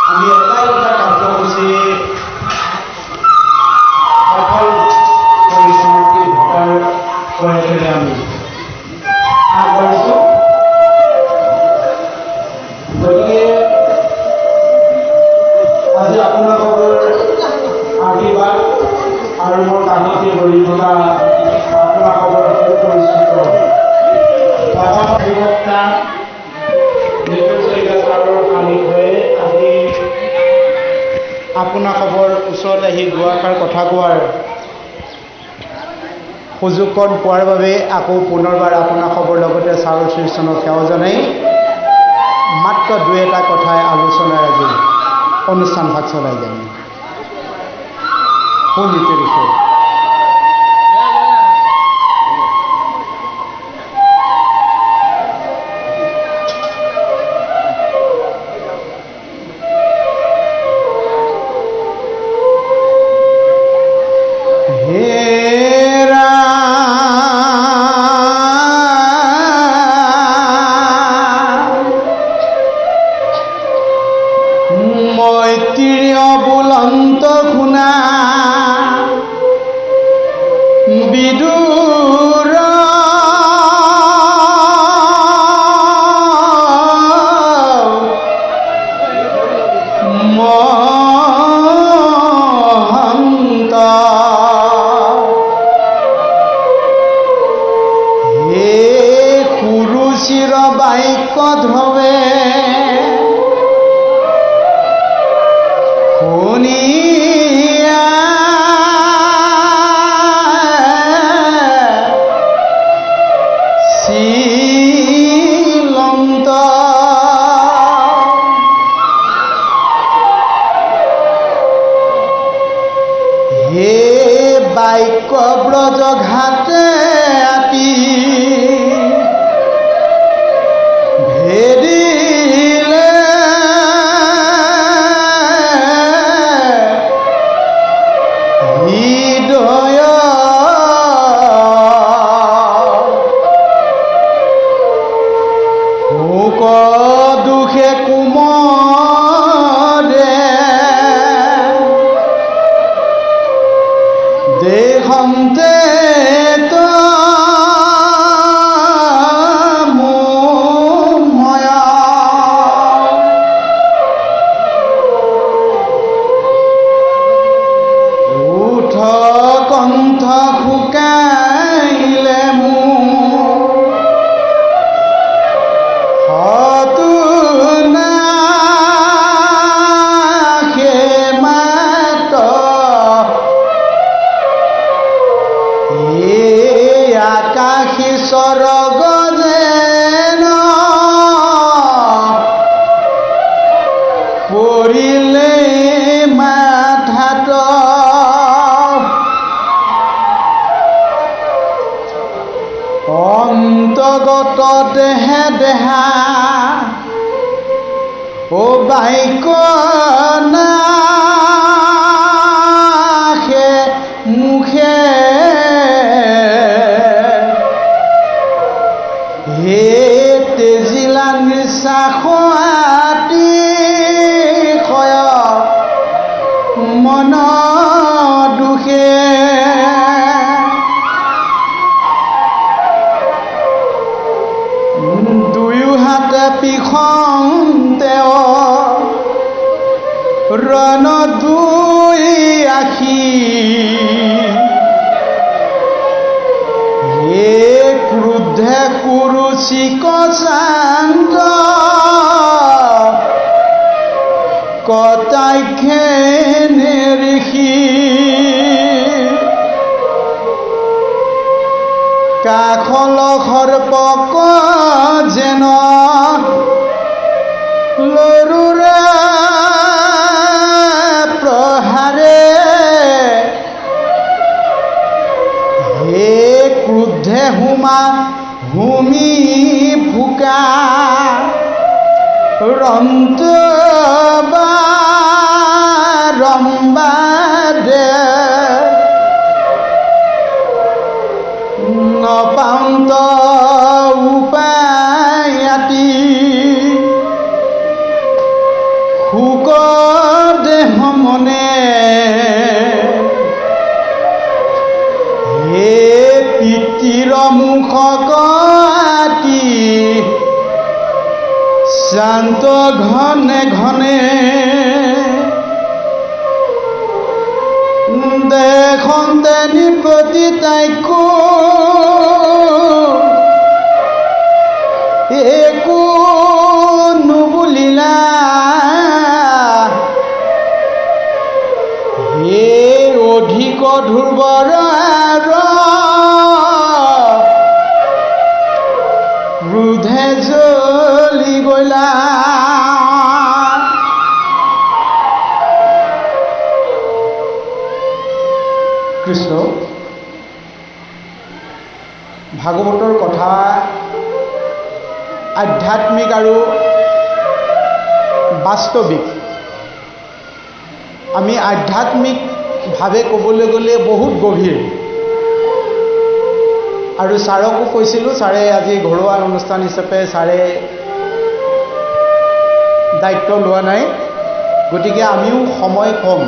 আমি এটাই এটা কাৰ্যসূচী সফল পৰিসমাপ্তি ঘটাৰ প্ৰয়াসেৰে আমি আগবাঢ়িছোঁ। গতিকে আজি আপোনালোকৰ আশীৰ্বাদ আৰু মোৰ কাণতে বহি থকা আপোনালোকৰ সুপৰিচিত প্ৰথম অধিবক্তা মৃত্যুঞ্জয় ছাৰৰ সামিল হৈ আজি আপোনালোকৰ ওচৰত আহি দুআষাৰ কথা কোৱাৰ সুযোগকণ পোৱাৰ বাবে আকৌ পুনৰবাৰ আপোনালোকৰ লগতে ছাৰৰ শ্ৰীচৰণক সেৱা জনাই মাত্ৰ দুই এটা কথাই আলোচনাৰ আজি অনুষ্ঠান ভাগ চলাই যাম। সুনীতি বিষয় শোক দেহ মনে হে পিতৃৰ মুখ কাটি শান্ত ঘনে ঘনে দেখন্তে নিপতি তাইকো একো নুবুলিলা হে অধিক ধ্ৰুৱৰ ৰুধে জ্বলি গলা কৃষ্ণ ভাগৱতৰ কথা আধ্যাত্মিক আৰু বাস্তৱিক আমি আধ্যাত্মিকভাৱে ক'বলৈ গ'লে বহুত গভীৰ আৰু ছাৰকো কৈছিলোঁ ছাৰে আজি ঘৰুৱা অনুষ্ঠান হিচাপে ছাৰে দায়িত্ব লোৱা নাই গতিকে আমিও সময় কম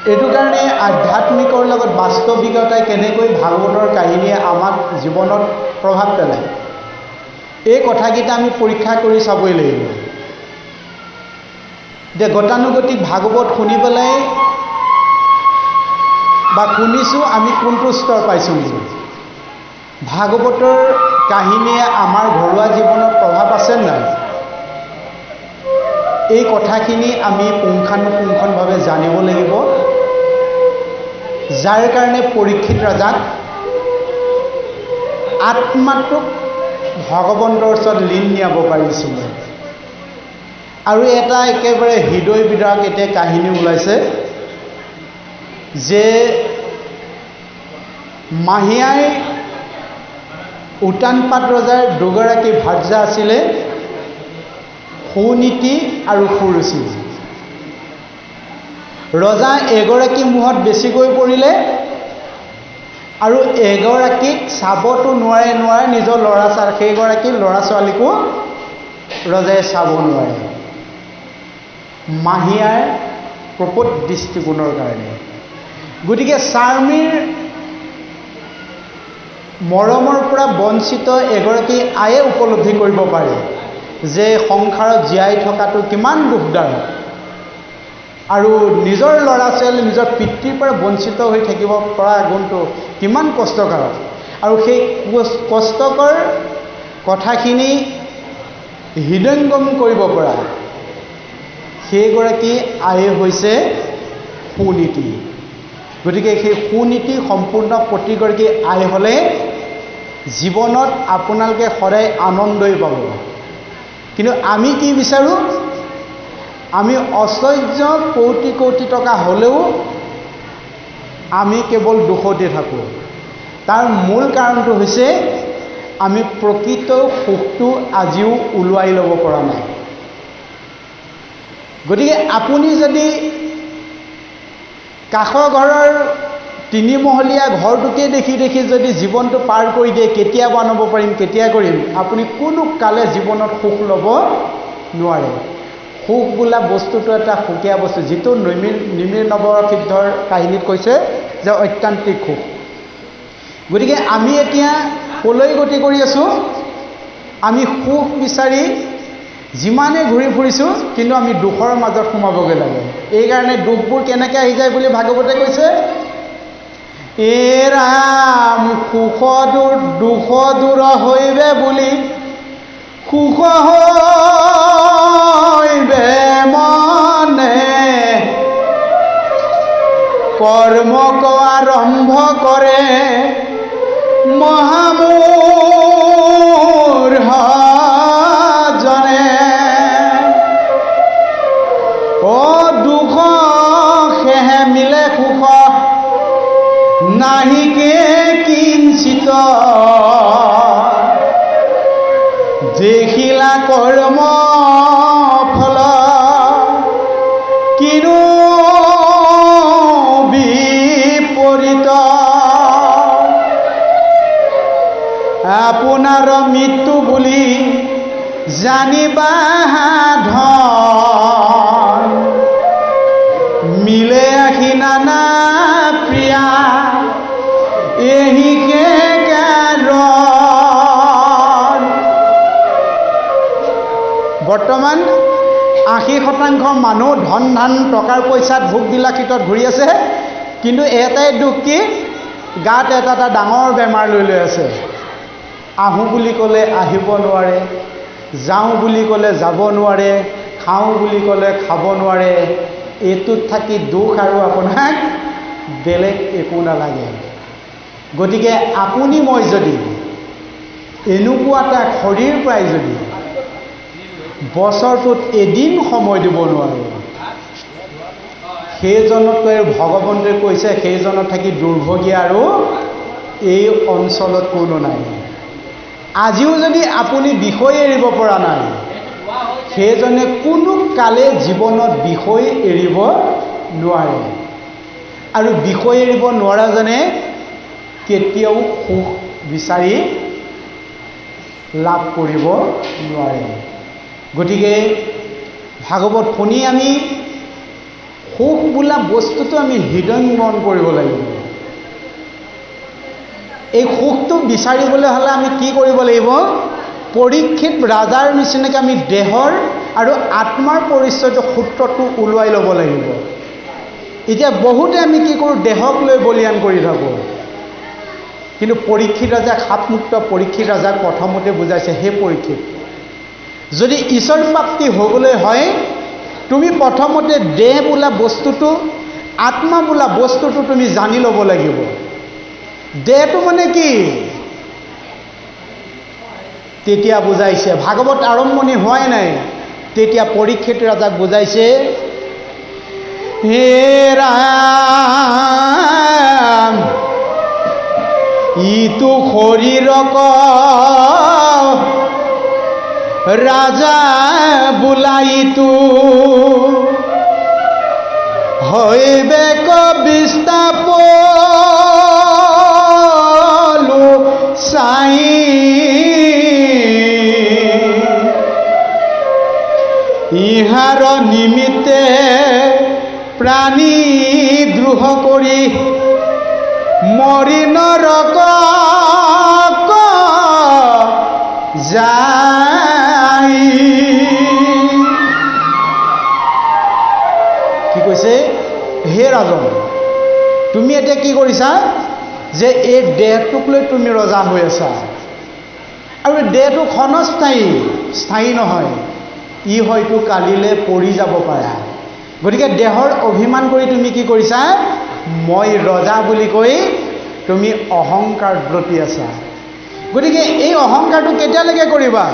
এইটো কাৰণে আধ্যাত্মিকৰ লগত বাস্তৱিকতাই কেনেকৈ ভাগৱতৰ কাহিনীয়ে আমাক জীৱনত প্ৰভাৱ পেলায় এই কথাকেইটা আমি পৰীক্ষা কৰি চাবই লাগিব যে গতানুগতিক ভাগৱত শুনি পেলাই বা শুনিছোঁ আমি কোনটো স্তৰ পাইছোঁ ভাগৱতৰ কাহিনীয়ে আমাৰ ঘৰুৱা জীৱনত প্ৰভাৱ আছে নাই এই কথাখিনি আমি পুংখানুপুংখভাৱে জানিব লাগিব যাৰ কাৰণে পৰীক্ষিত ৰাজাক আত্মাটোক ভগৱন্তৰ ওচৰত লীন নিয়াব পাৰিছিলে আৰু এটা একেবাৰে হৃদয় বিদাৰক এতিয়া কাহিনী ওলাইছে যে মাহিয়াই উটানপাত ৰজাৰ দুগৰাকী ভাৰ্যা আছিলে সুনীতি আৰু সুৰুচি ৰজা এগৰাকী মুহত বেছিকৈ পৰিলে আৰু এগৰাকীক চাবতো নোৱাৰে নিজৰ সেইগৰাকী ল'ৰা ছোৱালীকো ৰজাই চাব নোৱাৰে মাহিয়াৰ প্ৰপট দৃষ্টিকোণৰ কাৰণে গতিকে স্বামীৰ মৰমৰ পৰা বঞ্চিত এগৰাকী আয়ে উপলব্ধি কৰিব পাৰে যে সংসাৰত জীয়াই থকাটো কিমান দুখদায়ক আৰু নিজৰ ল'ৰা ছোৱালী নিজৰ পিতৃৰ পৰা বঞ্চিত হৈ থাকিব পৰা গুণটো কিমান কষ্টকাৰক আৰু সেই কষ্টকৰ কথাখিনি হৃদয়ংগম কৰিব পৰা সেইগৰাকী আয়ে হৈছে সুনীতি গতিকে সেই সুনীতি সম্পূৰ্ণ প্ৰতিগৰাকী আই হ'লে জীৱনত আপোনালোকে সদায় আনন্দই পাব কিন্তু আমি কি বিচাৰোঁ আমি অচৰ্য কোটি টকা হ'লেও আমি কেৱল দুখতে থাকোঁ তাৰ মূল কাৰণটো হৈছে আমি প্ৰকৃত সুখটো আজিও ওলোৱাই ল'ব পৰা নাই গতিকে আপুনি যদি কাষৰ ঘৰৰ তিনিমহলীয়া ঘৰটোকে দেখি যদি জীৱনটো পাৰ কৰি দিয়ে কেতিয়া বনাব পাৰিম কেতিয়া কৰিম আপুনি কোনো কালে জীৱনত সুখ ল'ব নোৱাৰে সুখ বোলা বস্তুটো এটা সুকীয়া বস্তু যিটো নিমিৰ নৱসিদ্ধৰ কাহিনীত কৈছে যে ঐকান্তিক সুখ গতিকে আমি এতিয়া কলৈ গতি কৰি আছোঁ আমি সুখ বিচাৰি যিমানে ঘূৰি ফুৰিছোঁ কিন্তু আমি দুখৰ মাজত সোমাবগৈ লাগে এইকাৰণে দুখবোৰ কেনেকৈ আহি যায় বুলি ভাগৱতে কৈছে এ ৰাম দুখ দূৰ হৈবে বুলি সুখ হৈবে মনে কৰ্ম আৰম্ভ কৰে মহামূৰ জনে দুখ সেহে মিলে সুখ নাহিকে কিঞ্চিত দেখিলা কৰ্ম ফল কিনো বিপৰীত আপোনাৰ মৃত্যু বুলি জানিবা ধন বৰ্তমান 80% মানুহ ধন ধান টকাৰ পইচাত ভোগ বিলাসিতত ঘূৰি আছে, কিন্তু এটাই দুখ কি গাত এটা ডাঙৰ বেমাৰ লৈ আছে। আহোঁ বুলি ক'লে আহিব নোৱাৰে, যাওঁ বুলি ক'লে যাব নোৱাৰে, খাওঁ বুলি ক'লে খাব নোৱাৰে। এইটোত থাকি দুখ আৰু আপোনাক বেলেগ একো নালাগে। গতিকে আপুনি মই যদি এনেকুৱা এটা শৰীৰ পাই যদি বছৰটোত এদিন সময় দিব নোৱাৰোঁ, সেইজনতকৈ ভগৱন্তই কৈছে সেইজনত থাকি দুৰ্ভগীয়া আৰু এই অঞ্চলত কোনো নাই। আজিও যদি আপুনি বিষয় এৰিব পৰা নাই, সেইজনে কোনো কালে জীৱনত বিষয় এৰিব নোৱাৰে। আৰু বিষয় এৰিব নোৱাৰাজনে কেতিয়াও সুখ বিচাৰি লাভ কৰিব নোৱাৰে। গতিকে ভাগৱত শুনি আমি সুখ বোলা বস্তুটো আমি হৃদয়ংগম কৰিব লাগিব। এই সুখটো বিচাৰিবলৈ হ'লে আমি কি কৰিব লাগিব? পৰীক্ষিত ৰাজাৰ নিচিনাকৈ আমি দেহৰ আৰু আত্মাৰ পৰিচয়টো সূত্ৰটো ওলোৱাই ল'ব লাগিব। এতিয়া বহুতে আমি কি কৰোঁ? দেহক লৈ বলিয়ান কৰি থাকোঁ। কিন্তু পৰীক্ষিত ৰাজাক সাপমুক্ত পৰীক্ষিত ৰাজাক প্ৰথমতে বুজাইছে, হে পৰীক্ষিত, যদি ঈশ্বৰ প্ৰাপ্তি হ'বলৈ হয়, তুমি প্ৰথমতে দেহ বোলা বস্তুটো, আত্মা বোলা বস্তুটো তুমি জানি ল'ব লাগিব। দেহটো মানে কি? তেতিয়া বুজাইছে, ভাগৱত আৰম্ভণি হোৱাই নাই, তেতিয়া পৰীক্ষিত ৰাজাক বুজাইছে, হে ৰাম, ইটো শৰীৰক ৰাজা বোলাইতো হৈবেক বিস্তাপলো চাই, ইহাৰ নিমিত্তে প্ৰাণী দ্ৰোহ কৰি মৰি নৰক যায়। কি কৈছে? হে ৰাজন, তুমি এতিয়া কি কৰিছা? যে এই দেহটোক লৈ তুমি ৰজা হৈ আছা, আৰু দেহটো ক্ষণস্থায়ী, স্থায়ী নহয়। ই হয়তো কালিলৈ পৰি যাব পাৰা। গতিকে দেহৰ অভিমান কৰি তুমি কি কৰিছা? মই ৰজা বুলি কৈ তুমি অহংকাৰ ব্ৰতি আছা। গতিকে এই অহংকাৰটো কেতিয়ালৈকে কৰিবা?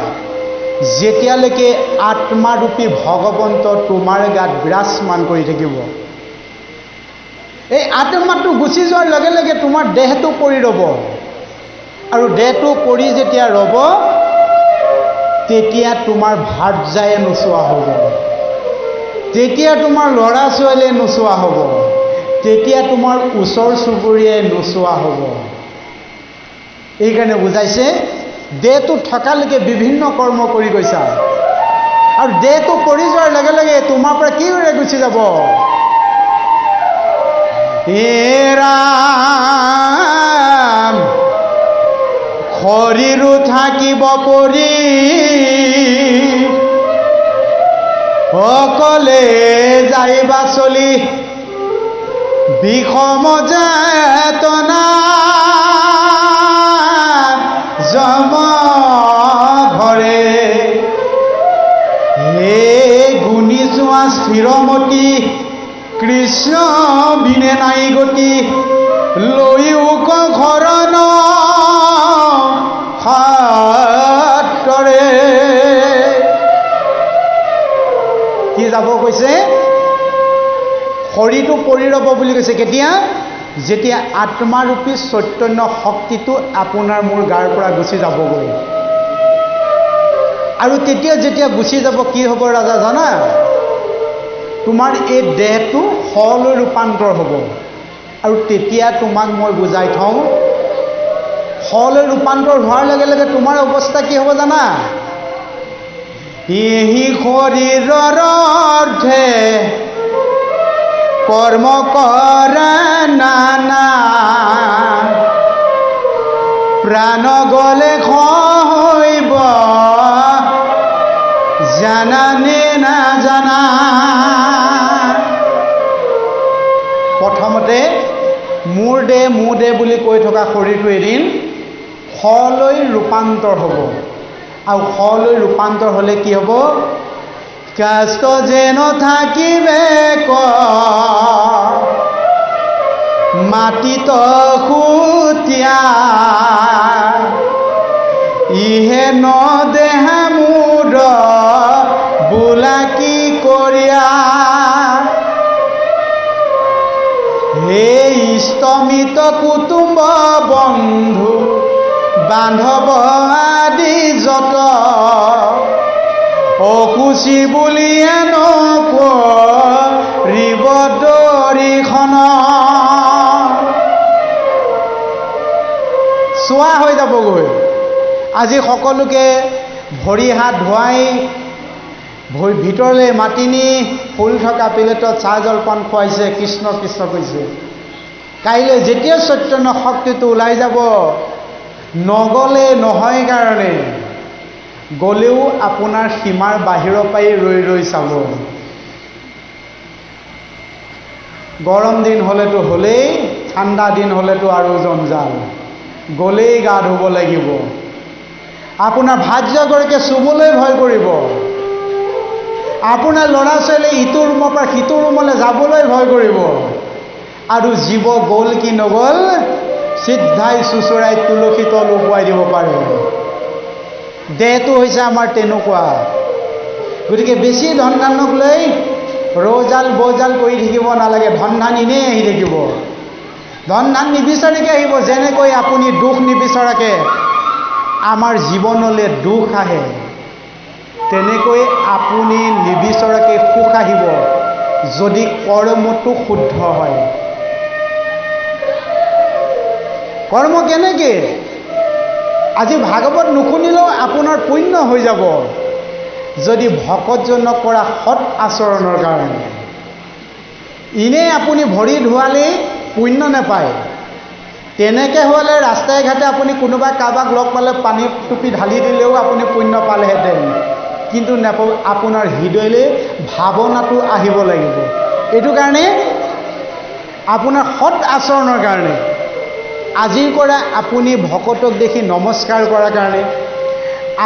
যেতিয়ালৈকে আত্মাৰূপী ভগৱন্ত তোমাৰ গাত বিৰাজমান কৰি থাকিব। এই আত্মাটো গুচি যোৱাৰ লগে লগে তোমাৰ দেহটো পৰি ৰ'ব, আৰু দেহটো পৰি যেতিয়া ৰ'ব, তেতিয়া তোমাৰ ভাৰ্যায়ে নোচোৱা হ'ব, তেতিয়া তোমাৰ ল'ৰা ছোৱালীয়ে নোচোৱা হ'ব, তেতিয়া তোমাৰ ওচৰ চুবুৰীয়াই নোচোৱা হ'ব। এইকাৰণে বুজাইছে, দেহটো থকালৈকে বিভিন্ন কৰ্ম কৰি গৈছা, আৰু দেহটো পৰি যোৱাৰ লগে লগে তোমাৰ পৰা কি কৰি গুচি যাব? হে ৰাম, শৰীৰো থাকিব পৰি অকলে যাইবা চলি, বিষম যাতনা যম ঘৰে। হে গুণী যোৱা স্থিৰমতি, কৃষ্ণ বিনে নাই গতি, লৈওক ঘৰণ হাতৰে। কি যাব কৈছে? শৰীৰটো পৰি ৰ'ব বুলি কৈছে। কেতিয়া? যেতিয়া আত্মাৰূপী চৈতন্য শক্তিটো আপোনাৰ মোৰ গাৰ পৰা গুচি যাবগৈ। আৰু তেতিয়া যেতিয়া গুচি যাব কি হ'ব ৰাজা জানা? তোমাৰ এই দেহটো শলৈ ৰূপান্তৰ হ'ব। আৰু তেতিয়া তোমাক মই বুজাই থওঁ, শলৈ ৰূপান্তৰ হোৱাৰ লগে লগে তোমাৰ অৱস্থা কি হ'ব জানা? এই শৰীৰৰ অৰ্থে কৰ্ম কৰা নানা, প্ৰাণ গলে হৈব জানানে নাজানা। প্ৰথমতে মোৰ দে বুলি কৈ থকা শৰীৰটো এদিন শলৈ ৰূপান্তৰ হ'ব। আৰু শলৈ ৰূপান্তৰ হ'লে কি হ'ব? কাষ্ট যেন থাকিবে ক মাটিত খুটিয়া, ইহে ন দেহা মুদ বোলা কি কৰিয়া। হে ইষ্টমিত কুটুম্ব বন্ধু বান্ধৱ আদি যত, অকুচি বুলিয়ে নকৰিব দৰিখন। চোৱা হৈ যাবগৈ। আজি সকলোকে ভৰি হাত ধুৱাই ভিতৰলৈ মাতি নি ফুল থকা প্লেটত চাহ জলপান খুৱাইছে, কৃষ্ণ কৃষ্ণ কৈছে। কাইলৈ যেতিয়া চৈতন্য শক্তিটো ওলাই যাব, নগ'লে নহয় কাৰণে, গ'লেও আপোনাৰ সীমাৰ বাহিৰৰ পৰাই ৰৈ চাব। গৰম দিন হ'লেতো হ'লেই, ঠাণ্ডা দিন হ'লেতো আৰু জঞ্জাল। গ'লেই গা ধুব লাগিব। আপোনাৰ ভাৰ্যাগৰাকীয়ে চুবলৈ ভয় কৰিব। আপোনাৰ ল'ৰা ছোৱালী ইটো ৰুমৰ পৰা সিটো ৰুমলৈ যাবলৈ ভয় কৰিব। আৰু জীৱ গ'ল কি নগ'ল চিধাই চুচৰাই তুলসী তল উপুৱাই দিব পাৰে। দেহটো হৈছে আমাৰ তেনেকুৱা। গতিকে বেছি ধন ধানক লৈ ৰৌজাল বৌজাল কৰি থাকিব নালাগে। ধন ধান এনেই আহি থাকিব। ধন ধান নিবিচাৰিকে আহিব। যেনেকৈ আপুনি দুখ নিবিচৰাকে আমাৰ জীৱনলৈ দুখ আহে, তেনেকৈ আপুনি নিবিচৰাকে সুখ আহিব যদি কৰ্মটো শুদ্ধ হয়। কৰ্ম কেনেকৈ? আজি ভাগৱত নুশুনিলেও আপোনাৰ পুণ্য হৈ যাব যদি ভকতজনক কৰা সৎ আচৰণৰ কাৰণে। এনেই আপুনি ভৰি ধোৱালেই পুণ্য নাপায়। তেনেকৈ হ'লে ৰাস্তাই ঘাটে আপুনি কোনোবা কাৰোবাক লগ পালে পানী টুপি ঢালি দিলেও আপুনি পুণ্য পালেহেঁতেন। কিন্তু নাপাব। আপোনাৰ হৃদয়লৈ ভাৱনাটো আহিব লাগিব। এইটো কাৰণে আপোনাৰ সৎ আচৰণৰ কাৰণে, আজিৰ পৰা আপুনি ভকতক দেখি নমস্কাৰ কৰাৰ কাৰণে,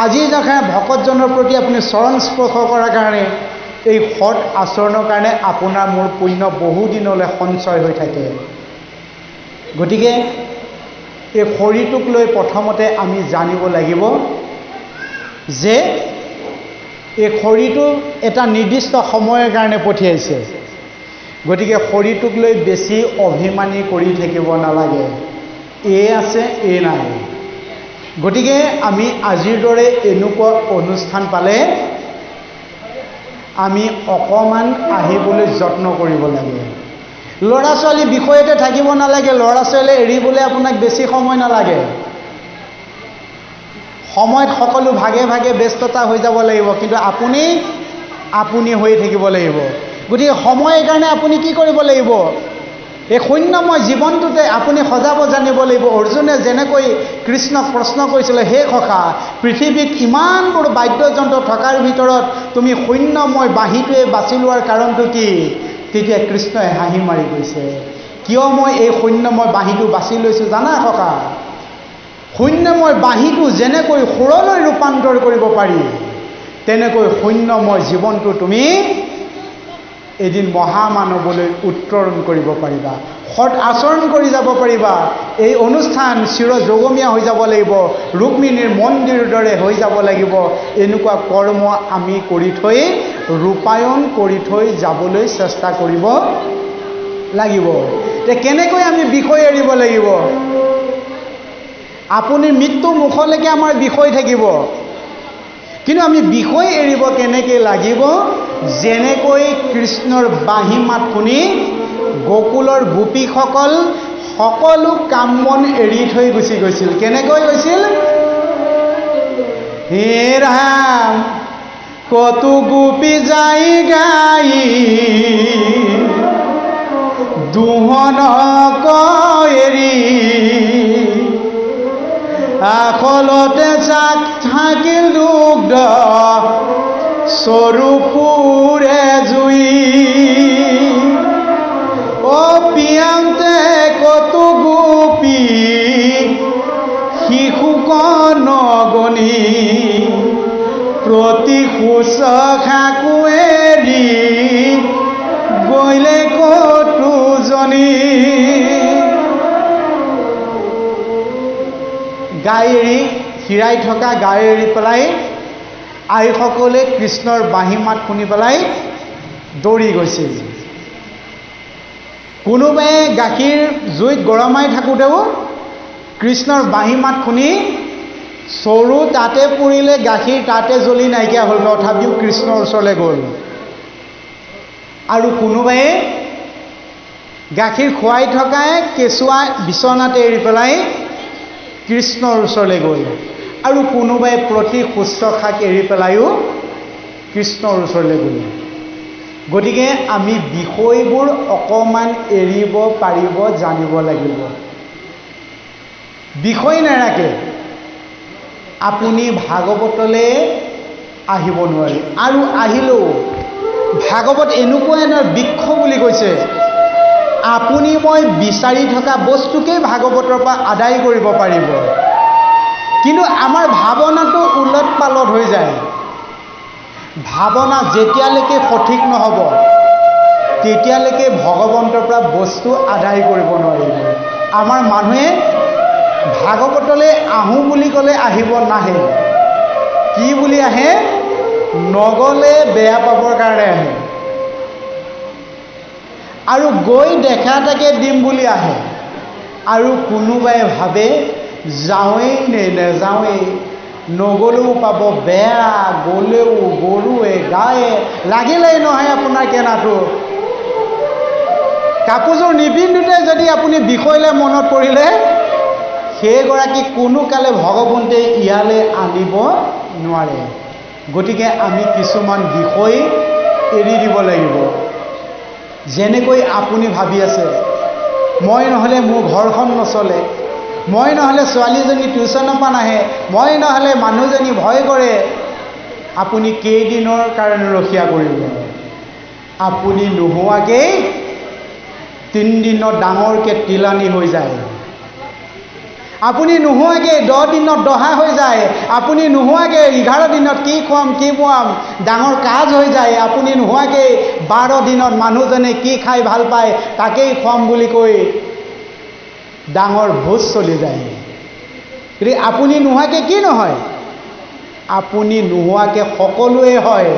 আজিৰ দেখা ভকতজনৰ প্ৰতি আপুনি চৰণ স্পৰ্শ কৰাৰ কাৰণে, এই সৎ আচৰণৰ কাৰণে আপোনাৰ মোৰ পুণ্য বহুদিনলৈ সঞ্চয় হৈ থাকে। গতিকে এই শৰীৰটোক লৈ প্ৰথমতে আমি জানিব লাগিব যে এই শৰীৰটো এটা নিৰ্দিষ্ট সময়ৰ কাৰণে পঠিয়াইছে। গতিকে শৰীৰটোক লৈ বেছি অভিমানী কৰি থাকিব নালাগে। এই আছে, এই নাই। গতিকে আমি আজিৰ দৰে এনেকুৱা অনুষ্ঠান পালে আমি অকণমান আহিবলৈ যত্ন কৰিব লাগে। ল'ৰা ছোৱালী বিষয়তে থাকিব নালাগে। ল'ৰা ছোৱালী এৰিবলৈ আপোনাক বেছি সময় নালাগে। সময়ত সকলো ভাগে ভাগে ব্যস্ততা হৈ যাব লাগিব, কিন্তু আপুনি হৈ থাকিব লাগিব। গতিকে সময়ৰ কাৰণে আপুনি কি কৰিব লাগিব? এই শূন্যময় জীৱনটোতে আপুনি সজাব জানিব লাগিব। অৰ্জুনে যেনেকৈ কৃষ্ণক প্ৰশ্ন কৰিছিলে, হে সখা, পৃথিৱীত ইমানবোৰ বাদ্যযন্ত্ৰ থকাৰ ভিতৰত তুমি শূন্যময় বাঁহীটোৱে বাছি লোৱাৰ কাৰণটো কি? তেতিয়া কৃষ্ণই হাঁহি মাৰি কৈছে, কিয় মই এই শূন্যময় বাঁহীটো বাছি লৈছোঁ জানা সখা? শূন্যময় বাঁহীটো যেনেকৈ সুৰলৈ ৰূপান্তৰ কৰিব পাৰি, তেনেকৈ শূন্যময় জীৱনটো তুমি এদিন মহামানৱলৈ উত্তৰণ কৰিব পাৰিবা। সৎ আচৰণ কৰি যাব পাৰিবা। এই অনুষ্ঠান চিৰযোগমীয়া হৈ যাব লাগিব। ৰুক্মিণীৰ মন্দিৰৰ দৰে হৈ যাব লাগিব। এনেকুৱা কৰ্ম আমি কৰি থৈ ৰূপায়ণ কৰি থৈ যাবলৈ চেষ্টা কৰিব লাগিব। তে কেনেকৈ আমি বিষয় এৰিব লাগিব? আপুনি মৃত্যু মুখলৈকে আমাৰ বিষয় থাকিব, কিন্তু আমি বিষয় এৰিব কেনেকৈ লাগিব? যেনেকৈ কৃষ্ণৰ বাঁহী মাত শুনি গোকুলৰ গোপীসকল সকলো কাম বন এৰি থৈ গুচি গৈছিল। কেনেকৈ গৈছিল? হে ৰাম, কতো গোপী যাই গাই দুহনক এৰি, আখলতে চাক থাকিল দুগ্ধ স্বৰূপুৰে জুই পিয়ান্তে কতো গোপী শিশুক নগনি প্ৰতি শুশ্ৰূষাকো এৰি গ'লে কতো জনী গাই এৰি হীৰাই থকা গাই এৰি পেলাই আইসকলে কৃষ্ণৰ বাঁহী মাত শুনি পেলাই দৌৰি গৈছিল। কোনোবাই গাখীৰ জুইত গৰমাই থাকোঁতেও কৃষ্ণৰ বাঁহী মাত শুনি চৰু তাতে পৰিলে, গাখীৰ তাতে জ্বলি নাইকিয়া হ'ল, তথাপিও কৃষ্ণৰ ওচৰলৈ গ'ল। আৰু কোনোবাই গাখীৰ খুৱাই থকাই কেঁচুৱা বিচনাতে এৰি পেলাই কৃষ্ণৰ ওচৰলৈ গ'ল। আৰু কোনোবাই প্ৰতি শুশ্ৰূষাক এৰি পেলাইও কৃষ্ণৰ ওচৰলৈ গ'ল। গতিকে আমি বিষয়বোৰ অকণমান এৰিব পাৰিব জানিব লাগিব। বিষয় নাৰাখে আপুনি ভাগৱতলৈ আহিব নোৱাৰে। আৰু আহিলেও ভাগৱত এনেকুৱা এটা বৃক্ষ বুলি কৈছে, আপুনি মই বিচাৰি থকা বস্তুকেই ভাগৱতৰ পৰা আদায় কৰিব পাৰিব। কিন্তু আমাৰ ভাৱনাটো উলট পালট হৈ যায়। ভাৱনা যেতিয়ালৈকে সঠিক নহ'ব তেতিয়ালৈকে ভগৱন্তৰ পৰা বস্তু আদায় কৰিব নোৱাৰিব। আমাৰ মানুহে ভাগৱতলৈ আহোঁ বুলি ক'লে আহিব নাহে। কি বুলি আহে? নগ'লে বেয়া পাবৰ কাৰণে আহে। আৰু গৈ দেখা তাকে দিম বুলি আহে। আৰু কোনোবাই ভাবে যাওঁৱেই নে নেযাওঁৱেই, নগ'লেও পাব বেয়া, গ'লেও গৰুৱে গায়ে লাগিলেই নহয় আপোনাৰ কেনাটো। কাপোৰযোৰ নিপিন্ধোতে যদি আপুনি বিষয়লৈ মনত পৰিলে, সেইগৰাকী কোনো কালে ভগৱন্তে ইয়ালৈ আনিব নোৱাৰে। গতিকে আমি কিছুমান বিষয় এৰি দিব লাগিব। যেনেকৈ আপুনি ভাবি আছে, মই নহ'লে মোৰ ঘৰখন নচলে, মই নহ'লে ছোৱালীজনী টিউশ্যনৰ পৰা নাহে, মই নহ'লে মানুহজনী ভয় কৰে। আপুনি কেইদিনৰ কাৰণে ৰখীয়া কৰিব? আপুনি নোহোৱাকেই 3 দিনত ডাঙৰকৈ তিলানি হৈ যায়। আপুনি নোহোৱাকৈ 10 দিনত দহা হৈ যায়। আপুনি নোহোৱাকৈ 11 দিনত কি খুৱাম কি বোৱাম ডাঙৰ কাজ হৈ যায়। আপুনি নোহোৱাকৈ 12 দিনত মানুহজনে কি খাই ভাল পায় তাকেই খুৱাম বুলি কৈ ডাঙৰ ভোজ চলি যায়। গতিকে আপুনি নোহোৱাকৈ কি নহয়? আপুনি নোহোৱাকৈ সকলোৱে হয়,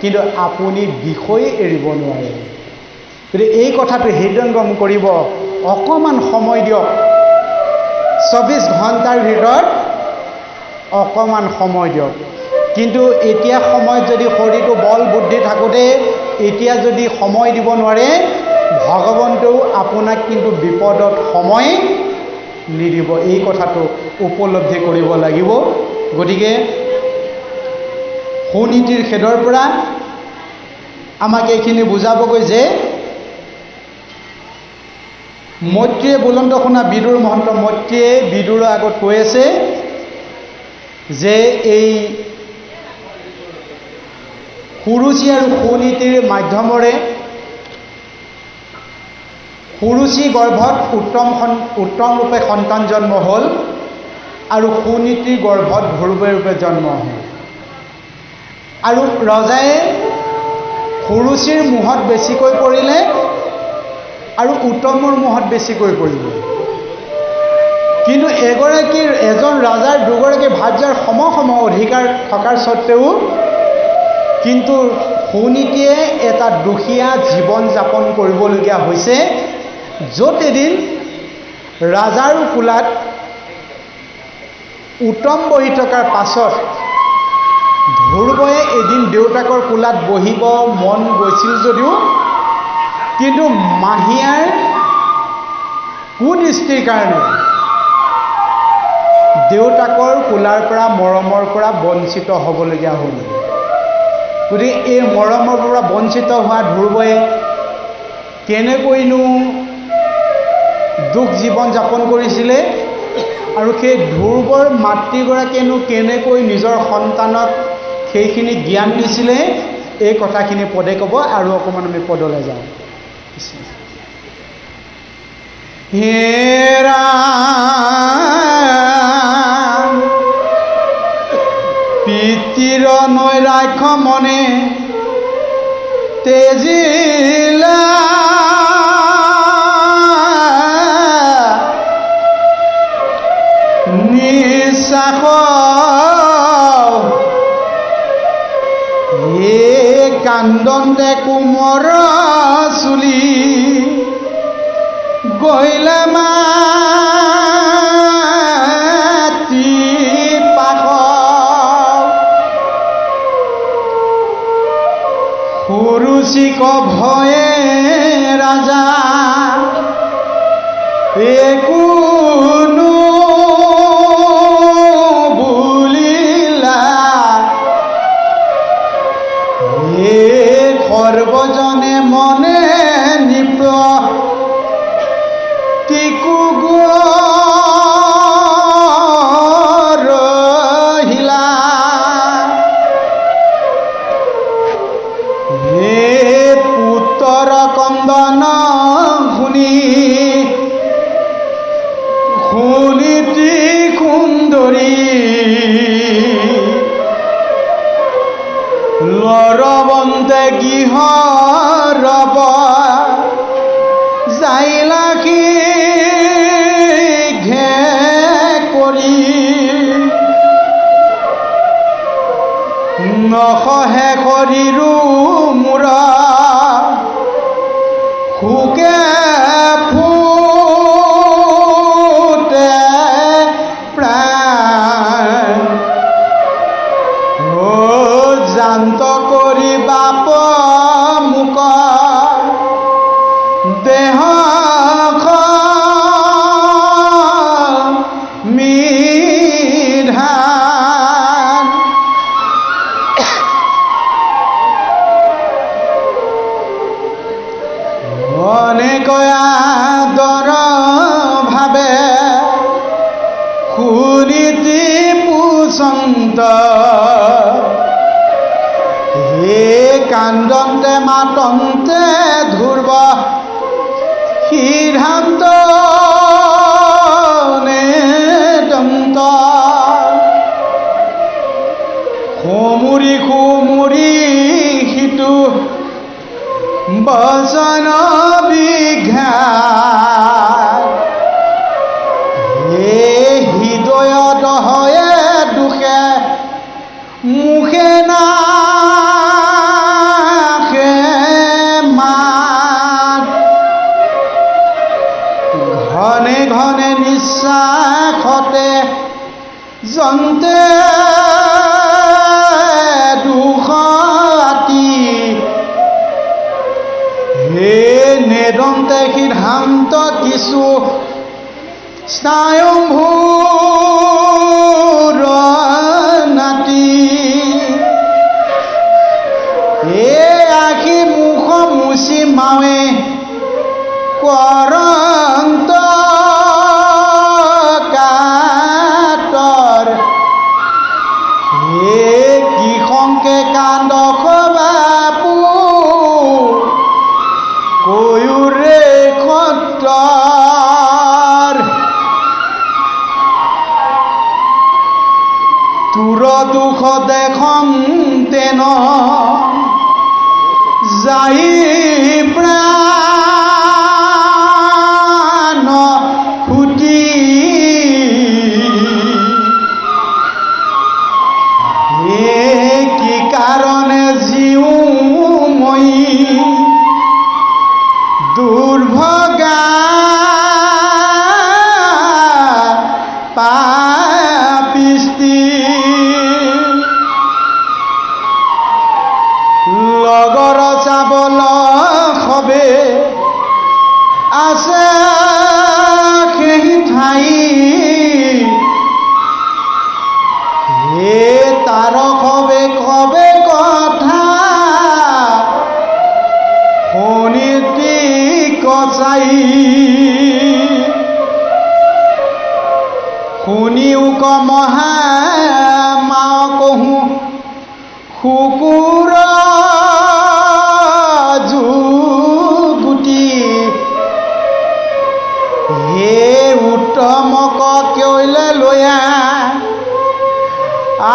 কিন্তু আপুনি বিষয় এৰিব নোৱাৰে। গতিকে এই কথাটো হৃদয়ংগম কৰিব। অকণমান সময় দিয়ক, 24 ঘণ্টাৰ ভিতৰত অকণমান সময় দিয়ক। কিন্তু এতিয়া সময়ত যদি শৰীৰটো বল বুদ্ধি থাকোঁতে এতিয়া যদি সময় দিব নোৱাৰে, ভগৱন্তেও আপোনাক কিন্তু বিপদত সময় নিদিব। এই কথাটো উপলব্ধি কৰিব লাগিব। গতিকে সুনীতিৰ খেদৰ পৰা আমাক এইখিনি বুজাবগৈ যে মৈত্ৰীয়ে বুলন্দ শুনা বিদুৰ মহন্ত মৈত্ৰীয়ে বিদুৰৰ আগত কৈ আছে যে এই সুৰুচি আৰু সুনীতিৰ মাধ্যমেৰে সুৰুচি গৰ্ভত উত্তম ৰূপে সন্তান জন্ম হ'ল আৰু সুনীতিৰ গৰ্ভত ধ্ৰুৱে ৰূপে জন্ম হ'ল। আৰু ৰজাই সুৰুচিৰ মোহত বেছিকৈ পৰিলে আৰু উত্তমৰ মোহত বেছিকৈ পৰিলে। কিন্তু এজন ৰজাৰ দুগৰাকী ভাৰ্যাৰ সম অধিকাৰ থকাৰ স্বত্তেও কিন্তু সুনীতিয়ে এটা দুখীয়া জীৱন যাপন কৰিবলগীয়া হৈছে, য'ত এদিন ৰাজাৰো কোলাত উত্তম বহি থকাৰ পাছত ধ্ৰুৱই এদিন দেউতাকৰ কোলাত বহিব মন গৈছিল যদিও কিন্তু মাহীয়াৰ কুদৃষ্টিৰ কাৰণে দেউতাকৰ কোলাৰ পৰা মৰমৰ পৰা বঞ্চিত হ'বলগীয়া হ'ল। গতিকে এই মৰমৰ পৰা বঞ্চিত হোৱা ধ্ৰুৱই কেনেকৈনো দুখ জীৱন যাপন কৰিছিলে আৰু সেই ধ্ৰুৱৰ মাতৃগৰাকীয়েনো কেনেকৈ নিজৰ সন্তানক সেইখিনি জ্ঞান দিছিলে। এই কথাখিনি পদে ক'ব আৰু অকণমান আমি পদলৈ যাওঁ। হেৰা পিতৃৰ নৈৰাক্ষ মনে তেজিলা নিশ্বাস কান্দন্তে কোমৰ চুলি গহিলে মাটি পাখ সুৰুচিক ভয়ে ৰাজা একোনো সৰ্বজনে মনে নিপ্ৰ টিকু ৰহিলা হে পুত্ৰৰ কন্দন শুনি শুনিতি সুন্দৰী লৰবন্তে গৃহ ৰব যাইলাখি ঘে কৰি নখহে শৰীৰো মূৰ শোকে ফুটে প্ৰাণ জান্ত কৰি বাপ মুক দেহ মিধান অনেকয়া দৰ ভাবে শুনিতি পুচন্ত হে কান্দন্তে মাতন্তে ধ্ৰুৱ সিদ্ধান্ত দন্ত সুমুৰি সুমুৰি সিটো বচন বিঘাত হে হৃদয়ত হয়ে দুখে মুখে না ঘনে ঘনে নিশ্বাসতে জন্তে দুখতি হে নেদন্তে সিদ্ধান্ত কিছু স্নায়ুভূৰ নাতি হে আখি মুখ মুচি মাৱে কৰন্ত কাতৰ হে কিষংকে কান্দ বাপু কয়ুৰে খতৰ তোৰ দুখ দেখং তেন যাই প্ৰাণ ফুটি হে কি কাৰণে জীও মই দুৰ্ভগা পাপিষ্টি লগৰ চাবল সবে আছে সেই ঠাই হে তাৰ সবে কবে কথা শুনিতি কচাই শুনিও কমহা মাও কহো কুকুৰ যুগুটি হে উত্তমক কেলে লয়া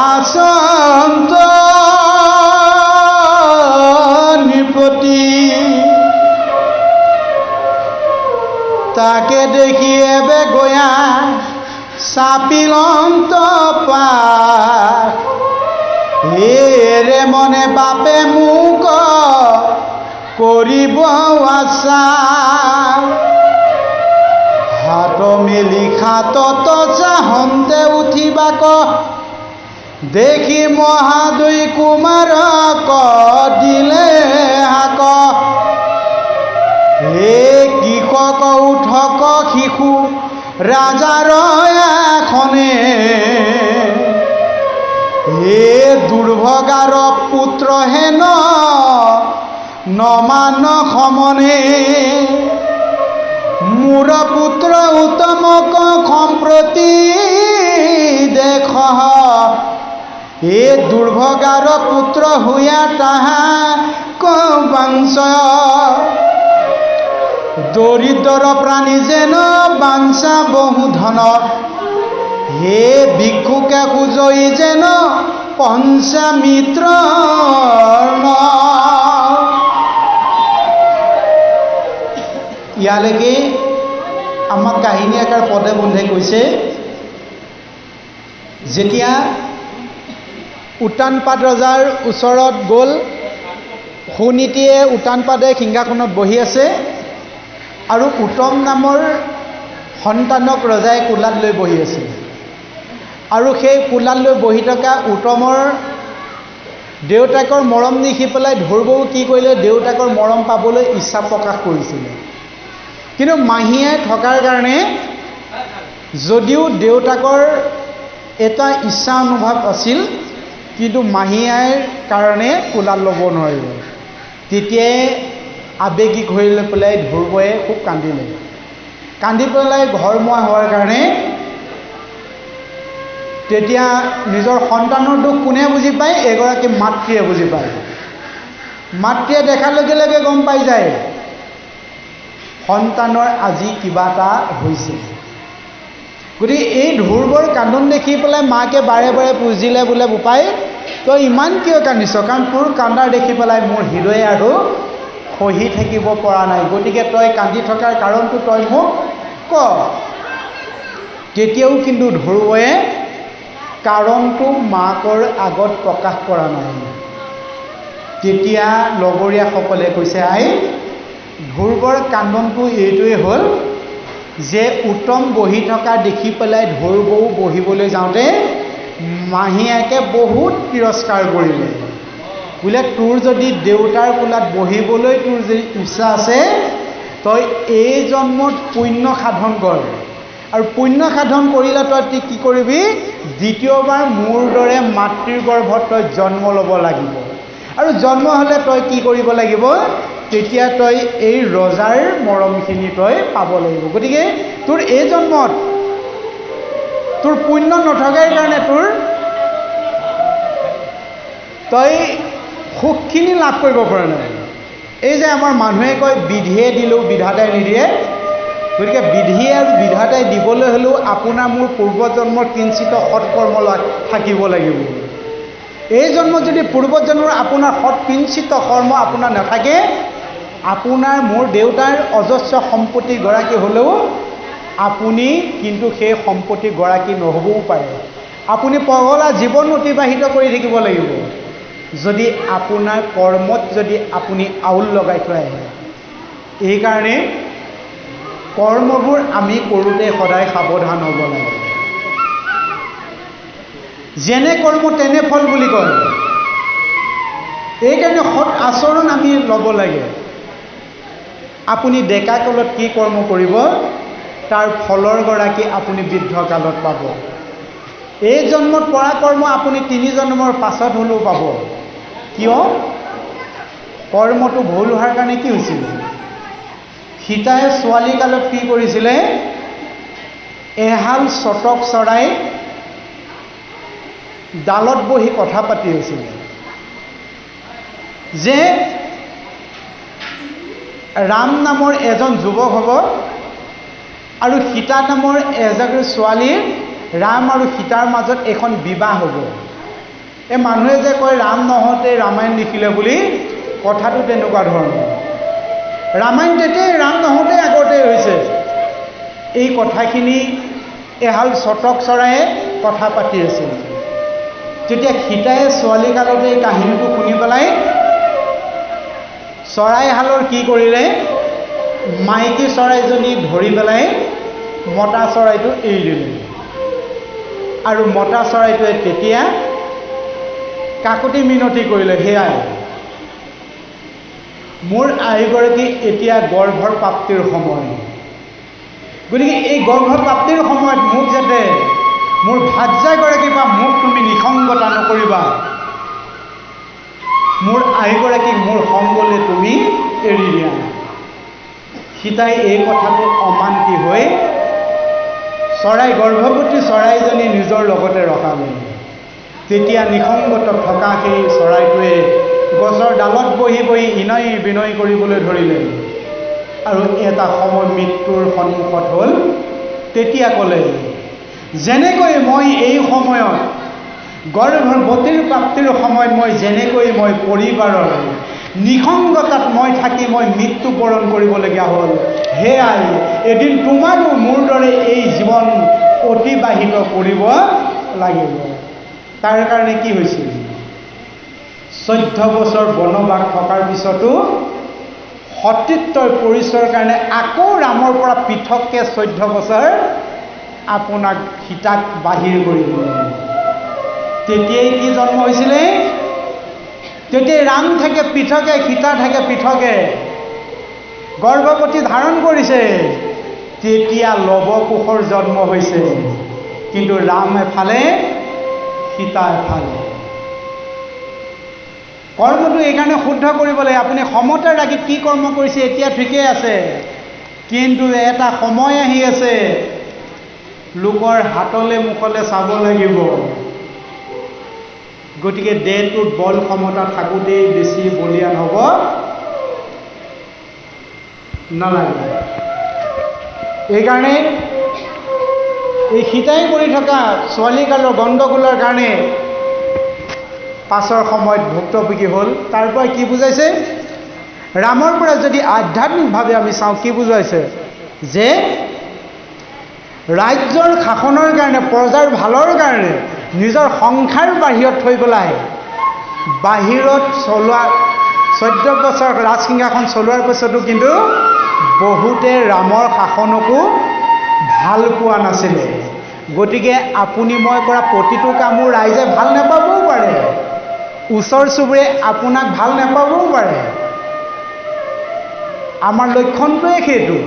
আচন্ত নিপতি তাকে দেখি এবে গয়া চাপিলন্ত পাক এৰে মনে বাপে মোক কৰিব আশা হাত মেলি খাতত চাহন্তে উঠিবাক দেখি মহাদৈ কুমাৰক দিলে হাক হে কৃষক উঠক শিশু ৰাজাৰ এখনে হে দুৰ্ভগাৰ পুত্ৰ হেন নমান সমনে মোৰ পুত্ৰ উত্তমক সম্প্ৰতি দেখ হে দুৰ্ভগাৰ পুত্ৰ হুয়া তাহা বাঞ্ছয় দৰিদ্ৰ প্ৰাণী যেন বাঞ্ছা বহু ধন হে ভিক্ষুকে খুজই যেন পঞ্চামিত্ৰ ইয়ালৈকে আমাক কাহিনী আকাৰ পদে বন্ধে কৈছে যেতিয়া উত্তানপাদ ৰজাৰ ওচৰত গ'ল সুনীতিয়ে উত্তানপাদে সিংহাসনত বহি আছে আৰু উত্তম নামৰ সন্তানক ৰজাই কোলাত লৈ বহি আছিল আৰু সেই কোলাত লৈ বহি থকা উত্তমৰ দেউতাকৰ মৰম দেখি পেলাই ধ্ৰুৱও কি কৰিলে দেউতাকৰ মৰম পাবলৈ ইচ্ছা প্ৰকাশ কৰিছিলে কিন্তু মাহীয়ে থকাৰ কাৰণে যদিও দেউতাকৰ এটা ইচ্ছা অনুভৱ আছিল কিন্তু মাহীয়াৰ কাৰণে কোলাত ল'ব নোৱাৰিব তেতিয়াই আৱেগিক হৈ লৈ পেলাই ধ্ৰুৱই খুব কান্দিলে কান্দি পেলাই ঘৰমুৱা হোৱাৰ কাৰণে তেতিয়া নিজৰ সন্তানৰ দুখ কোনে বুজি পায় এগৰাকী মাতৃয়ে বুজি পায় মাতৃয়ে দেখাৰ লগে লগে গম পাই যায় সন্তানৰ আজি কিবা এটা হৈছে গতিকে এই ধ্ৰুৱৰ কান্দন দেখি পেলাই মাকে বাৰে বাৰে পুজিলে বোলে বোপাই তই ইমান কিয় কান্দিছ কাৰণ তোৰ কান্দাৰ দেখি পেলাই মোৰ হৃদয়ে আৰু সহি থাকিব পৰা নাই গতিকে তই কান্দি থকাৰ কাৰণটো তই মোক ক তেতিয়াও কিন্তু ধ্ৰুৱে কাৰণটো মাকৰ আগত প্ৰকাশ কৰা নাই তেতিয়া লগৰীয়াসকলে কৈছে আই ধ্ৰুৱৰ কান্দনটো এইটোৱে হ'ল যে উত্তম বহি থকা দেখি পেলাই ধ্ৰুৱও বহিবলৈ যাওঁতে মাহীয়েকে বহুত তিৰস্কাৰ কৰিলে বোলে তোৰ যদি দেউতাৰ কোলাত বহিবলৈ তোৰ যদি ইচ্ছা আছে তই এই জন্মত পুণ্য সাধন কৰ আৰু পুণ্য সাধন কৰিলে তই কি কৰিবি দ্বিতীয়বাৰ মোৰ দৰে মাতৃৰ গৰ্ভত তই জন্ম ল'ব লাগিব আৰু জন্ম হ'লে তই কি কৰিব লাগিব তেতিয়া তই এই ৰজাৰ মৰমখিনি তই পাব লাগিব গতিকে তোৰ এই জন্মত তোৰ পুণ্য নথকাৰ কাৰণে তোৰ তই সুখখিনি লাভ কৰিব পৰা নাই এই যে আমাৰ মানুহে কয় বিধিয়ে দিলেও বিধাতাই নিদিয়ে গতিকে বিধিয়ে আৰু বিধাতাই দিবলৈ হ'লেও আপোনাৰ মোৰ পূৰ্বজন্মৰ কিঞ্চিত সৎকৰ্ম থাকিব লাগিব এই জন্মত যদি পূৰ্বজন্মৰ আপোনাৰ সৎ কিঞ্চিত কৰ্ম আপোনাৰ নাথাকে আপোনাৰ মোৰ দেউতাৰ অজস্ৰ সম্পত্তি গৰাকী হ'লেও আপুনি কিন্তু সেই সম্পত্তি গৰাকী নহ'বও পাৰে আপুনি পগলা জীৱন অতিবাহিত কৰি থাকিব লাগিব যদি আপোনাৰ কৰ্মত যদি আপুনি আউল লগাই থৈ আহে এইকাৰণে কৰ্মবোৰ আমি কৰোঁতে সদায় সাৱধান হ'ব লাগে যেনে কৰ্ম তেনে ফল বুলি কয় এইকাৰণে সৎ আচৰণ আমি ল'ব লাগে আপুনি ডেকা কালত কি কৰ্ম কৰিব তাৰ ফলৰ গৰাকী আপুনি বৃদ্ধ কালত পাব এই জন্মত কৰা কৰ্ম আপুনি 3 জন্মৰ পাছত হ'লেও পাব কিয় কৰ্মটো ভুল হোৱাৰ কাৰণে কি হৈছিল সীতাই ছোৱালী কালত কি কৰিছিলে এহাল চটক চৰাই ডালত বহি কথা পাতি আছিল যে ৰাম নামৰ এজন যুৱক হ'ব আৰু সীতা নামৰ এগৰাকী ছোৱালীৰ ৰাম আৰু সীতাৰ মাজত এখন বিবাহ হ'ব। এই মানুহে যে কয় ৰাম নহওঁতে ৰামায়ণ লিখিলে বুলি, কথাটো তেনেকুৱা ধৰণৰ। ৰামায়ণ তেতিয়াই ৰাম নহওঁতে আগতে হৈছে। এই কথাখিনি এহাল চটক চৰায়ে কথা পাতি আছিল। তেতিয়া সীতাই ছোৱালী কালতে এই কাহিনীটো শুনি পেলাই চৰাইহালৰ কি কৰিলে, মাইকী চৰাইজনী ধৰি পেলাই মতা চৰাইটো এৰি দিলে। আৰু মতা চৰাইটোৱে তেতিয়া কাকতি মিনতি কৰিলে, সেয়াই মোৰ আইগৰাকী এতিয়া গৰ্ভৰ প্ৰাপ্তিৰ সময়। গতিকে এই গৰ্ভপ্ৰাপ্তিৰ সময়ত মোক যাতে মোৰ ভাৰ্যাগৰাকীৰ পৰা মোক তুমি নিসংগতা নকৰিবা, মোৰ আইগৰাকীক মোৰ সংগলৈ তুমি এৰি দিয়া। সীতাই এই কথাটো অমান্তি হৈ গৰ্ভৱতী চৰাইজনী নিজৰ লগতে ৰখালে। তেতিয়া নিসংগত থকা সেই চৰাইটোৱে গছৰ ডালত বহি বহি ইনৈ বিনয় কৰিবলৈ ধৰিলে আৰু এটা সময় মৃত্যুৰ সন্মুখত হ'ল। তেতিয়া ক'লে, যেনেকৈ মই এই সময়ত গৰ্ভৱতীৰ প্ৰাপ্তিৰ সময়ত মই যেনেকৈ মই পৰিবাৰৰ নিসংগতাত মই থাকি মই মৃত্যুবৰণ কৰিবলগীয়া হ'ল, সেয়াই এদিন তোমাৰো মোৰ দৰে এই জীৱন অতিবাহিত কৰিব লাগিব। তাৰ কাৰণে কি হৈছিল, 14 বছৰ বনবাস থকাৰ পিছতো সতীত্বৰ পৰিচয়ৰ কাৰণে আকৌ ৰামৰ পৰা পৃথককৈ 14 বছৰ আপোনাক সীতাক বাহিৰ কৰিব। তেতিয়াই কি জন্ম হৈছিলে, তেতিয়াই ৰাম থাকে পৃথকে, সীতা থাকে পৃথকে, গৰ্ভৱতী ধাৰণ কৰিছে। তেতিয়া লৱকুশৰ জন্ম হৈছে, কিন্তু ৰাম এফালে সীতা এফালে। কৰ্মটো এইকাৰণে শুদ্ধ কৰিব লাগে। আপুনি সমতা ৰাখি কি কৰ্ম কৰিছে এতিয়া ঠিকেই আছে, কিন্তু এটা সময় আহি আছে লোকৰ হাতলে মুখলে চাব লাগিব। গতিকে দেহটোত বল ক্ষমতা থাকোঁতেই বেছি বলিয়ান হ'ব নালাগে। এইকাৰণে এই সীতাই কৰি থকা ছোৱালীকালৰ গণ্ডগোলৰ কাৰণে পাছৰ সময়ত ভুক্তভোগী হ'ল। তাৰ পৰা কি বুজাইছে, ৰামৰ পৰা যদি আধ্যাত্মিকভাৱে আমি চাওঁ কি বুজাইছে, যে ৰাজ্যৰ শাসনৰ কাৰণে, প্ৰজাৰ ভালৰ কাৰণে নিজৰ সংসাৰ বাহিৰত থৈ পেলাই বাহিৰত চলোৱা 14 বছৰ ৰাজসিংহাসন চলোৱাৰ পিছতো কিন্তু বহুতে ৰামৰ শাসনকো ভাল পোৱা নাছিলে। গতিকে আপুনি মই কৰা প্ৰতিটো কামো ৰাইজে ভাল নাপাবও পাৰে, ওচৰ চুবুৰীয়ে আপোনাক ভাল নাপাবও পাৰে। আমাৰ লক্ষণটোৱে সেইটো।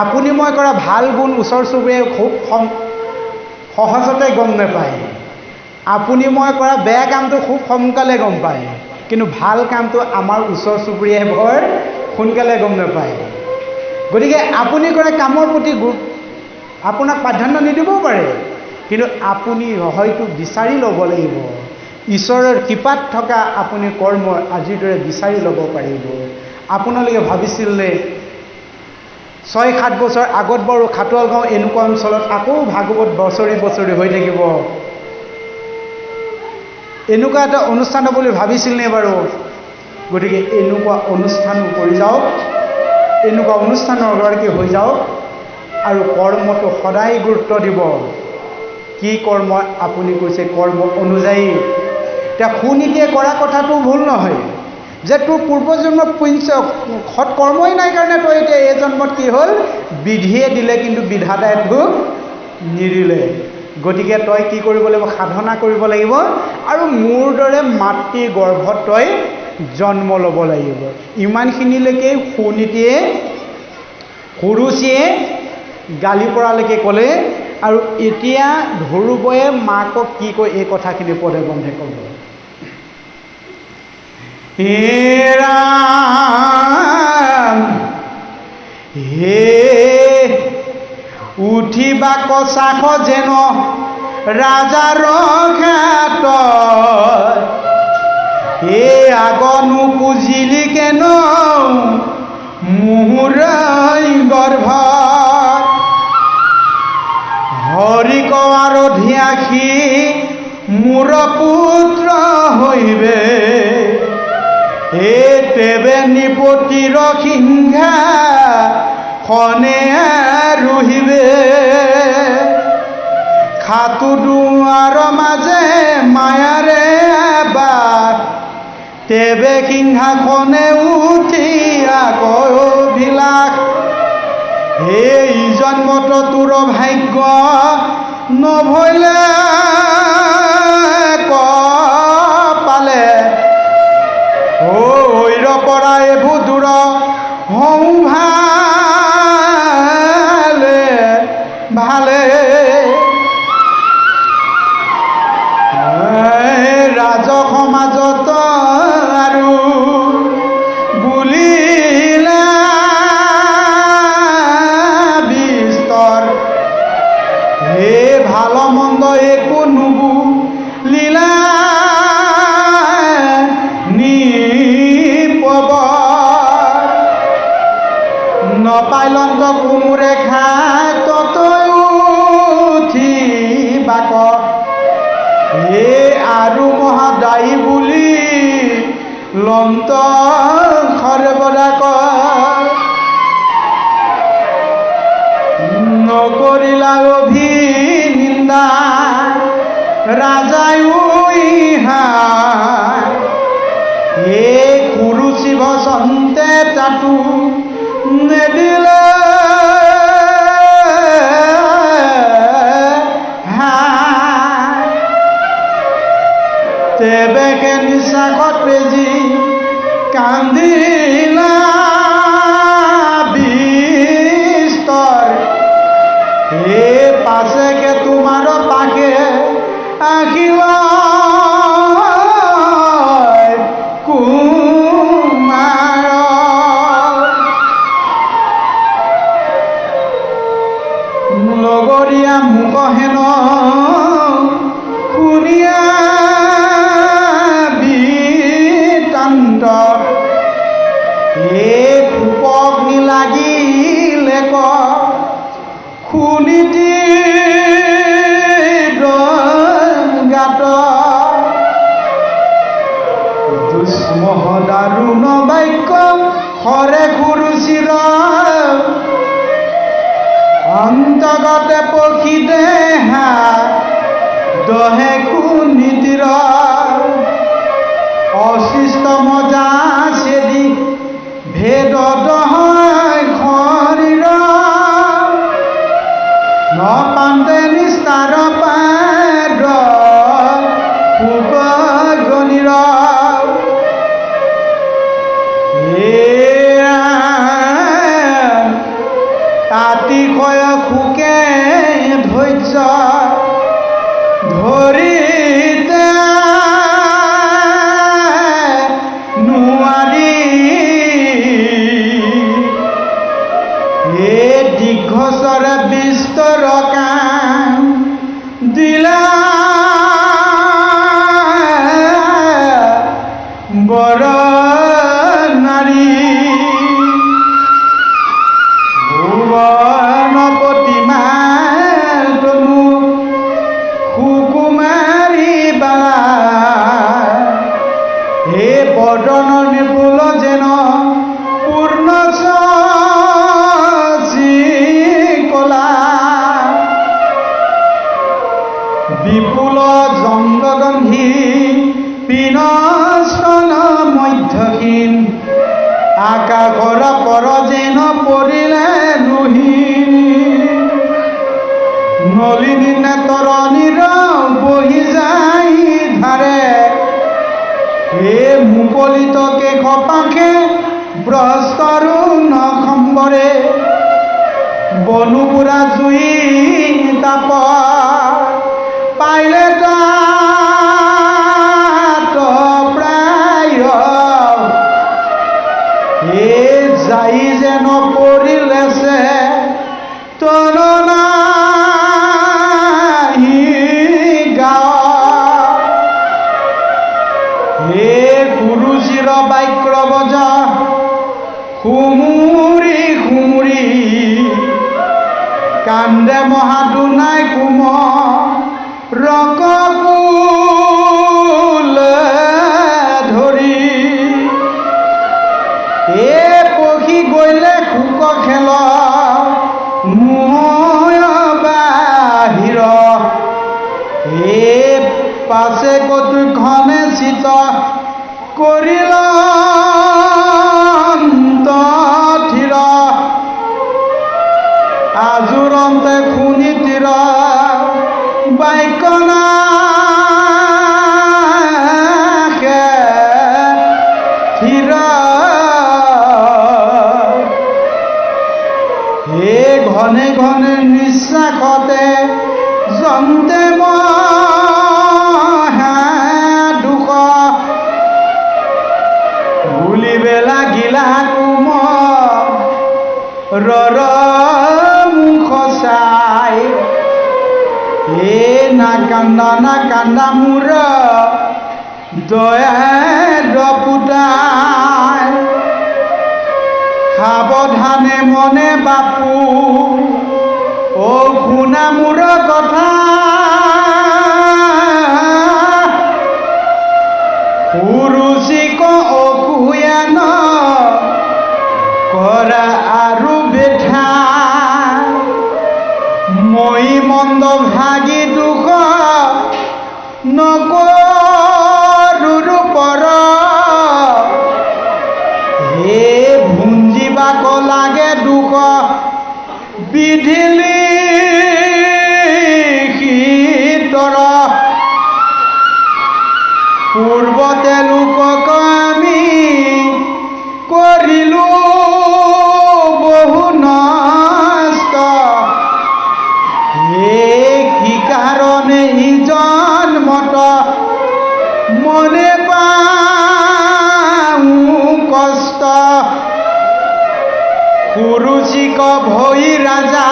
আপুনি মই কৰা ভাল গুণ ওচৰ চুবুৰীয়ে খুব সহজতে গম নাপায়, আপুনি মই কৰা বেয়া কামটো খুব সোনকালে গম পায়, কিন্তু ভাল কামটো আমাৰ ওচৰ চুবুৰীয়াই বৰ সোনকালে গম নাপায়। গতিকে আপুনি কৰা কামৰ প্ৰতি আপোনাক প্ৰাধান্য নিদিবও পাৰে, কিন্তু আপুনি হয়তো বিচাৰি ল'ব লাগিব। ঈশ্বৰৰ কৃপাত থকা আপুনি কৰ্ম আজিৰ দৰে বিচাৰি ল'ব পাৰিব। আপোনালোকে ভাবিছিলনে 6-7 বছৰ আগত বাৰু খাটোৱাল গাঁও এনেকুৱা অঞ্চলত আকৌ ভাগৱত বছৰি বছৰি হৈ থাকিব, এনেকুৱা এটা অনুষ্ঠান বুলি ভাবিছিল নে বাৰু? গতিকে এনেকুৱা অনুষ্ঠানো কৰি যাওক, এনেকুৱা অনুষ্ঠানৰ গৰাকী হৈ যাওক আৰু কৰ্মটো সদায় গুৰুত্ব দিব। কি কৰ্ম আপুনি কৈছে, কৰ্ম অনুযায়ী এতিয়া সুনীতিয়ে কৰা কথাটো ভুল নহয়, যে তোৰ পূৰ্বজন্মত সৎ কৰ্মই নাই কাৰণে তই এতিয়া এই জন্মত কি হ'ল, বিধিয়ে দিলে কিন্তু বিধাতাই তোক নিদিলে। গতিকে তই কি কৰিব লাগিব, সাধনা কৰিব লাগিব আৰু মোৰ দৰে মাতৃ গৰ্ভত তই জন্ম ল'ব লাগিব। ইমানখিনিলৈকে সুনীতিয়ে সুৰুচিয়ে গালি পৰালৈকে ক'লে। আৰু এতিয়া ধ্ৰুৱয়ে মাকক কি কয় এই কথাখিনি পদে বন্ধে ক'ব। হে ৰাম হে উঠিবা কচাখ যেন ৰাজাৰ ঘাট, এ আগনু পুজিলি কেন মুহুৰাই গৰ্ভ হৰি কোৱাৰ ধিয়াখি মোৰ পুত্ৰ হইবে এ তেবে নিপতিৰ সিংহা খনে ৰুহিবে খাতু দুৱাৰ মাজে মায়াৰে এবাৰ তেবে সিংহাসনে উঠি আকৌ বিলাস এই জন্মত তোৰ ভাগ্য নভৈলে পালে ঐৰ পৰা এইবোৰ দূৰ হওঁ ভালে ভালে ৰাজ সমাজত আৰু বুলিলে বিস্তৰ হে ভাল মন্দ একো নুবু লীলা নিপব নপাইলন্ত কোমোৰে খাই ততৈ উঠি বাক হে আৰু মহাদায়ী বুলি লন্ত সৰ্বদাক নকৰিলা অভিনিন্দা ৰাজায়ো ইহাই হে কুৰুচি ভচন্তে তাতো নেদিলে তেবেকে নিচাকত বেজি কান্দিলা বিস্তৰ হে পাছেকে তোমাৰ পাকে আহিল কুমাৰ লগৰীয়া মুখ হেন শুনিয়া বিতান্ত হে ফুপগ্নি লাগিলে ক খুনিটি গাত দুষ্মহ দাৰুণ বাক্য হৰে কুৰুচিৰ অন্তগতে পক্ষী দেহা দহে কুনীতিৰ অশিষ্ট মজা চেদি ভেদ দহয় শৰীৰ নপান্তে নিস্তাৰ পাদ সুগনিৰ আতিশয় সুকে ধৈৰ্য ধৰিতে নোৱাৰি এই দীৰ্ঘস্বৰে বিস্তৰ কাণ দিলা বৰ নাৰী ভুৱনপতি মাতনু সুকুমাৰী বালা হে বদন নিপুল যেন পূৰ্ণ কলা বিপুল জংগগন্ধি পিনস্তন মধ্যহীন আকাশৰ পৰ যেন পৰিলে নুহিনী নলিনী নেতৰণিৰ বহি যায় ধাৰে হে মুকলিত কেশ পাশে ব্ৰস্তৰো নখম্বৰে বনুপুৰা জুই তাপ পাইলে তাত প্ৰায় হে যাই যেন পৰিলেছে তৰণাহি গাঁও হে খুমুৰি খুমুৰি কান্দে মহাদুনাই কুম ৰকবুলে ধৰি এ পখি গ'লে শুক খেল মোহয় বাহিৰ এ পাছে কতু ঘনে চিত কৰিল থিৰ আজুৰন্তে খুনি তীৰ বাইকনা থিৰ হে ঘনে ঘনে নিশ্বাসতে জন্তে দুখ গুলিবেলা গিলা কুম ৰৰ মুখ চাই এ না কান্দা মোৰ দয়া পুতাই সাৱধানে মনে বাপু অ শুনা মোৰ কথা পুৰুষিক অকুয়ান কৰা আৰু বেঠা মই মন্দ ভাগি দুখ নকৰো পৰ হে ভুঞ্জিবাক লাগে দুখ বিধিলি শীতৰ পূৰ্বতে লোকক আমি কৰিলো বহু নষ্ট কি কাৰণে ইজন মত মনে পাওঁ কষ্ট কুৰুচিক ভৈ ৰাজা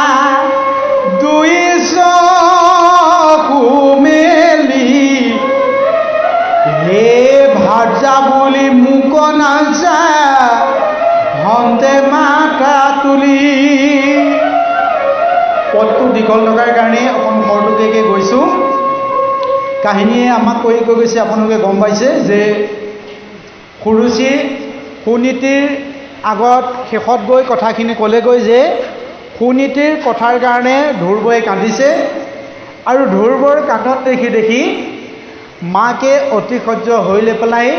দুই চকু মেলি হে ভাৰ্যা বুলি মোক নাচা হন্তে মাথা তুলি পদটো দীঘল লগাৰ কাৰণে অকণ সৰটোকে গৈছোঁ কাহিনীয়ে আমাক কৈ গৈছে আপোনালোকে গম পাইছে যে সুৰুচি সুনীতিৰ আগত শেষত গৈ কথাখিনি ক'লেগৈ যে সুনীতিৰ কথাৰ কাৰণে ধ্ৰুৱই কান্দিছে আৰু ধ্ৰুৱৰ কান্দত দেখি মাকে অতি সহ্য হৈ লৈ পেলাই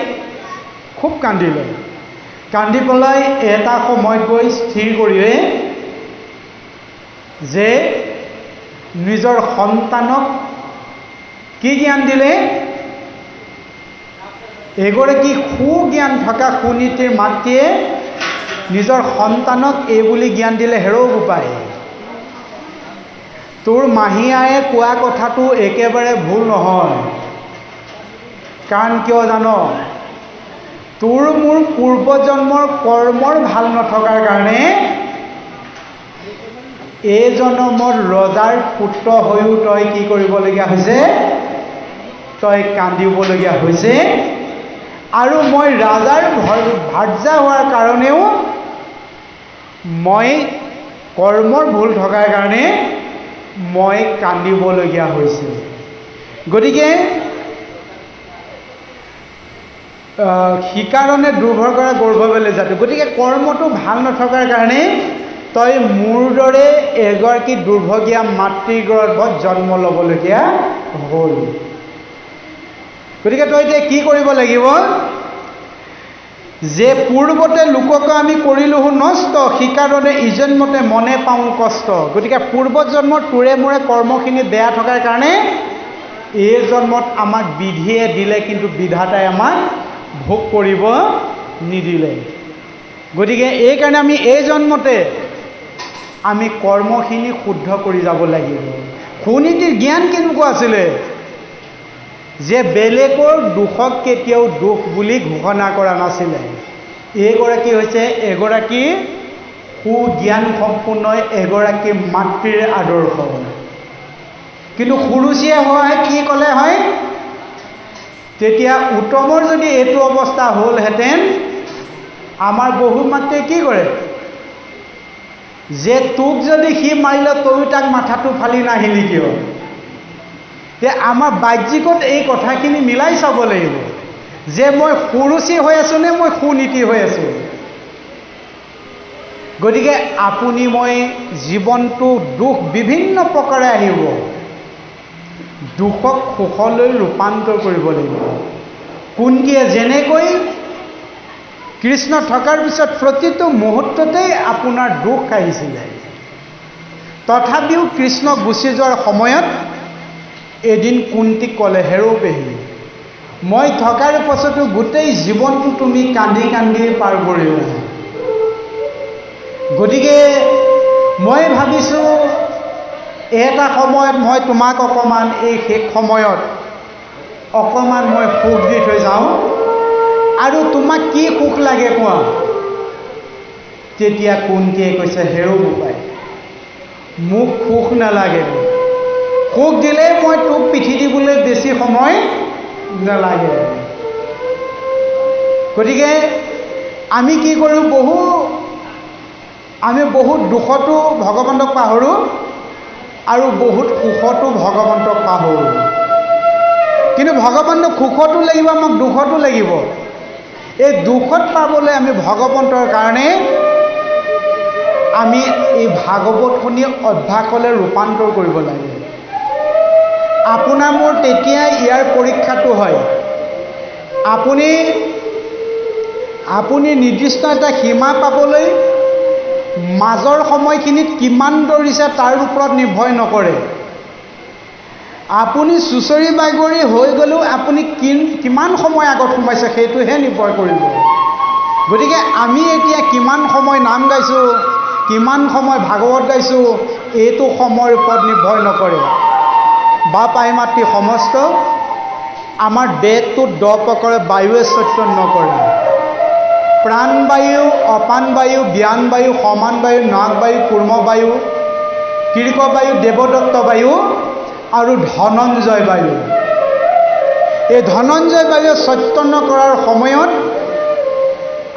খুব কান্দিলে কান্দি পেলাই এটা সময়ত গৈ স্থিৰ কৰিলে যে নিজৰ সন্তানক কি জ্ঞান দিলে এগৰাকী সুজ্ঞান থকা সুনীতিৰ মাতৃয়ে নিজৰ সন্তানক এই বুলি জ্ঞান দিলে হেৰৌ গোপাই তোৰ মাহীয়ায়ে কোৱা কথাটো একেবাৰে ভুল নহয় কাৰণ কিয় জান তোৰ মোৰ পূৰ্বজন্মৰ কৰ্মৰ ভাল নথকাৰ কাৰণে এই জন্মত ৰজাৰ পুত্ৰ হৈও তই কি কৰিবলগীয়া হৈছে তই কান্দিবলগীয়া হৈছে আৰু মই ৰাজাৰ ভাৰ্যা হোৱাৰ কাৰণেও মই কৰ্মৰ ভুল থকাৰ কাৰণে মই কান্দিবলগীয়া হৈছে গতিকে সিকাৰণে দুৰ্ভৰ কৰা গৰ্ভবেলে জাতি গতিকে কৰ্মটো ভাল নথকাৰ কাৰণে তই মোৰ দৰে এগৰাকী দুৰ্ভগীয়া মাতৃৰ গৰ্ভত জন্ম ল'বলগীয়া হ'ল গতিকে তই এতিয়া কি কৰিব লাগিব যে পূৰ্বতে লোকক আমি কৰিলো নষ্ট সিকাৰণে ইজন্মতে মনে পাওঁ কষ্ট গতিকে পূৰ্বজন্মত তোৰে মোৰে কৰ্মখিনি বেয়া থকাৰ কাৰণে এই জন্মত আমাক বিধিয়ে দিলে কিন্তু বিধাতাই আমাক ভোগ কৰিব নিদিলে গতিকে এইকাৰণে আমি এই জন্মতে আমি কৰ্মখিনি শুদ্ধ কৰি যাব লাগিব সুনীতিৰ জ্ঞান কেনেকুৱা আছিলে যে বেলেগৰ দুখক কেতিয়াও দুখ বুলি ঘোষণা কৰা নাছিলে এইগৰাকী হৈছে এগৰাকী সুজ্ঞান সম্পূৰ্ণ এগৰাকী মাতৃৰ আদৰ্শ কিন্তু সুৰুচিয়ে হয় কি ক'লে হয় তেতিয়া উত্তমৰ যদি এইটো অৱস্থা হ'লহেঁতেন আমাৰ বহু মাত্ৰে কি কৰে যে তোক যদি সি মাৰিলে তয়ো তাক মাথাটো ফালি নাহিলি কিয়? তে আমাৰ বাহ্যিকত এই কথাখিনি মিলাই চাব লাগিব যে মই সুৰুচি হৈ আছোঁ নে মই সুনীতি হৈ আছোঁ। গতিকে আপুনি মই জীৱনটো দুখ বিভিন্ন প্ৰকাৰে আহিব, দুখক সুখলৈ ৰূপান্তৰ কৰিব লাগিব। কুন্তীয়ে যেনেকৈ কৃষ্ণ থকাৰ পিছত প্ৰতিটো মুহূৰ্ততেই আপোনাৰ দুখ আহিছিলে, তথাপিও কৃষ্ণ গুচি যোৱাৰ সময়ত এদিন কুন্তীক ক'লে, হেৰৌ পেহী, মই থকাৰ পাছতো গোটেই জীৱনটো তুমি কান্দি কান্দি পাৰ কৰিলা। গতিকে মই ভাবিছোঁ এটা সময়ত মই তোমাক অকণমান এই শেষ সময়ত অকণমান মই সুখ দি থৈ যাওঁ, আৰু তোমাক কি সুখ লাগে কোৱা? তেতিয়া কুন্তীয়ে কৈছে, হেৰৌ বোপাই, মোক সুখ নালাগে, সুখ দিলেই মই তোক পিঠি দিবলৈ বেছি সময় নালাগে। গতিকে আমি কি কৰোঁ, আমি বহুত দুখতো ভগৱন্তক পাহৰোঁ আৰু বহুত সুখতো ভগৱন্তক পাহৰোঁ। কিন্তু ভগৱন্তক সুখতো লাগিব, আমাক দুখতো লাগিব। এই দুখত পাবলৈ আমি ভগৱন্তৰ কাৰণে আমি এই ভাগৱত শুনি অভ্যাসলৈ ৰূপান্তৰ কৰিব লাগে। আপোনাৰ মোৰ তেতিয়া ইয়াৰ পৰীক্ষাটো হয়, আপুনি নিৰ্দিষ্ট এটা সীমা পাবলৈ মাজৰ সময়খিনিত কিমান দৌৰিছে তাৰ ওপৰত নিৰ্ভৰ নকৰে। আপুনি চুচৰি বাগৰি হৈ গ'লেও আপুনি কিমান সময় আগত সোমাইছে সেইটোহে নিৰ্ভৰ কৰিব। গতিকে আমি এতিয়া কিমান সময় নাম গাইছোঁ, কিমান সময় ভাগৱত গাইছোঁ, এইটো সময়ৰ ওপৰত নিৰ্ভৰ নকৰে। বা পাই মাতৃ সমস্ত আমাৰ দেহটোত 10 প্ৰকাৰে বায়ুৱে চৈতন্য নকৰে। প্ৰাণবায়ু, অপানবায়ু, জ্ঞানবায়ু, সমানবায়ু, নাগবায়ু, কুৰ্মবায়ু, কীৰ্কবায়ু, দেৱদত্ত বায়ু আৰু ধনঞ্জয় বায়ু। এই ধনঞ্জয় বায়ুৱে চৈতন্য কৰাৰ সময়ত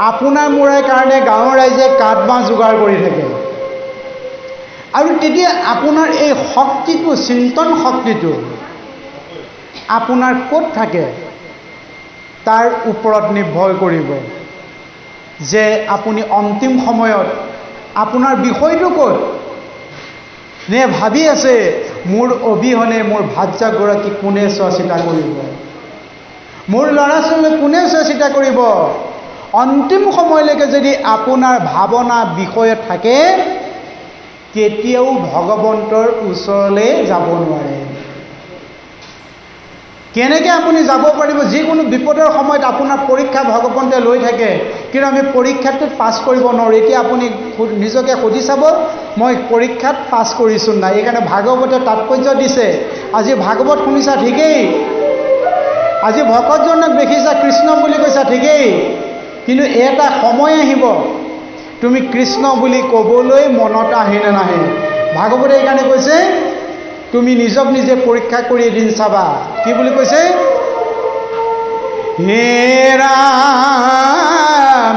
আপোনাৰ মোৰ কাৰণে গাঁৱৰ ৰাইজে কাঠ বাঁহ যোগাৰ কৰি থাকে, আৰু তেতিয়া আপোনাৰ এই শক্তিটো, চিন্তন শক্তিটো আপোনাৰ ক'ত থাকে তাৰ ওপৰত নিৰ্ভৰ কৰিব যে আপুনি অন্তিম সময়ত আপোনাৰ বিষয়টো ক'ত নে ভাবি আছে, মোৰ অবিহনে মোৰ ভাৰ্যাগৰাকী কোনে চোৱা চিতা কৰিব, মোৰ ল'ৰা ছোৱালী কোনে চোৱা চিতা কৰিব। অন্তিম সময়লৈকে যদি আপোনাৰ ভাৱনা বিষয়ে থাকে, কেতিয়াও ভগৱন্তৰ ওচৰলৈ যাব নোৱাৰে। কেনেকৈ আপুনি যাব পাৰিব? যিকোনো বিপদৰ সময়ত আপোনাৰ পৰীক্ষা ভগৱন্তে লৈ থাকে, কিন্তু আমি পৰীক্ষাটোত পাছ কৰিব নোৱাৰোঁ। এতিয়া আপুনি নিজকে সুধি চাব, মই পৰীক্ষাত পাছ কৰিছোঁ নাই? এইকাৰণে ভাগৱতে তাৎপৰ্য দিছে। আজি ভাগৱত শুনিছা ঠিকেই, আজি ভকতজনক দেখিছা কৃষ্ণ বুলি কৈছা ঠিকেই, কিন্তু এটা সময় আহিব তুমি কৃষ্ণ বুলি ক'বলৈ মনত আহেনে নাহে। ভাগৱতে এইকাৰণে কৈছে তুমি নিজক নিজে পৰীক্ষা কৰি এদিন চাবা। কি বুলি কৈছে? হে ৰাম,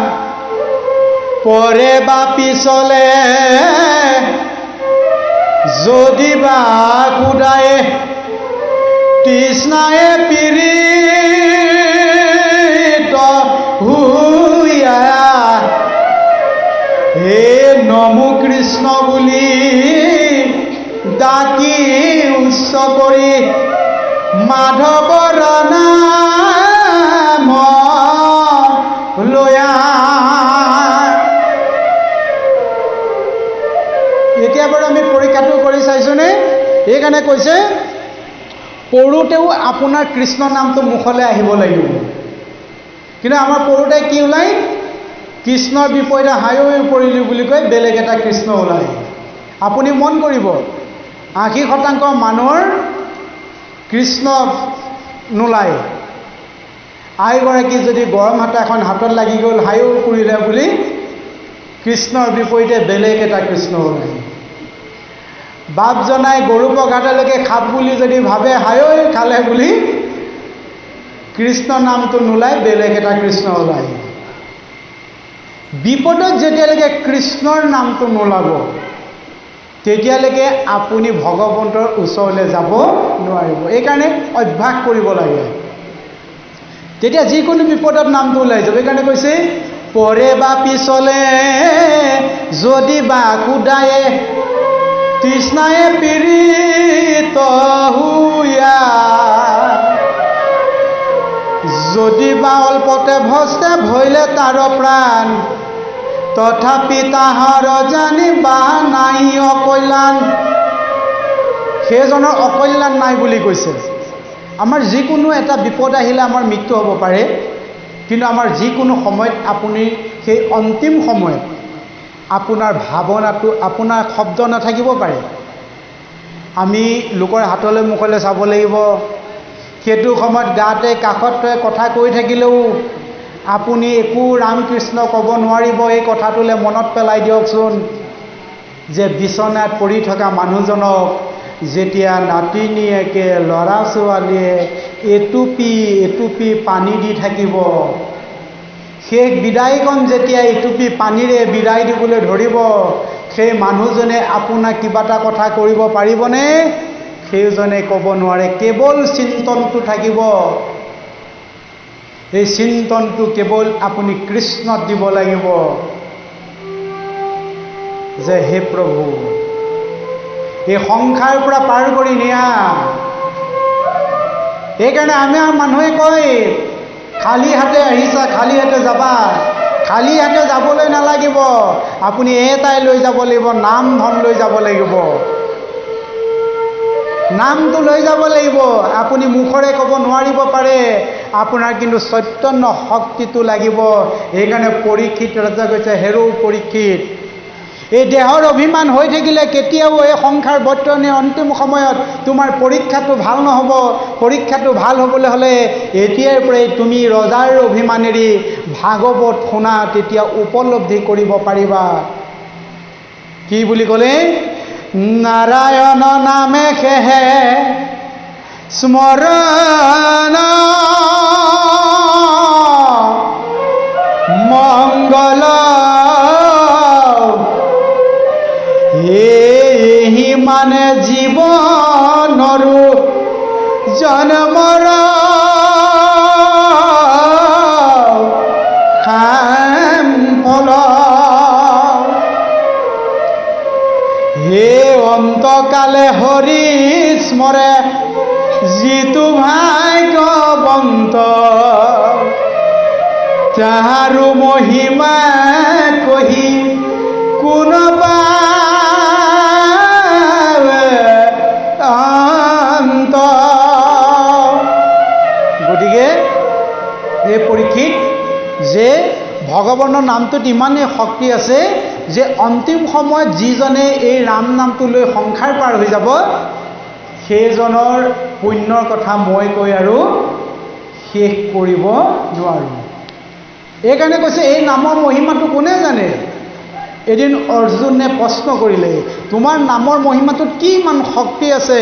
পৰে বা পিছলে যদি বা খুদায়ে তৃষ্ণায়ে পীড়িত হুয়া, হে নমো কৃষ্ণ বুলি ডাকি উচ্চ কৰি মাধৱৰ নাম লয়া। এতিয়া বাৰু আমি পৰীক্ষাটো কৰি চাইছোঁনে? এইকাৰণে কৈছে পঢ়োতেও আপোনাৰ কৃষ্ণ নামটো মুখলৈ আহিব লাগিব। কিন্তু আমাৰ পঢ়োতে কি ওলায়? কৃষ্ণৰ বিপৰীতে হায়ৈ পৰিলোঁ বুলি কৈ বেলেগ এটা কৃষ্ণ ওলায়। আপুনি মন কৰিব, 80% মানুহৰ কৃষ্ণ নোলায়। আইগৰাকী যদি গৰম হাতা এখন হাতত লাগি গ'ল, হায়ৈ পৰিলে বুলি কৃষ্ণৰ বিপৰীতে বেলেগ এটা কৃষ্ণ ওলায়। বাপ জনাই গৰু পঘাটালৈকে খাপ বুলি যদি ভাবে, হায়ৈ খালে বুলি কৃষ্ণ নামটো নোলায়, বেলেগ এটা কৃষ্ণ ওলায়। বিপদত যেতিয়ালৈকে কৃষ্ণৰ নামটো নোলাব তেতিয়ালৈকে আপুনি ভগৱন্তৰ ওচৰলৈ যাব নোৱাৰিব। এইকাৰণে অভ্যাস কৰিব লাগে। তেতিয়া যিকোনো বিপদত নামটো ওলাই যাব। এইকাৰণে কৈছে পৰে বা পিছলে যদি বা কুদায়ে তৃষ্ণায়ে পীড়িত হুয়া, যদি বা অল্পতে ভস্তে ভৈলে তাৰ প্ৰাণ, তথাপি তাহাৰ জানিবা নাই অকল্যাণ। সেইজনৰ অকল্যাণ নাই বুলি কৈছে। আমাৰ যিকোনো এটা বিপদ আহিলে আমাৰ মৃত্যু হ'ব পাৰে, কিন্তু আমাৰ যিকোনো সময়ত আপুনি সেই অন্তিম সময়ত আপোনাৰ ভাৱনাটো, আপোনাৰ শব্দ নাথাকিব পাৰে। আমি লোকৰ হাতলৈ মুখলৈ চাব লাগিব। সেইটো সময়ত গাতে কাষতে কথা কৈ থাকিলেও আপুনি একো ৰামকৃষ্ণ ক'ব নোৱাৰিব। এই কথাটোলৈ মনত পেলাই দিয়কচোন যে বিচনাত পৰি থকা মানুহজনক যেতিয়া নাতিনীয়েকে ল'ৰা ছোৱালীয়ে এটুপি পানী দি থাকিব, শেষ বিদায়কণ যেতিয়া এটুপি পানীৰে বিদায় দিবলৈ ধৰিব, সেই মানুহজনে আপোনাক কিবা এটা কথা কৰিব পাৰিবনে? সেইজনে ক'ব নোৱাৰে। কেৱল চিন্তনটো থাকিব। এই চিন্তনটো কেৱল আপুনি কৃষ্ণত দিব লাগিব যে হে প্ৰভু, এই সংসাৰৰ পৰা পাৰ কৰি নিয়া। সেইকাৰণে আমাৰ মানুহে কয় খালী হাতে আহিছা, খালী হাতে যাবা। খালী হাতে যাবলৈ নালাগিব। আপুনি এটাই লৈ যাব লাগিব, নাম ধন লৈ যাব লাগিব। নামটো লৈ যাব লাগিব। আপুনি মুখৰে ক'ব নোৱাৰিব পাৰে, আপোনাৰ কিন্তু চৈতন্য শক্তিটো লাগিব। সেইকাৰণে পৰীক্ষিত ৰজা কৈছে, হেৰৌ পৰীক্ষিত, এই দেহৰ অভিমান হৈ থাকিলে কেতিয়াও এই সংসাৰ বৰ্তনে অন্তিম সময়ত তোমাৰ পৰীক্ষাটো ভাল নহ'ব। পৰীক্ষাটো ভাল হ'বলৈ হ'লে এতিয়াৰ পৰাই তুমি ৰজাৰ অভিমানেৰে ভাগৱত শুনা, তেতিয়া উপলব্ধি কৰিব পাৰিবা। কি বুলি ক'লে? নাৰায়ণ নামে সেহে স্মৰণ মংগল, এই মানে জীৱনৰো জন্মৰ খাম ফল, হে অন্তকালে হৰি স্মৰে যিটো ভাগ্যৱন্ত, তাহাৰো মহিমা কহি কোনোবা অন্ত। গতিকে এই পৰীক্ষিত যে ভগৱানৰ নামটোত ইমানেই শক্তি আছে যে অন্তিম সময়ত যিজনে এই ৰাম নামটো লৈ সংসাৰ পাৰ হৈ যাব, সেইজনৰ পুণ্যৰ কথা মই কৈ আৰু শেষ কৰিব নোৱাৰোঁ। এইকাৰণে কৈছে এই নামৰ মহিমাটো কোনে জানে? এদিন অৰ্জুনে প্ৰশ্ন কৰিলে, তোমাৰ নামৰ মহিমাটোত কি ইমান শক্তি আছে?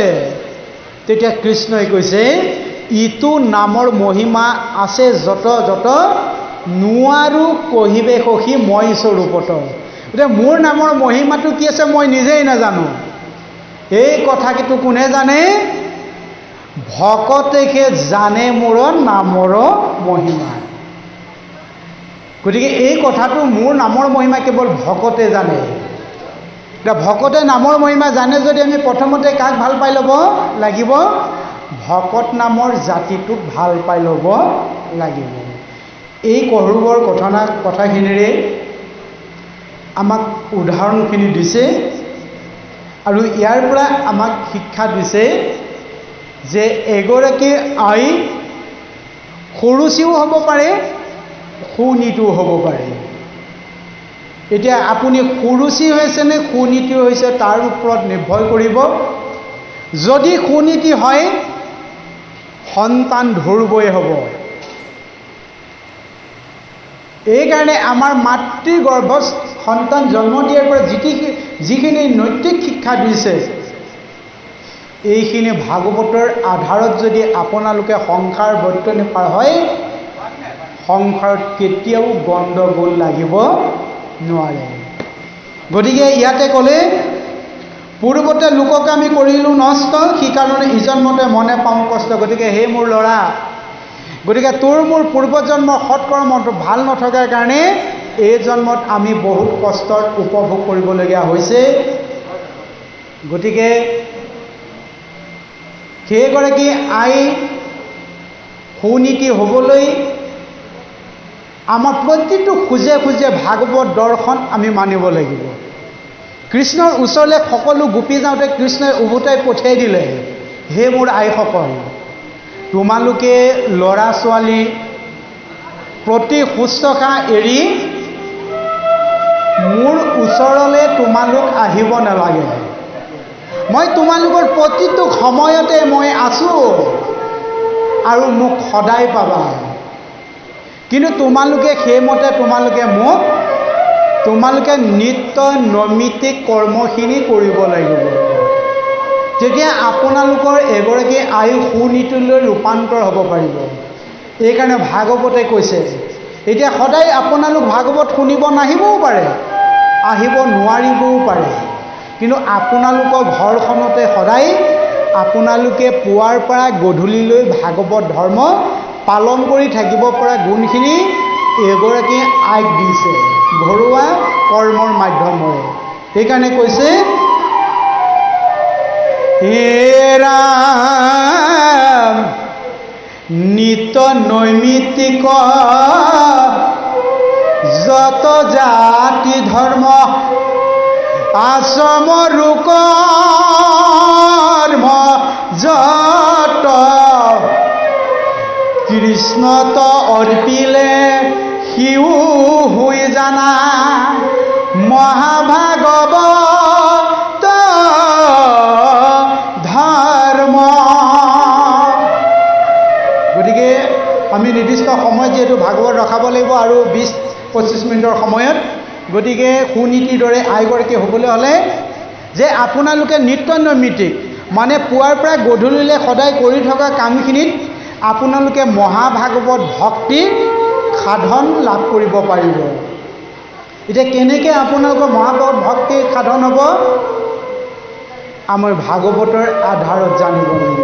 তেতিয়া কৃষ্ণই কৈছে, ইটো নামৰ মহিমা আছে যত যত নোৱাৰো কহিবে সখী মই স্বৰূপত। এতিয়া মোৰ নামৰ মহিমাটো কি আছে মই নিজেই নাজানো। এই কথাটো কোনে জানে? ভকতেহে জানে মোৰ নামৰ মহিমা। গতিকে এই কথাটো মোৰ নামৰ মহিমা কেৱল ভকতে জানে। এতিয়া ভকতে নামৰ মহিমা জানে যদি আমি প্ৰথমতে কাক ভাল পাই ল'ব লাগিব? ভকত নামৰ জাতিটোক ভাল পাই ল'ব লাগিব। এই কৰুবৰ কথাখিনিৰে আমাক উদাহৰণখিনি দিছে আৰু ইয়াৰ পৰা আমাক শিক্ষা দিছে যে এগৰাকী আই সৰুচিও হ'ব পাৰে, সুনীতিও হ'ব পাৰে। এতিয়া আপুনি সুৰুচি হৈছে নে সুনীতি হৈছে তাৰ ওপৰত নিৰ্ভৰ কৰিব। যদি সুনীতি হয় সন্তান ধুৰ্বই হ'ব। এইকাৰণে আমাৰ মাতৃগৰ্ভত সন্তান জন্ম দিয়াৰ পৰা যিখিনি নৈতিক শিক্ষা দিছে, এইখিনি ভাগৱতৰ আধাৰত যদি আপোনালোকে সংসাৰ বৰ্তনে পাৰ হয়, সংসাৰত কেতিয়াও গণ্ডগোল লাগিব নোৱাৰে। গতিকে ইয়াতে ক'লে পূৰ্বতে লোকক আমি কৰিলোঁ নষ্ট, সেইকাৰণে ইজনমতে মনে পাওঁ কষ্ট। গতিকে হে মোৰ ল'ৰা, গতিকে তোৰ মোৰ পূৰ্বজন্মৰ সৎকৰ্মটো ভাল নথকাৰ কাৰণে এই জন্মত আমি বহুত কষ্টৰ উপভোগ কৰিবলগীয়া হৈছে। গতিকে সেইগৰাকী আই সুনীতি হ'বলৈ আমাৰ প্ৰতিটো খোজে খোজে ভাগৱত দৰ্শন আমি মানিব লাগিব। কৃষ্ণৰ ওচৰলৈ সকলো গোপী যাওঁতে কৃষ্ণই উভতাই পঠিয়াই দিলে, হে মোৰ আইসকল, তোমালোকে ল'ৰা ছোৱালী প্ৰতি শুশ্ৰূষা এৰি মোৰ ওচৰলৈ তোমালোক আহিব নালাগে। মই তোমালোকৰ প্ৰতিটো সময়তে মই আছোঁ আৰু মোক সদায় পাবা। কিন্তু তোমালোকে সেইমতে তোমালোকে নিত্য নৈমিত্তিক কৰ্মখিনি কৰিব লাগিব। তেতিয়া আপোনালোকৰ এগৰাকী আয়ু সুনীতিলৈ ৰূপান্তৰ হ'ব পাৰিব। এইকাৰণে ভাগৱতে কৈছে, এতিয়া সদায় আপোনালোক ভাগৱত শুনিব নাহিবও পাৰে, আহিব নোৱাৰিবও পাৰে, কিন্তু আপোনালোকৰ ঘৰখনতে সদায় আপোনালোকে পুৱাৰ পৰা গধূলিলৈ ভাগৱত ধৰ্ম পালন কৰি থাকিব পৰা গুণখিনি এগৰাকী আইক দিছে ঘৰুৱা কৰ্মৰ মাধ্যমেৰে। সেইকাৰণে কৈছে, হে ৰাম নিত্য নৈমিত্তিক যত জাতি ধৰ্ম আশ্ৰম কৰ্ম যত কৃষ্ণত অৰ্পিলে সিও হৈ জানা মহাভাগৱত ধৰ্ম। গতিকে আমি নিৰ্দিষ্ট সময়ত যিহেতু ভাগৱত ৰখাব লাগিব আৰু 20-25 মিনিটৰ সময়ত, গতিকে সুনীতিৰ দৰে আইগৰাকী হ'বলৈ হ'লে যে আপোনালোকে নিত্য নৈমিত্তিক মানে পুৱাৰ পৰা গধূলিলৈ সদায় কৰি থকা কামখিনিত আপোনালোকে মহাভাগৱত ভক্তিৰ সাধন লাভ কৰিব পাৰিব। এতিয়া কেনেকৈ আপোনালোকৰ মহাভাগৱত ভক্তিৰ সাধন হ'ব? আমাৰ ভাগৱতৰ আধাৰত জানিব লাগিব।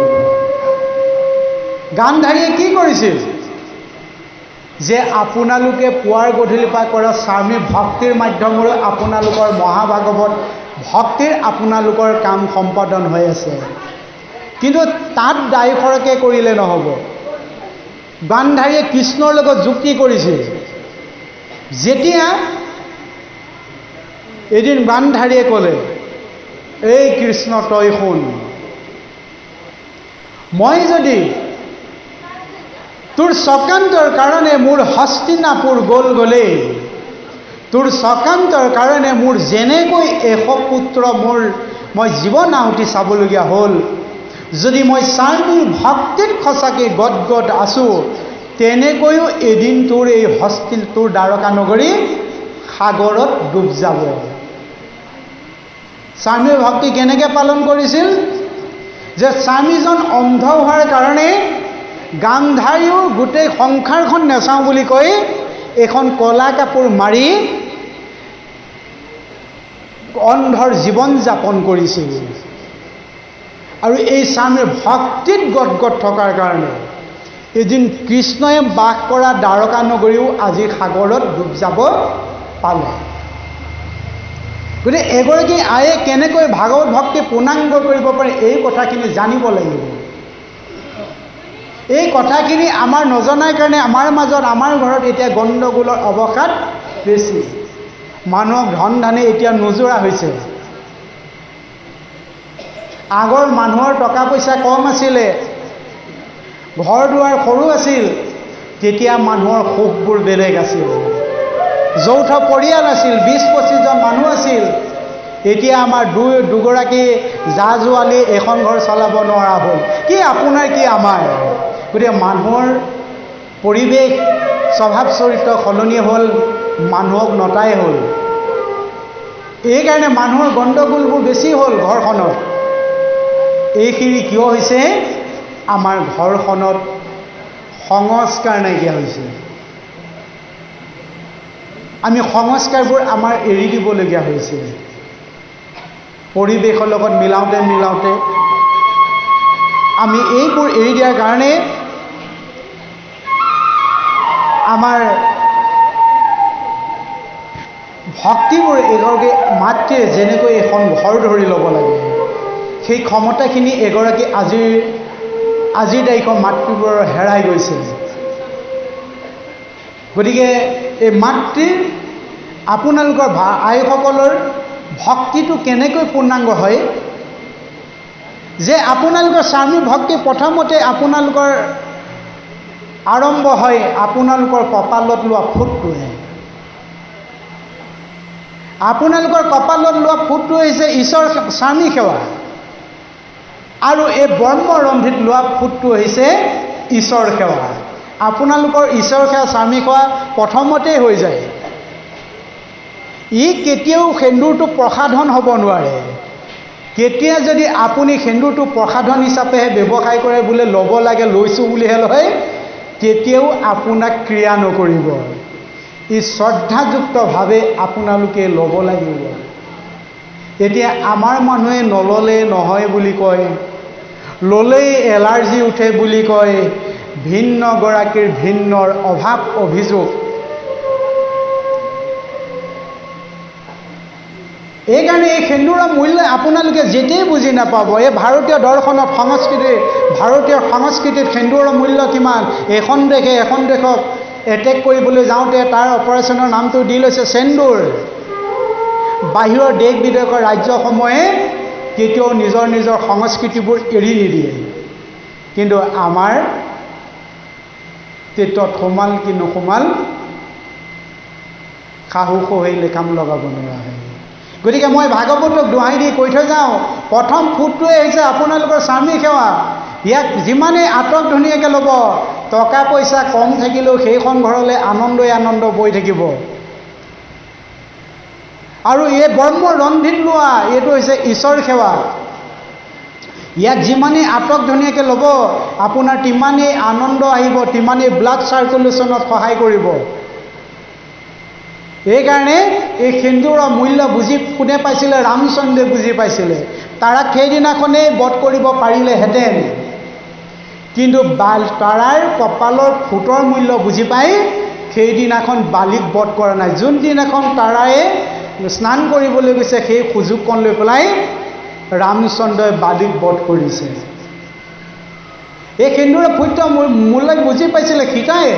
গান্ধাৰীয়ে কি কৰিছিল? যে আপোনালোকে পুৱাৰ গধূলিৰ পৰা কৰা স্বামী ভক্তিৰ মাধ্যমেৰে আপোনালোকৰ মহাভাগৱত ভক্তিৰ আপোনালোকৰ কাম সম্পাদন হৈ আছে। কিন্তু তাত দায়সৰকে কৰিলে নহ'ব। গান্ধাৰীয়ে কৃষ্ণৰ লগত যুক্তি কৰিছিল। যেতিয়া এদিন গান্ধাৰীয়ে ক'লে, এই কৃষ্ণ তই শুন, মই যদি তোৰ চক্ৰান্তৰ কাৰণে মোৰ হস্তিনাপুৰ গ'লেই, তোৰ চক্ৰান্তৰ কাৰণে মোৰ যেনেকৈ 100 পুত্ৰ মই জীৱন আহুতি চাবলগীয়া হ'ল, যদি মই স্বামীৰ ভক্তিত সঁচাকৈ গদগদ আছোঁ, তেনেকৈও এদিন তোৰ এই তোৰ দ্বাৰকা নগৰী সাগৰত ডুব যাব। স্বামীৰ ভক্তি কেনেকৈ পালন কৰিছিল? যে স্বামীজন অন্ধ হোৱাৰ কাৰণে গান্ধাৰীও গোটেই সংসাৰখন নেচাওঁ বুলি কৈ এখন কলা কাপোৰ মাৰি অন্ধৰ জীৱন যাপন কৰিছিল। আৰু এই স্বামীৰ ভক্তিত গদগদ থকাৰ কাৰণে এদিন কৃষ্ণই বাস কৰা দ্বাৰকা নগৰীও আজি সাগৰত ডুব যাব পালে। গতিকে এগৰাকী আয়ে কেনেকৈ ভাগৱত ভক্তি পূৰ্ণাংগ কৰিব পাৰে এই কথাখিনি জানিব লাগিব। এই কথাখিনি আমাৰ নজনাৰ কাৰণে আমাৰ মাজত আমাৰ ঘৰত এতিয়া গণ্ডগোলৰ অৱসাদ বেছি। মানুহক ধন ধানে এতিয়া নোজোৰা হৈছে। আগৰ মানুহৰ টকা পইচা কম আছিলে, ঘৰ দুৱাৰ সৰু আছিল, তেতিয়া মানুহৰ সুখবোৰ বেলেগ আছিল। যৌথ পৰিয়াল আছিল, 20-25 জন মানুহ আছিল। এতিয়া আমাৰ দুগৰাকী জা জোৱালী এখন ঘৰ চলাব নোৱাৰা হ'ল। কি আপোনাৰ কি আমাৰ? গতিকে মানুহৰ পৰিৱেশ স্বভাৱ চৰিত্ৰ সলনি হ'ল, মানুহক নটাই হ'ল। এইকাৰণে মানুহৰ গণ্ডগোলবোৰ বেছি হ'ল ঘৰখনত। এইখিনি কিয় হৈছে? আমাৰ ঘৰখনত সংস্কাৰ নাইকিয়া হৈছে। আমি সংস্কাৰবোৰ আমাৰ এৰি দিবলগীয়া হৈছিল। পৰিৱেশৰ লগত মিলাওঁতে আমি এইবোৰ এৰি দিয়াৰ কাৰণে আমাৰ ভক্তিবোৰ এগৰাকী মাতৃয়ে যেনেকৈ এখন ঘৰ ধৰি ল'ব লাগে, সেই ক্ষমতাখিনি এগৰাকী আজিৰ তাৰিখৰ মাতৃবোৰৰ হেৰাই গৈছে। গতিকে এই মাতৃৰ আপোনালোকৰ আইসকলৰ ভক্তিটো কেনেকৈ পূৰ্ণাংগ হয়, যে আপোনালোকৰ স্বামী ভক্তি প্ৰথমতে আপোনালোকৰ আৰম্ভ হয় আপোনালোকৰ কপালত লোৱা ফুটটোৱে। আপোনালোকৰ কপালত লোৱা ফুটটো হৈছে ঈশ্বৰ স্বামী সেৱা, আৰু এই ব্ৰহ্মৰন্ধিত লোৱা ফুটটো হৈছে ঈশ্বৰ সেৱা। আপোনালোকৰ ঈশ্বৰ সেৱা স্বামী সেৱা প্ৰথমতেই হৈ যায়। ই কেতিয়াও সেন্দুৰটো প্ৰসাধন হ'ব নোৱাৰে। কেতিয়া যদি আপুনি সেন্দুৰটো প্ৰসাধন হিচাপেহে ব্যৱসায় কৰে, বোলে ল'ব লাগে লৈছোঁ বুলিহে লয়, কেতিয়াও আপোনাক ক্ৰিয়া নকৰিব। ই শ্ৰদ্ধাযুক্তভাৱে আপোনালোকে ল'ব লাগিব। এতিয়া আমাৰ মানুহে নল'লে নহয় বুলি কয়, ল'লেই এলাৰ্জি উঠে বুলি কয়, ভিন্নগৰাকীৰ ভিন্নৰ অভাৱ অভিযোগ। এইকাৰণে এই সেন্দুৰৰ মূল্য আপোনালোকে যেতিয়াই বুজি নাপাব, এই ভাৰতীয় দৰ্শনত ভাৰতীয় সংস্কৃতিত সেন্দুৰৰ মূল্য কিমান। এখন দেশক এটেক কৰিবলৈ যাওঁতে তাৰ অপাৰেশ্যনৰ নামটো দি লৈছে সেন্দুৰ। বাহিৰৰ দেশ বিদেশৰ ৰাজ্যসমূহে কেতিয়াও নিজৰ সংস্কৃতিবোৰ এৰি নিদিয়ে, কিন্তু আমাৰ তেতত সোমাল কি নোসোমাল শাহু শহুৰে কাম লগাব নোৱাৰা হয়। গতিকে মই ভাগৱতক দোহাই দি কৈ থৈ যাওঁ, প্ৰথম ফুটটোৱে হৈছে আপোনালোকৰ স্বামী সেৱা। ইয়াক যিমানেই আটক ধুনীয়াকৈ ল'ব, টকা পইচা কম থাকিলেও সেইখন ঘৰলৈ আনন্দ বৈ থাকিব। আৰু এই ব্ৰহ্মৰন্ধিত লোৱা এইটো হৈছে ঈশ্বৰ সেৱা। ইয়াক যিমানেই আটক ধুনীয়াকৈ ল'ব, আপোনাৰ তিমানেই আনন্দ আহিব, তিমানেই ব্লাড চাৰ্কুলেশ্যনত সহায় কৰিব। এইকাৰণে এই সেন্দুৰৰ মূল্য কোনে পাইছিলে? ৰামচন্দ্ৰে বুজি পাইছিলে। তাৰাক সেইদিনাখনেই বধ কৰিব পাৰিলেহেঁতেন, কিন্তু তাৰাৰ কপালৰ ফুটৰ মূল্য বুজি পাই সেইদিনাখন বালিক বধ কৰা নাই। যোনদিনাখন তাৰায়ে স্নান কৰিবলৈ গৈছে, সেই সুযোগকণ লৈ পেলাই ৰামচন্দ্ৰই বালিক বধ কৰিছে। এই সেন্দুৰৰ ফুটৰ মূল্য বুজি পাইছিলে সীতায়ে।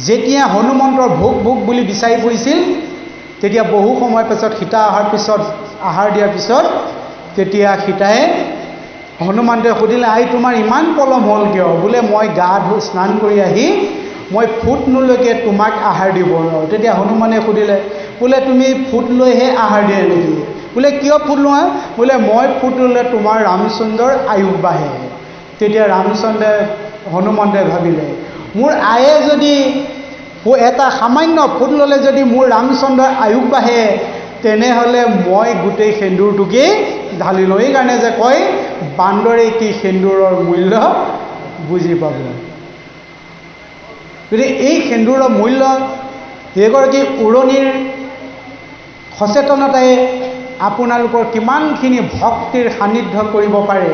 যেতিয়া হনুমন্তৰ ভোগ বুলি বিচাৰি ফুৰিছিল, তেতিয়া বহু সময়ৰ পিছত সীতা আহাৰ দিয়াৰ পিছত তেতিয়া সীতায়ে হনুমন্তে সুধিলে, আই তোমাৰ ইমান পলম হ'ল কিয়? বোলে মই গা ধুই স্নান কৰি আহি মই ফুট নোলৈকে তোমাক আহাৰ দিব নোৱাৰোঁ। তেতিয়া হনুমানে সুধিলে, বোলে তুমি ফুট লৈহে আহাৰ দিয়ে নেকি? বোলে কিয় ফুট লোৱা? বোলে মই ফুট ল'লে তোমাৰ ৰামচন্দ্ৰৰ আয়ুস বাঢ়ে। তেতিয়া হনুমন্তে ভাবিলে, মোৰ আয়ে যদি এটা সামান্য ফুট ল'লে যদি মোৰ ৰামচন্দ্ৰৰ আয়ুস বাঢ়ে, তেনেহ'লে মই গোটেই সেন্দুৰটোকেই ঢালি লওঁ। এইকাৰণে যে কয়, বান্দৰে কি সেন্দুৰৰ মূল্য বুজি পাব। গতিকে এই সেন্দুৰৰ মূল্য এগৰাকী উৰণীৰ সচেতনতাই আপোনালোকৰ কিমানখিনি ভক্তিৰ সান্নিধ্য কৰিব পাৰে।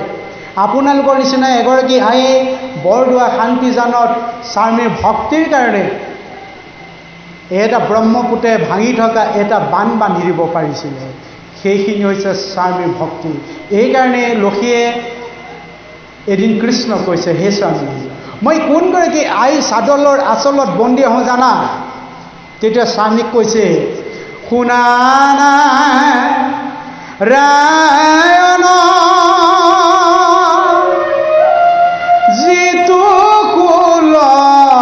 আপোনালোকৰ নিচিনা এগৰাকী আয়ে বৰদোৱা শান্তিজানত স্বামীৰ ভক্তিৰ কাৰণে এটা ব্ৰহ্মপুত্ৰে ভাঙি থকা এটা বান বান্ধি দিব পাৰিছিলে। সেইখিনি হৈছে স্বামীৰ ভক্তি। এইকাৰণে লক্ষীয়ে এদিন কৃষ্ণ কৈছে, হে স্বামী, মই কোনগৰাকী আই চাদৰৰ আচলত বন্দী হওঁ জানা? তেতিয়া স্বামীক কৈছে, শুনা না ৰায়ণ, যিটো কুলক্ষণী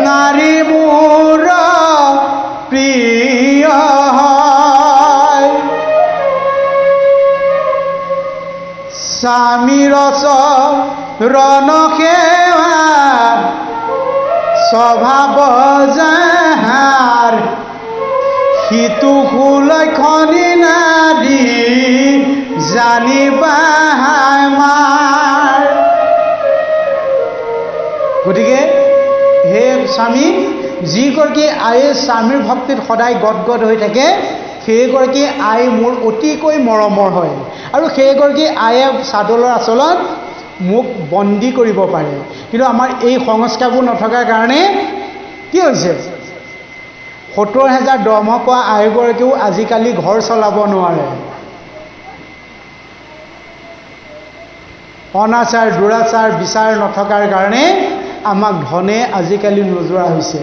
নাৰী মোৰ প্ৰিয় হয়, স্বামীৰ চৰণ সেৱা স্বভাৱ যাহাৰ, সিটো কুলক্ষণী নাৰী জানিবা মাৰ। গতিকে হে স্বামী, যিগৰাকী আয়ে স্বামীৰ ভক্তিত সদায় গদগদ হৈ থাকে, সেইগৰাকী আই মোৰ অতিকৈ মৰমৰ হয়। আৰু সেইগৰাকী আয়ে চাদৰৰ আঁচলত মোক বন্দী কৰিব পাৰে। কিন্তু আমাৰ এই সংস্কাৰবোৰ নথকাৰ কাৰণে কি হৈছে, 70,000 দৰমহা পোৱা আইগৰাকীও আজিকালি ঘৰ চলাব নোৱাৰে। অনাচাৰ দুৰাচাৰ বিচাৰ নথকাৰ কাৰণে আমাক ধনে আজিকালি নোযোৰা হৈছে।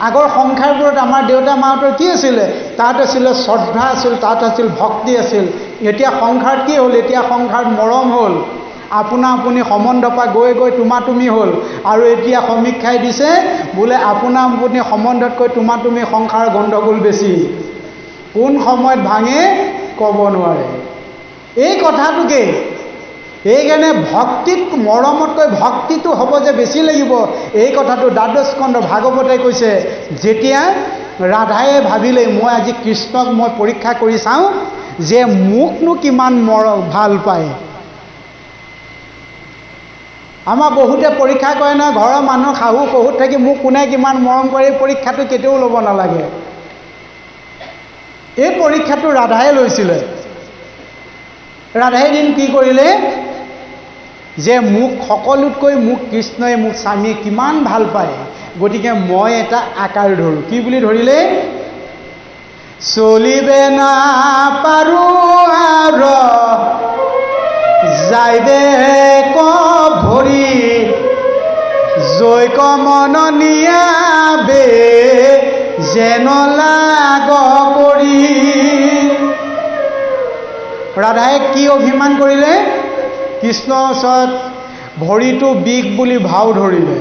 আগৰ সংসাৰবোৰত আমাৰ দেউতা মাহঁতৰ কি আছিলে? তাত আছিলে শ্ৰদ্ধা আছিল, তাত আছিল ভক্তি আছিল। এতিয়া সংসাৰত কি হ'ল? এতিয়া সংসাৰত মৰম হ'ল, আপোনা আপুনি সম্বন্ধ পৰা গৈ গৈ তোমা তুমি হ'ল। আৰু এতিয়া সমীক্ষাই দিছে বোলে আপোনা আপুনি সম্বন্ধতকৈ তোমা তুমি সংসাৰৰ গণ্ডগোল বেছি। কোন সময়ত ভাঙে ক'ব নোৱাৰে। এই কথাটোকে এইকাৰণে ভক্তিত মৰমতকৈ ভক্তিটো হ'ব যে বেছি লাগিব, এই কথাটো দ্বাদশ স্কন্ধ ভাগৱতে কৈছে। যেতিয়া ৰাধায়ে ভাবিলে মই আজি কৃষ্ণক মই পৰীক্ষা কৰি চাওঁ যে মোকনো কিমান ভাল পায়। আমাৰ বহুতে পৰীক্ষা কৰে নহয়, ঘৰৰ মানুহ শাহু শহুত থাকি মোক কোনে কিমান মৰম কৰে, এই পৰীক্ষাটো কেতিয়াও ল'ব নালাগে। এই পৰীক্ষাটো ৰাধায়ে লৈছিলে। ৰাধাই দিন কি কৰিলে যে মোক সকলোতকৈ মোক কৃষ্ণই মোক স্বামীয়ে কিমান ভাল পায়, গতিকে মই এটা আকাৰ ধৰোঁ। কি বুলি ধৰিলে? চলিবে না পাৰো আৰু যাইবে ক ভৰি, জৈক মন নিয়াবে যেন লাগ কৰি। ৰাধাই কি অভিমান কৰিলে? কৃষ্ণৰ ওচৰত ভৰিটো বিষ বুলি ভাও ধৰিলে।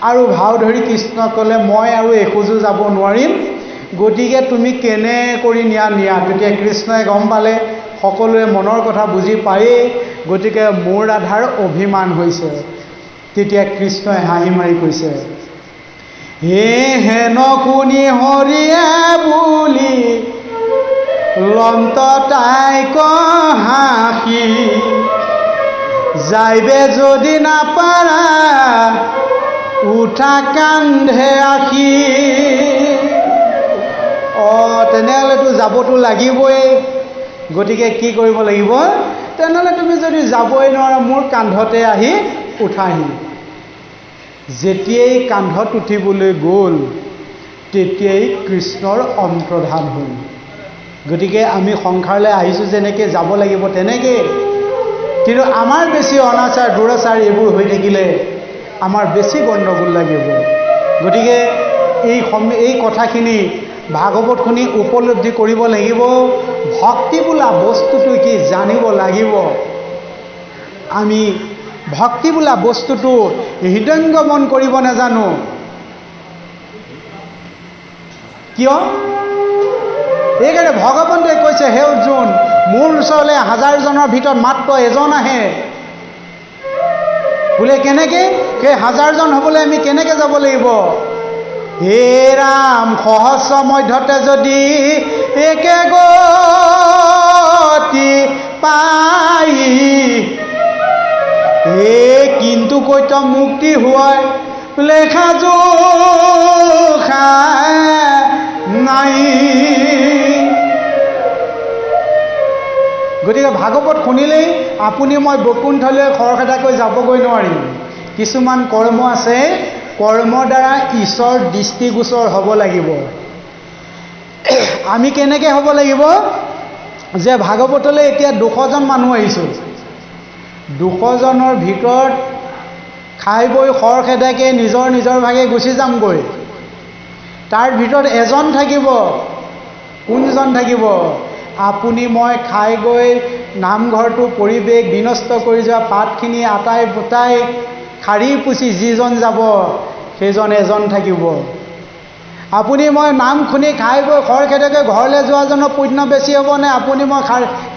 আৰু ভাও ধৰি কৃষ্ণক ক'লে মই আৰু এখোজো যাব নোৱাৰিম, গতিকে তুমি কেনে কৰি নিয়া। তেতিয়া কৃষ্ণই গম পালে, সকলোৱে মনৰ কথা বুজি পায়েই, গতিকে মোৰ ৰাধাৰ অভিমান হৈছে। তেতিয়া কৃষ্ণই হাঁহি মাৰি কৈছে, হে হেন শুনি হৰিয়ে বুলি লন্ত তাইক হাঁহি, যাইবে যদি নাপাৰা উঠা কান্ধে আখি। তেনেহ'লেতো যাবতো লাগিবই, গতিকে কি কৰিব লাগিব? তেনেহ'লে তুমি যদি যাবই নোৱাৰা মোৰ কান্ধতে আহি উঠাহি। যেতিয়াই কান্ধত উঠিবলৈ গ'ল তেতিয়াই কৃষ্ণৰ অন্তৰ্ধান হ'ল। গতিকে আমি সংসাৰলৈ আহিছোঁ যেনেকৈ যাব লাগিব তেনেকৈ। কিন্তু আমাৰ বেছি অনাচাৰ দুৰাচাৰ এইবোৰ হৈ থাকিলে আমাৰ বেছি গণ্ডগোল লাগিব। গতিকে এই কথাখিনি ভাগৱত শুনি উপলব্ধি কৰিব লাগিব। ভক্তি বোলা বস্তুটো কি জানিব লাগিব। আমি ভক্তি বোলা বস্তুটো হৃদয়ংগমন কৰিব নাজানো। কিয়? এইকাৰণে ভগৱন্তই কৈছে, হে অৰ্জুন, মোৰ ওচৰলৈ 1000জনৰ ভিতৰত মাত্ৰ এজন আহে। বোলে কেনেকৈ? সেই 1000জন হ'বলৈ আমি কেনেকৈ যাব লাগিব? হে ৰাম, সহস্ৰ মধ্যতে যদি একে গতি পাই, হে কিন্তু কৈত মুক্তি হোৱাই লেখা জোখা নাই। গতিকে ভাগৱত শুনিলেই আপুনি মই বৈকুণ্ঠলৈ খৰখেদাকৈ যাবগৈ নোৱাৰিম। কিছুমান কৰ্ম আছে, কৰ্মৰ দ্বাৰা ঈশ্বৰ দৃষ্টিগোচৰ হ'ব লাগিব। আমি কেনেকৈ হ'ব লাগিব? যে ভাগৱতলৈ এতিয়া 200জন মানুহ আহিছোঁ, 200জনৰ ভিতৰত খাই বৈ খৰখেদাকৈ নিজৰ নিজৰ ভাগে গুচি যামগৈ। তাৰ ভিতৰত এজন থাকিব। কোনজন থাকিব? আপুনি মই খাই গৈ নামঘৰটো পৰিৱেশ বিনষ্ট কৰি যোৱা পাতখিনি আটাই বুটাই শাৰী পুচি যিজন যাব সেইজন এজন থাকিব। আপুনি মই নাম শুনি খাই বৈ খৰখেদাকৈ ঘৰলৈ যোৱাজনৰ পুণ্য বেছি হ'ব নে আপুনি মই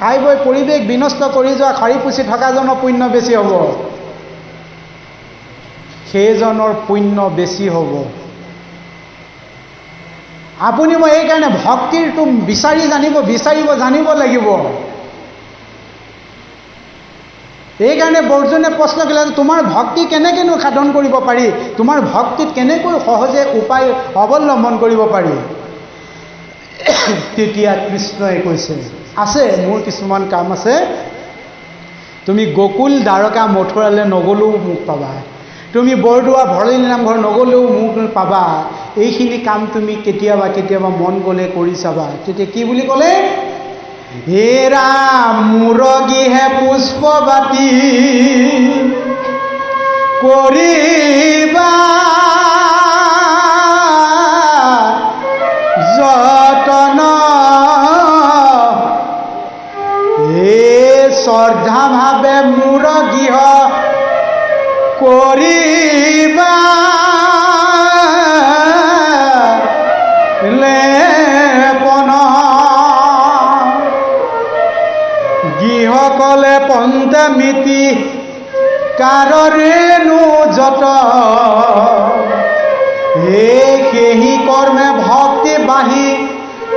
খাই বৈ পৰিৱেশ বিনষ্ট কৰি যোৱা শাৰী পুচি থকাজনৰ পুণ্য বেছি হ'ব? সেইজনৰ পুণ্য বেছি হ'ব। আপুনি মই এইকাৰণে ভক্তিৰটো জানিব লাগিব। এইকাৰণে বৰজনে প্ৰশ্ন কৰিলে, তোমাৰ ভক্তি কেনেকৈনো সাধন কৰিব পাৰি, তোমাৰ ভক্তিত কেনেকৈ সহজে উপায় অৱলম্বন কৰিব পাৰি। তেতিয়া কৃষ্ণই কৈছে, আছে মোৰ কিছুমান কাম আছে, তুমি গকুল দ্বাৰকা মথুৰালৈ নগ'লেও মোক পাবা, তুমি বৰদোৱা ভৰলী নামঘৰ নগ'লেও মোক পাবা, এইখিনি কাম তুমি কেতিয়াবা কেতিয়াবা মন গ'লে কৰি চাবা। তেতিয়া কি বুলি ক'লে, হে ৰাম মুৰগীহে পুষ্পবাতি কৰিবা যতন, হে শ্ৰদ্ধা ভাৱে মুৰগীহ কৰিবা লেপন, গৃহকলে পঞ্চমিতি কাৰৰেনো যত, হে সেহি কৰ্মে ভক্তি বাঢ়ি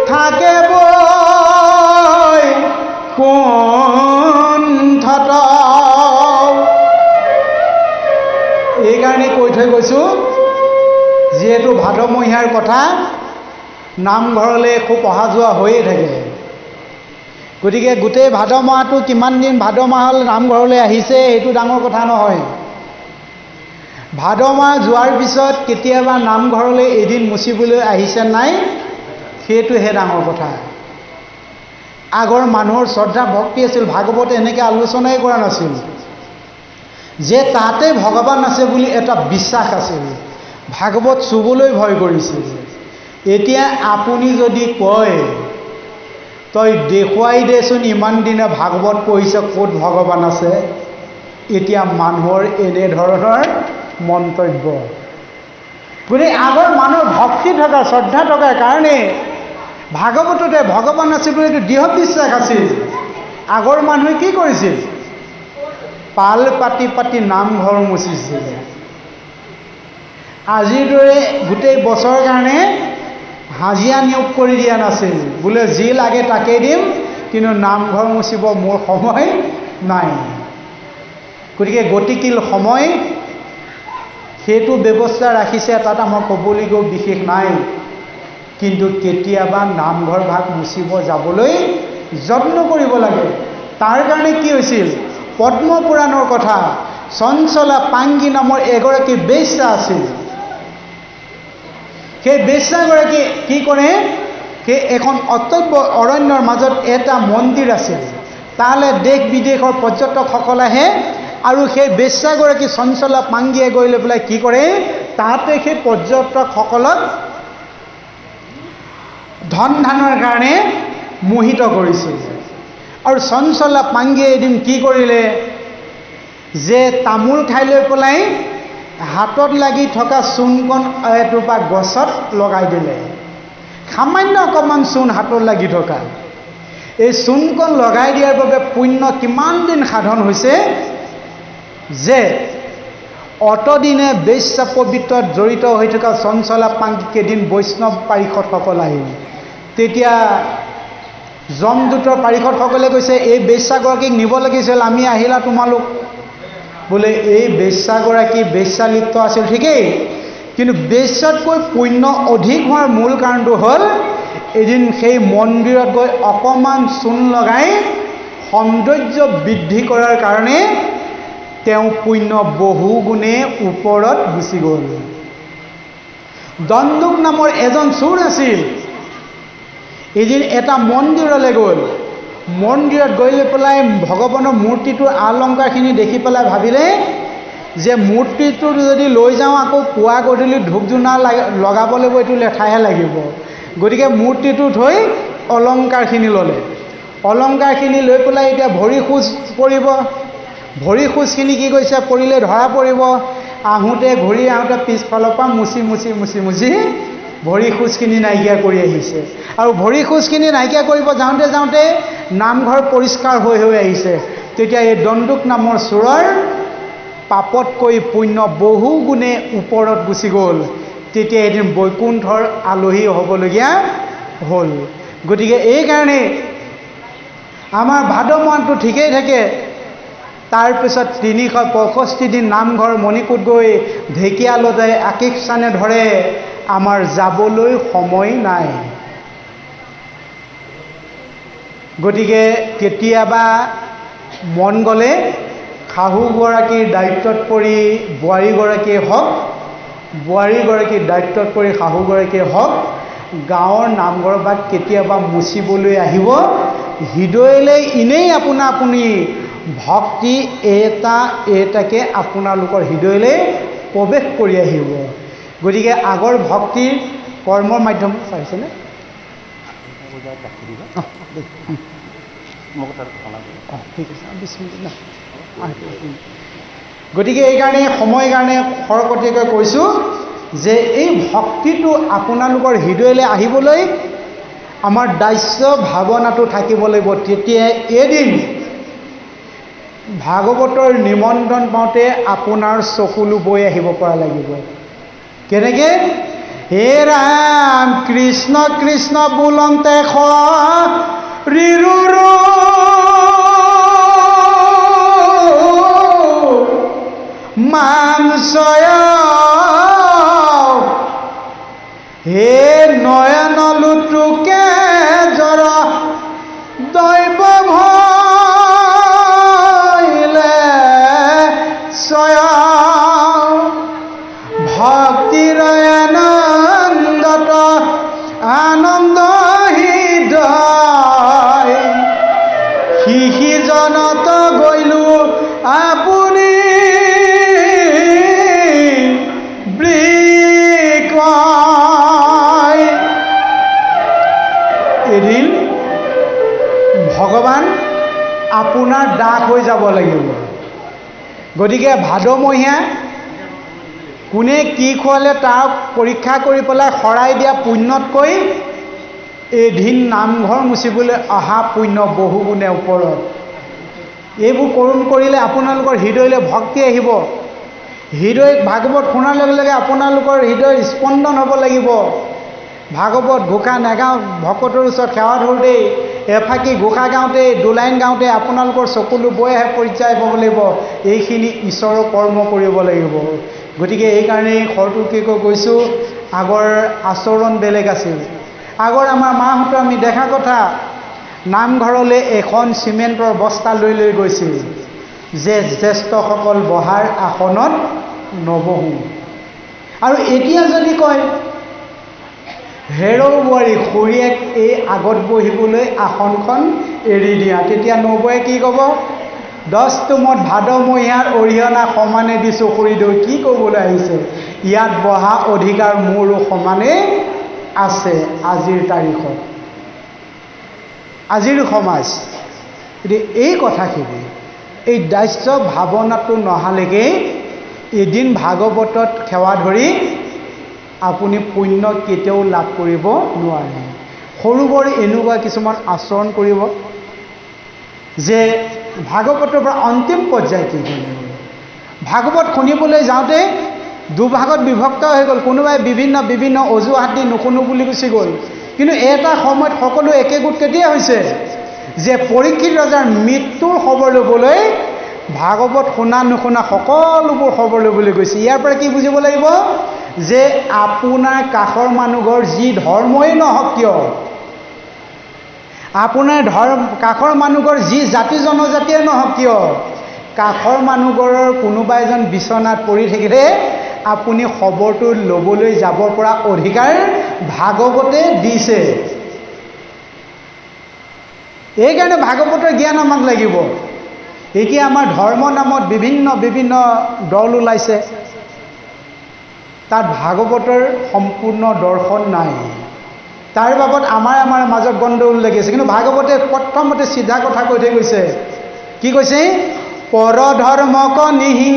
থাকে বৈ কুণ্ঠত। এইকাৰণে কৈ থৈ গৈছোঁ, যিহেতু ভাদমহীয়াৰ কথা, নামঘৰলৈ খুব অহা যোৱা হৈয়ে থাকে, গতিকে গোটেই ভাদ মাহটো কিমান দিন ভাদ মাহলৈ নামঘৰলৈ আহিছে এইটো ডাঙৰ কথা নহয়। ভাদ মাহ যোৱাৰ পিছত কেতিয়াবা নামঘৰলৈ এদিন মুচিবলৈ আহিছে নাই, সেইটোহে ডাঙৰ কথা। আগৰ মানুহৰ শ্ৰদ্ধা ভক্তি আছিল, ভাগৱত এনেকৈ আলোচনাই কৰা নাছিল, যে তাতে ভগৱান আছে বুলি এটা বিশ্বাস আছিল, ভাগৱত চুবলৈ ভয় কৰিছিল। এতিয়া আপুনি যদি কয়, তই দেখুৱাই দেচোন ইমান দিনে ভাগৱত পঢ়িছ ক'ত ভগৱান আছে, এতিয়া মানুহৰ এনেধৰণৰ মন্তব্য। গতিকে আগৰ মানুহৰ ভক্তি থকা শ্ৰদ্ধা থকাৰ কাৰণে ভাগৱততে ভগৱান আছিল বুলি এইটো দৃঢ় বিশ্বাস আছিল। আগৰ মানুহে কি কৰিছিল, পাল পাতি পাতি নামঘৰ মুচিছিল। আজিৰ দৰে গোটেই বছৰৰ কাৰণে হাজিৰা নিয়োগ কৰি দিয়া নাছিল, বোলে যি লাগে তাকেই দিম, কিন্তু নামঘৰ মুচিব মোৰ সময় নাই। গতিকে গতিশীল সময় সেইটো ব্যৱস্থা ৰাখিছে, তাত আমাৰ ক'বলগীয়া বিশেষ নাই, কিন্তু কেতিয়াবা নামঘৰ ভাগ মুচিব যাবলৈ যত্ন কৰিব লাগে। তাৰ কাৰণে কি হৈছিল, পদ্ম পুৰাণৰ কথা, চঞ্চলা পাংগী নামৰ এগৰাকী বেশ্যা আছিল। সেই বেশ্যাগৰাকী কি কৰে, সেই এখন অটব্য অৰণ্যৰ মাজত এটা মন্দিৰ আছিল, তালৈ দেশ বিদেশৰ পৰ্যটকসকল আহে, আৰু সেই বেশ্যাগৰাকী চঞ্চলা পাংগীয়ে গৈ লৈ পেলাই কি কৰে, তাতে সেই পৰ্যটকসকলক ধন ধানৰ কাৰণে মোহিত কৰিছিল। আৰু চঞ্চলা পাংগীয়ে এদিন কি কৰিলে, যে তামোল খাই লৈ পেলাই হাতত লাগি থকা চূণকণ এটোপা গছত লগাই দিলে, সামান্য অকণমান চূণ হাতত লাগি থকা, এই চূণকণ লগাই দিয়াৰ বাবে পুণ্য কিমান দিন সাধন হৈছে, যে অতদিনে বেশ্যা পবিত্ৰত জড়িত হৈ থকা চঞ্চলা পাংগী কেইদিন বৈষ্ণৱ পাৰিষদসকল আহিল। তেতিয়া যমদূতৰ পাৰিষদসকলে কৈছে, এই বেশ্যাগৰাকীক নিব লাগিছিল, আমি আহিলা তোমালোক, বোলে এই বেশ্যাগৰাকী বেশ্যালিপ্ত আছিল ঠিকেই, কিন্তু বেশ্যাতকৈ পুণ্য অধিক হোৱাৰ মূল কাৰণটো হ'ল, এদিন সেই মন্দিৰত গৈ অকণমান চূণ লগাই সৌন্দৰ্য বৃদ্ধি কৰাৰ কাৰণে তেওঁ পুণ্য বহু গুণে ওপৰত গুচি গ'ল। দণ্ডুক নামৰ এজন চোৰ আছিল, এদিন এটা মন্দিৰলৈ গ'ল, মন্দিৰত গৈ লৈ পেলাই ভগৱানৰ মূৰ্তিটোৰ অলংকাৰখিনি দেখি পেলাই ভাবিলে যে মূৰ্তিটো যদি লৈ যাওঁ আকৌ পুৱা গধূলি ধূপ ধূনা লগাব লাগিব, এইটো লেঠাহে লাগিব, গতিকে মূৰ্তিটো থৈ অলংকাৰখিনি ল'লে। অলংকাৰখিনি লৈ পেলাই এতিয়া ভৰি খোজ পৰিব, ভৰি খোজখিনি কি কৰিছে, পৰিলে ধৰা পৰিব, আহোঁতে ঘূৰি আহোঁতে পিছফালৰ পৰা মুচি মুচি মুচি মুচি ভৰি খোজখিনি নাইকিয়া কৰি আহিছে। আৰু ভৰি খোজখিনি নাইকিয়া কৰিব যাওঁতে যাওঁতে নামঘৰ পৰিষ্কাৰ হৈ হৈ আহিছে। তেতিয়া এই দণ্ডুক নামৰ চোৰৰ পাপতকৈ পুণ্য বহু গুণে ওপৰত গুচি গ'ল। তেতিয়া এদিন বৈকুণ্ঠৰ আলহী হ'বলগীয়া হ'ল। গতিকে এইকাৰণে আমাৰ ভাদ মাহটো ঠিকেই থাকে, তাৰপিছত 365 দিন নামঘৰ মণিকূট গৈ ঢেকীয়া লজাই আকিক চানে ধৰে, আমাৰ যাবলৈ সময় নাই। গতিকে কেতিয়াবা মন গ'লে শাহুগৰাকীৰ দায়িত্বত পৰি বোৱাৰীগৰাকীয়ে হওক, বোৱাৰীগৰাকীৰ দায়িত্বত পৰি শাহুগৰাকীয়ে হওক, গাঁৱৰ নামঘৰ ভাগ কেতিয়াবা মুচিবলৈ আহিব। হৃদয়লৈ এনেই আপুনি ভক্তি এটাকে আপোনালোকৰ হৃদয়লৈ প্ৰৱেশ কৰি আহিব। গতিকে আগৰ ভক্তিৰ কৰ্মৰ মাধ্যম চাইছেনে? ঠিক আছে। গতিকে এইকাৰণে সময় কাৰণে সৰকতীয়াকৈ কৈছোঁ যে এই ভক্তিটো আপোনালোকৰ হৃদয়লৈ আহিবলৈ আমাৰ দাস্য ভাৱনাটো থাকিব লাগিব। তেতিয়া এদিন ভাগৱতৰ নিমন্ত্ৰণ পাওঁতে আপোনাৰ চকুলো বৈ আহিব পৰা লাগিব। কেনেকৈ? হে ৰাম কৃষ্ণ কৃষ্ণ বোলন্তে ৰিৰু মাংসয় হে নয়ন লুটুকে জৰ দৈব ভইলে স্বয় ভক্তিৰ আনন্দত আনন্দ হৃদয় সিজনত গৈলো আপুনি এদিন ভগৱান আপোনাৰ দাস হৈ যাব লাগিব। গতিকে ভাদমহীয়া কোনে কি খোৱালে তাৰ পৰীক্ষা কৰি পেলাই শৰাই দিয়া পুণ্যতকৈ এদিন নামঘৰ মুচিবলৈ অহা পুণ্য বহুগুণে ওপৰত। এইবোৰ কৰোণ কৰিলে আপোনালোকৰ হৃদয়লৈ ভক্তি আহিব। হৃদয়ত ভাগৱত শুনাৰ লগে লগে আপোনালোকৰ হৃদয়ৰ স্পন্দন হ'ব লাগিব। ভাগৱত ঘোষা নেগাওঁ, ভকতৰ ওচৰত সেৱা ধৰোঁতেই এফাকি ঘোষা গাওঁতেই দুলাইন গাওঁতে আপোনালোকৰ চকুলো বৈ আহে, পৰ্যায় পাব লাগিব। এইখিনি ঈশ্বৰৰ কৰ্ম কৰিব লাগিব। গতিকে এইকাৰণেই সৰতকীয়াকৈ কৈছোঁ, আগৰ আচৰণ বেলেগ আছিল। আগৰ আমাৰ মাহঁতৰ আমি দেখা কথা, নামঘৰলৈ এখন চিমেণ্টৰ বস্তা লৈ লৈ গৈছিল যে জ্যেষ্ঠসকল বহাৰ আসনত নবহোঁ। আৰু এতিয়া যদি কয় হেৰৌ বোৱাৰী খুৰীয়েক এই আগত বহিবলৈ আসনখন এৰি দিয়া, তেতিয়া নবৌৱে কি ক'ব? 10 তুমত ভাদমহীয়াৰ অৰিহণা সমানে দিছোঁ খুৰীদেউ, কি ক'বলৈ আহিছে? ইয়াত বহা অধিকাৰ মোৰো সমানে আছে আজিৰ তাৰিখত, আজিৰ সমাজ। গতিকে এই কথাখিনি, এই দাস্য ভাৱনাটো নহালৈকে এদিন ভাগৱতত সেৱা ধৰি আপুনি পুণ্য কেতিয়াও লাভ কৰিব নোৱাৰে। সৰু বৰ এনেকুৱা কিছুমান আচৰণ কৰিব যে ভাগৱতৰ পৰা অন্তিম পৰ্যায় কি কৰিব। ভাগৱত শুনিবলৈ যাওঁতে দুভাগত বিভক্ত হৈ গ'ল। কোনোবাই বিভিন্ন অজুহাত দি নুশুনো বুলি গুচি গ'ল। কিন্তু এটা সময়ত সকলো একেগোট কেতিয়া হৈছে যে পৰীক্ষিত ৰজাৰ মৃত্যুৰ খবৰ ল'বলৈ ভাগৱত শুনা নুশুনা সকলোবোৰ খবৰ ল'বলৈ গৈছে। ইয়াৰ পৰা কি বুজিব লাগিব যে আপোনাৰ কাষৰ মানুহঘৰ যি ধৰ্মই নহওক কিয়, আপোনাৰ কাষৰ মানুহঘৰ যি জাতি জনজাতিয়ে নহওক কিয়, কাষৰ মানুহঘৰৰ কোনোবা এজন বিচনাত পৰি থাকিলে আপুনি খবৰটো ল'বলৈ যাব পৰা অধিকাৰ ভাগৱতে দিছে। এইকাৰণে ভাগৱতৰ জ্ঞান আমাক লাগিব। এতিয়া আমাৰ ধৰ্ম নামত বিভিন্ন দল ওলাইছে, তাত ভাগৱতৰ সম্পূৰ্ণ দৰ্শন নাই। তাৰ বাবদ আমাৰ মাজত গণ্ডগোল লাগিছে। কিন্তু ভাগৱতে প্ৰথমতে চিধা কথা কৈ থৈ গৈছে। কি কৈছে? পৰধৰ্মক নিহি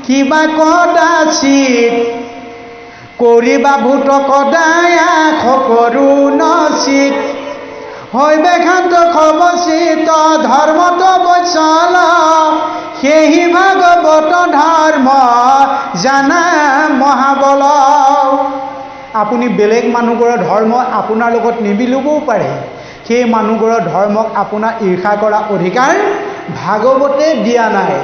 কিবা কদাচিত কৰিবা ভূত কদায়া কৰুণচিত হৈবে খান্ত খবচিত ধৰ্মত বচল সেহি ভাগৱত ধৰ্ম জানা মহাবল। আপুনি বেলেগ মানুহবোৰৰ ধৰ্ম আপোনাৰ লগত নিমিলিবও পাৰে, সেই মানুহবোৰৰ ধৰ্মক আপোনাৰ ঈৰ্ষা কৰা অধিকাৰ ভাগৱতে দিয়া নাই।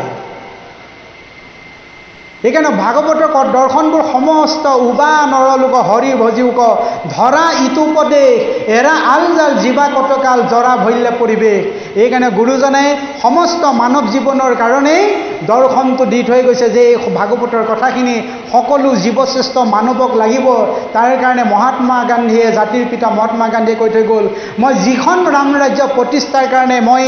সেইকাৰণে ভাগৱতৰ দৰ্শনবোৰ সমস্ত উবা নৰলোক হৰি ভজিউক ধৰা ইটো উপদেশ এৰা আলজাল জীৱা কতকাল জৰা ভৈল্য পৰিৱেশ। এইকাৰণে গুৰুজনে সমস্ত মানৱ জীৱনৰ কাৰণেই দৰ্শনটো দি থৈ গৈছে যে এই ভাগৱতৰ কথাখিনি সকলো জীৱশ্ৰেষ্ঠ মানৱক লাগিব। তাৰ কাৰণে মহাত্মা গান্ধীয়ে, জাতিৰ পিতা মহাত্মা গান্ধীয়ে কৈ থৈ গ'ল, মই যিখন ৰাম ৰাজ্য প্ৰতিষ্ঠাৰ কাৰণে মই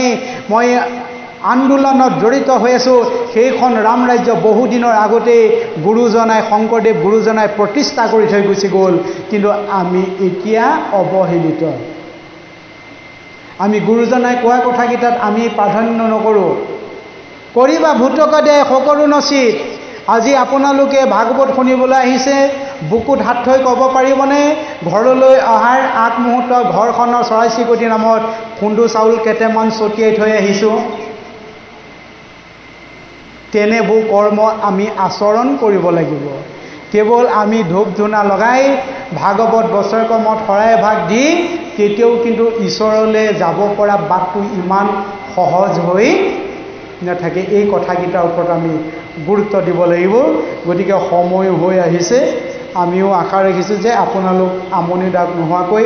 আন্দোলনত জড়িত হৈ আছোঁ, সেইখন ৰাম ৰাজ্য বহুদিনৰ আগতেই গুৰুজনাই, শংকৰদেৱ গুৰুজনাই প্ৰতিষ্ঠা কৰি থৈ গুচি গ'ল। কিন্তু আমি এতিয়া অৱহেলিত। আমি গুৰুজনাই কোৱা কথাকেইটাত আমি প্ৰাধান্য নকৰোঁ। কৰিবা ভূতক দে সকলো নচিত। আজি আপোনালোকে ভাগৱত শুনিবলৈ আহিছে, বুকুত হাত থৈ ক'ব পাৰিবনে ঘৰলৈ অহাৰ আগমুহূৰ্ত ঘৰখনৰ চৰাই চিৰিকটি নামত খুন্দু চাউল কেইটামান ছটিয়াই থৈ আহিছোঁ? তেনেবোৰ কৰ্ম আমি আচৰণ কৰিব লাগিব। কেৱল আমি ধূপ ধূনা লগাই ভাগৱত বছৰেকৰ মূৰত শৰাই এভাগ দি কেতিয়াও কিন্তু ঈশ্বৰলৈ যাব পৰা বাটটো ইমান সহজ হৈ নাথাকে। এই কথাকেইটাৰ ওপৰত আমি গুৰুত্ব দিব লাগিব। গতিকে সময় হৈ আহিছে। আমিও আশা ৰাখিছোঁ যে আপোনালোক আমনিদায়ক নোহোৱাকৈ,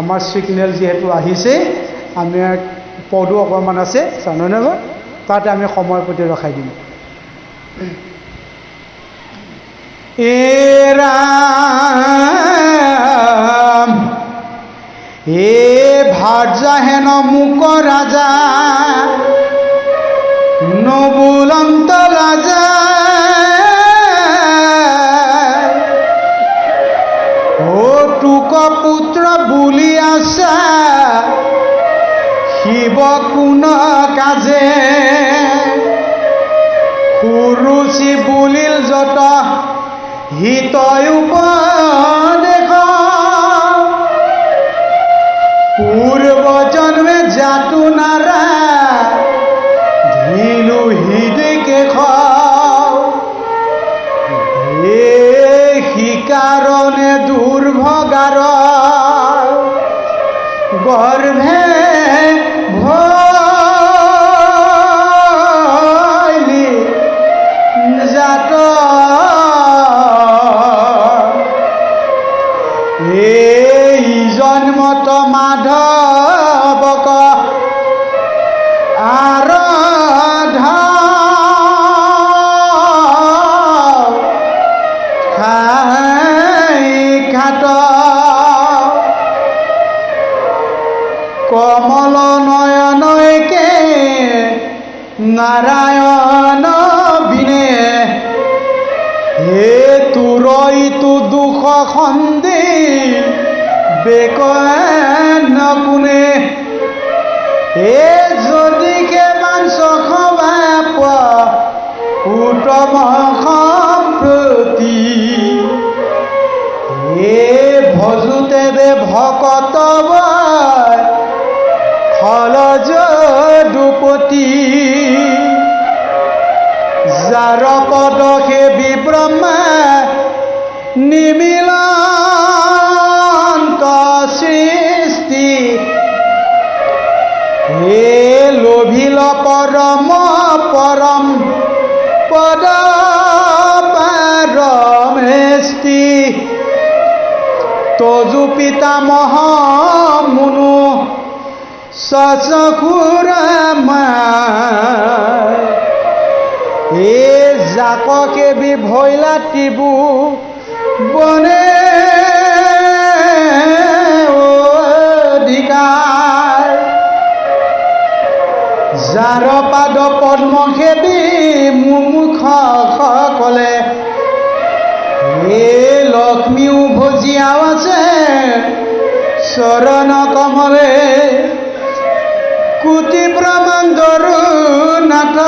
আমাৰ ছিগনেল যিহেতু আহিছে, আমাৰ পদো অকণমান আছে জাননেবা, তাতে আমি সময়ৰ প্ৰতি ৰখাই দিম। ৰাম এ ভাৰ্যা হেন মুক ৰাজা নবুলন্ত ৰাজা ও টুক পুত্ৰ বুলি আছা শিৱ কোন কাজে সুৰুচি বুলিল যত হিতয় উপদেশ পূৰ্ব জন্মে জাতু নাৰা ধিলু হৃদকেশ শিকাৰণে দুৰ্ভগাৰ গৰ্ভে ভৈলি জাত এই জন্মত মাধৱক আৰাধা খাত কমল নয়নকে নাৰায়ণ বিনে হে তোৰ ইটো দুখ সন্দি বেক নকুনে হে যদিকে মাংস খবাপ উত্তম সম্প্ৰতি হে ভজুতে দে ভকত ফলজ দুপতি যাৰ পদ সেবি ব্ৰহ্মা নিমিলন্ত সৃষ্টি হে লোভিল পৰম পৰম পদ পাৰমেষ্টি তজু পিতামহ মুনু সচকুৰামা এ জাককে বিভৈলা ত্ৰিবু বনে অধিকাৰ যাৰ পাদ পদ্ম খেদি মুমুখ সকলে হে লক্ষ্মীও ভজিয়াও আছে চৰণ কমলে কোটি ব্ৰহ্মাণ্ডৰো নাথ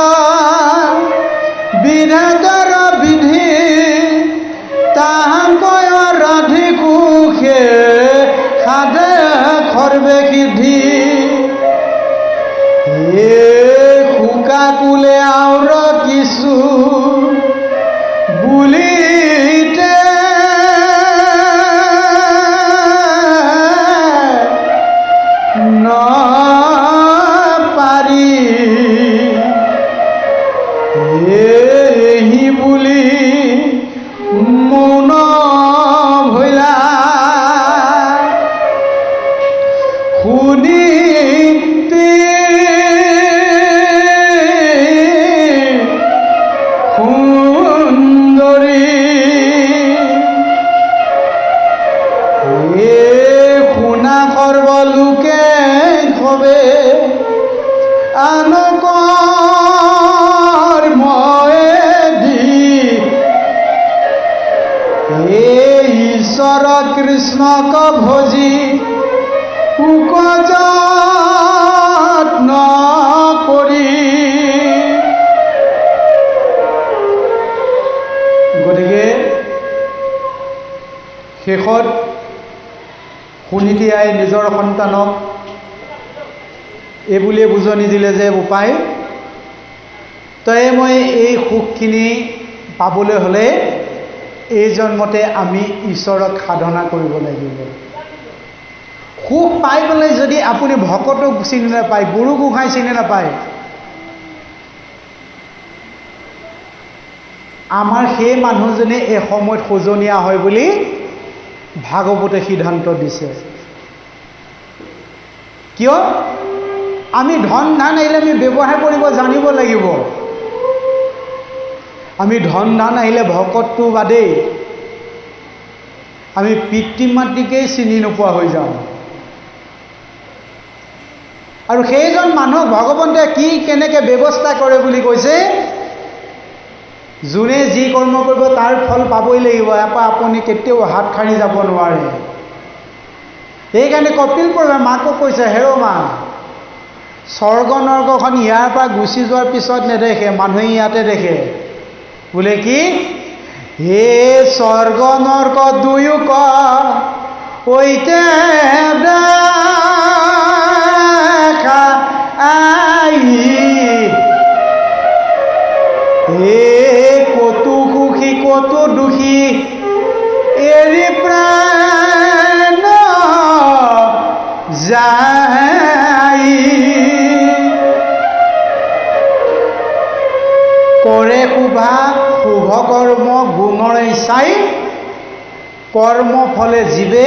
বিধাতাৰ বিধি তাহাকৈ ৰাধি কুশে সাধে খৰ্বে সিদ্ধি হে শুকা কুলে আউৰ কিছু বুলিতে পাৰি এহি বুলি সুনীতি সুন্দৰী শুনা সৰ্বলোকে হবে ঈশ্বৰ কৃষ্ণক ভজি যত্ন কৰি। গতিকে শেষত সুনীতি আই নিজৰ সন্তানক এই বুলিয়ে বুজনি দিলে যে বোপাই তই মই এই সুখখিনি পাবলৈ হ'লে এই জন্মতে আমি ঈশ্বৰক সাধনা কৰিব লাগিব। সুখ পাই পেলাই যদি আপুনি ভকতক চিনি নাপায়, গুৰু গোসাঁই চিনি নাপায়, আমাৰ সেই মানুহজনে এসময়ত শোচনীয়া হয় বুলি ভাগৱতে সিদ্ধান্ত দিছে। কিয়? আমি ধন ধান আহিলে আমি ব্যৱহাৰ কৰিব জানিব লাগিব। আমি ধন ধান আহিলে ভকতটো বাদেই আমি পিতৃ মাতৃকেই চিনি নোপোৱা হৈ যাওঁ। আৰু সেইজন মানুহক ভগৱন্তে কি কেনেকৈ ব্যৱস্থা কৰে বুলি কৈছে, যোনে যি কৰ্ম কৰিব তাৰ ফল পাবই লাগিব, ইয়াৰ পৰা আপুনি কেতিয়াও হাত সাৰি যাব নোৱাৰে। সেইকাৰণে কপিল প্ৰভুৱে মাকক কৈছে, হেৰ' মা, স্বৰ্গ নৰকখন ইয়াৰ পৰা গুচি যোৱাৰ পিছত নেদেখে, মানুহে ইয়াতে দেখে। বোলে কি? হে স্বৰ্গ নৰক দুয়ো ঐতে দেখা আই, হে কতো সুখী কতো দুখী এৰি প্ৰাণ যায়, কৰে শুভা শুভ কৰ্ম গুণৰে চাই, কৰ্ম ফলে জীৱে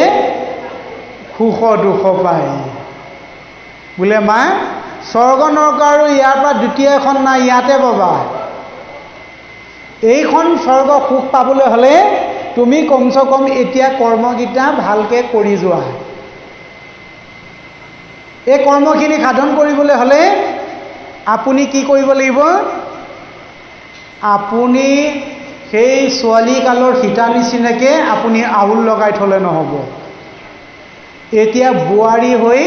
সুখ দুখ পায়। বোলে মা, স্বৰ্গ নৰক আৰু ইয়াৰ পৰা দ্বিতীয় এখন নাই, ইয়াতে পাবা। এইখন স্বৰ্গ সুখ পাবলৈ হ'লে তুমি কমচে কম এতিয়া কৰ্মকেইটা ভালকৈ কৰি যোৱা। এই কৰ্মখিনি সাধন কৰিবলৈ হ'লে আপুনি কি কৰিব লাগিব? আপুনি সেই ছোৱালী কালৰ সীতা নিচিনাকৈ আপুনি আউল লগাই থ'লে নহ'ব। এতিয়া বোৱাৰী হৈ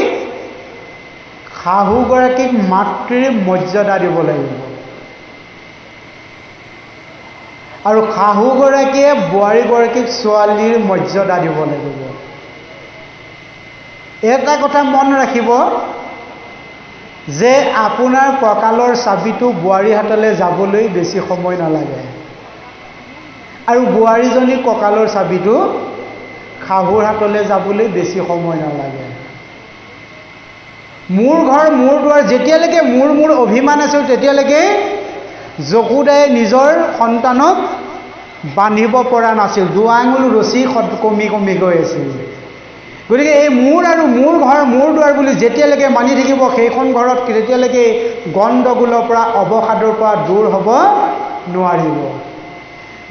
শাহুগৰাকীক মাতৃৰ মৰ্যাদা দিব লাগিব, আৰু শাহুগৰাকীয়ে বোৱাৰীগৰাকীক ছোৱালীৰ মৰ্যাদা দিব লাগিব। এটা কথা মন ৰাখিব যে আপোনাৰ কঁকালৰ চাবিটো বোৱাৰী হাতলৈ যাবলৈ বেছি সময় নালাগে, আৰু বোৱাৰীজনী কঁকালৰ চাবিটো শাহুৰ হাতলৈ যাবলৈ বেছি সময় নালাগে। মোৰ ঘৰ মোৰ দুৱাৰ, যেতিয়ালৈকে মোৰ অভিমান আছিল তেতিয়ালৈকে যশোদাই নিজৰ সন্তানক বান্ধিব পৰা নাছিল, দুআঙুল ৰছী কমি কমি গৈ আছিল। গতিকে এই মোৰ আৰু মোৰ ঘৰ মোৰ দুৱাৰ বুলি যেতিয়ালৈকে মানি থাকিব, সেইখন ঘৰত তেতিয়ালৈকে গণ্ডগোলৰ পৰা অৱসাদৰ পৰা দূৰ হ'ব নোৱাৰিব।